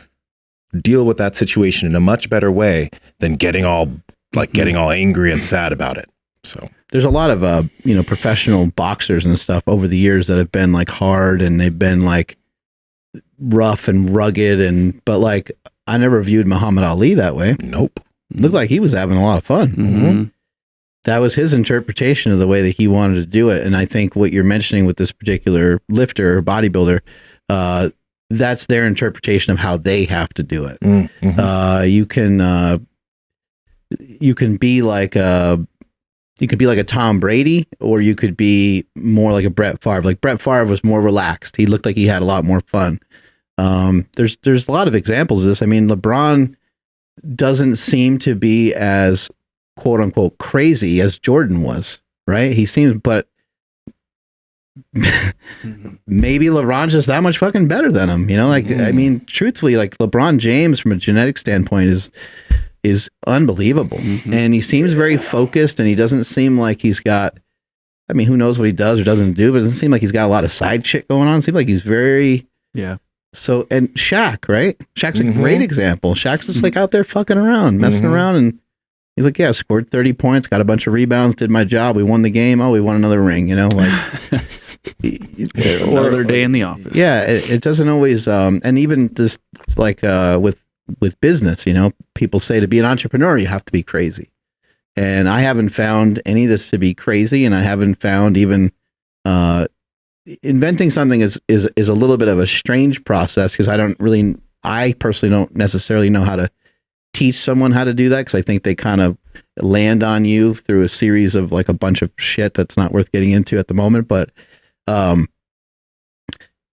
deal with that situation in a much better way than getting all angry and sad about it. So there's a lot of professional boxers and stuff over the years that have been like hard, and they've been like rough and rugged, but like I never viewed Muhammad Ali that way. Nope. Looked like he was having a lot of fun. That was his interpretation of the way that he wanted to do it. And I think what you're mentioning with this particular lifter or bodybuilder, that's their interpretation of how they have to do it. You can be like a Tom Brady, or you could be more like a Brett Favre. Like Brett Favre was more relaxed. He looked like he had a lot more fun. There's a lot of examples of this. I mean, LeBron doesn't seem to be as quote unquote crazy as Jordan was, right? He seems, but maybe LeBron's just that much fucking better than him. You know, like I mean, truthfully, like LeBron James from a genetic standpoint is unbelievable, and he seems very focused, and he doesn't seem like he's got. I mean, who knows what he does or doesn't do, but it doesn't seem like he's got a lot of side shit going on. It seems like he's very So, and Shaq, right? Shaq's a great example. Shaq's just like out there fucking around, messing around, and he's like, yeah, scored 30 points, got a bunch of rebounds, did my job. We won the game. Oh, we won another ring, you know, like another day in the office. Yeah. It doesn't always, and even just like, with business, you know, people say to be an entrepreneur, you have to be crazy. And I haven't found any of this to be crazy. And I haven't found even, inventing something is a little bit of a strange process because I personally don't necessarily know how to teach someone how to do that, because I think they kind of land on you through a series of like a bunch of shit that's not worth getting into at the moment. But none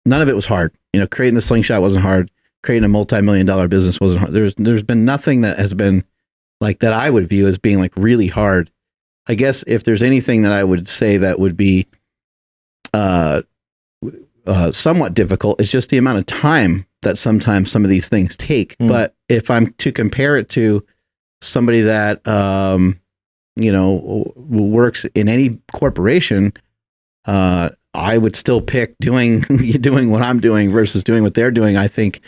of it was hard. You know, creating the slingshot wasn't hard. Creating a multi-million-dollar business wasn't hard. There's been nothing that has been like that I would view as being like really hard. I guess if there's anything that I would say that would be somewhat difficult, it's just the amount of time that sometimes some of these things take. But if I'm to compare it to somebody that, you know, works in any corporation, I would still pick doing what I'm doing versus doing what they're doing. I think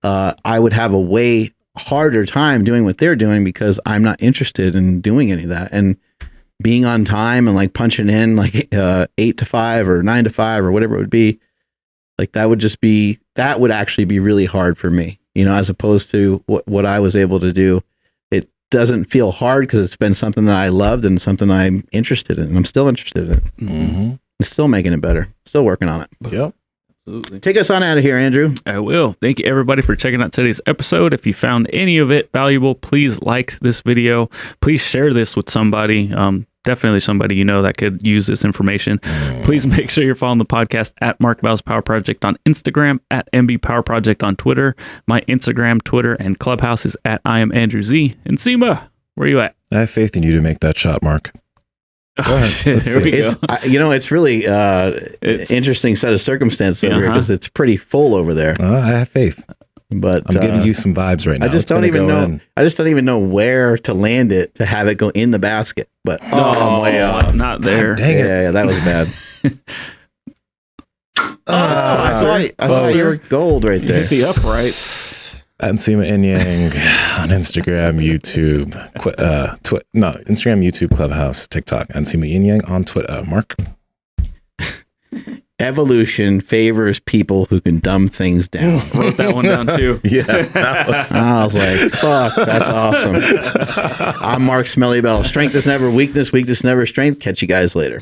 I would have a way harder time doing what they're doing because I'm not interested in doing any of that. And being on time and like punching in like 8 to 5 or 9 to 5 or whatever it would be, like that would actually be really hard for me, you know, as opposed to what I was able to do. It doesn't feel hard because it's been something that I loved and something I'm interested in. And I'm still interested in it. I'm still making it better. Still working on it. Yep. Absolutely. Take us on out of here, Andrew. I will. Thank you, everybody, for checking out today's episode. If you found any of it valuable, please like this video. Please share this with somebody. Definitely somebody you know that could use this information. Please make sure you're following the podcast at Mark Bow's Power Project on Instagram, at MB Power Project on Twitter. My Instagram, Twitter, and Clubhouse is at I am Andrew Z. And Nsima, where are you at? I have faith in you to make that shot, Mark. Oh, shit. There we go. You know, it's really interesting set of circumstances over here because it's pretty full over there. I have faith. But I'm giving you some vibes right now. I just don't even know. I just don't even know where to land it to have it go in the basket. But not there. God, dang it! Yeah, that was bad. I saw your gold right there. The uprights. At Nsima Inyang on Instagram, YouTube, Instagram, YouTube, Clubhouse, TikTok, and Nsima Inyang on Twitter. Mark. Evolution favors people who can dumb things down. Wrote that one down too. Yeah. I was like, fuck, that's awesome. I'm Mark Smelly Bell. Strength is never weakness. Weakness never strength. Catch you guys later.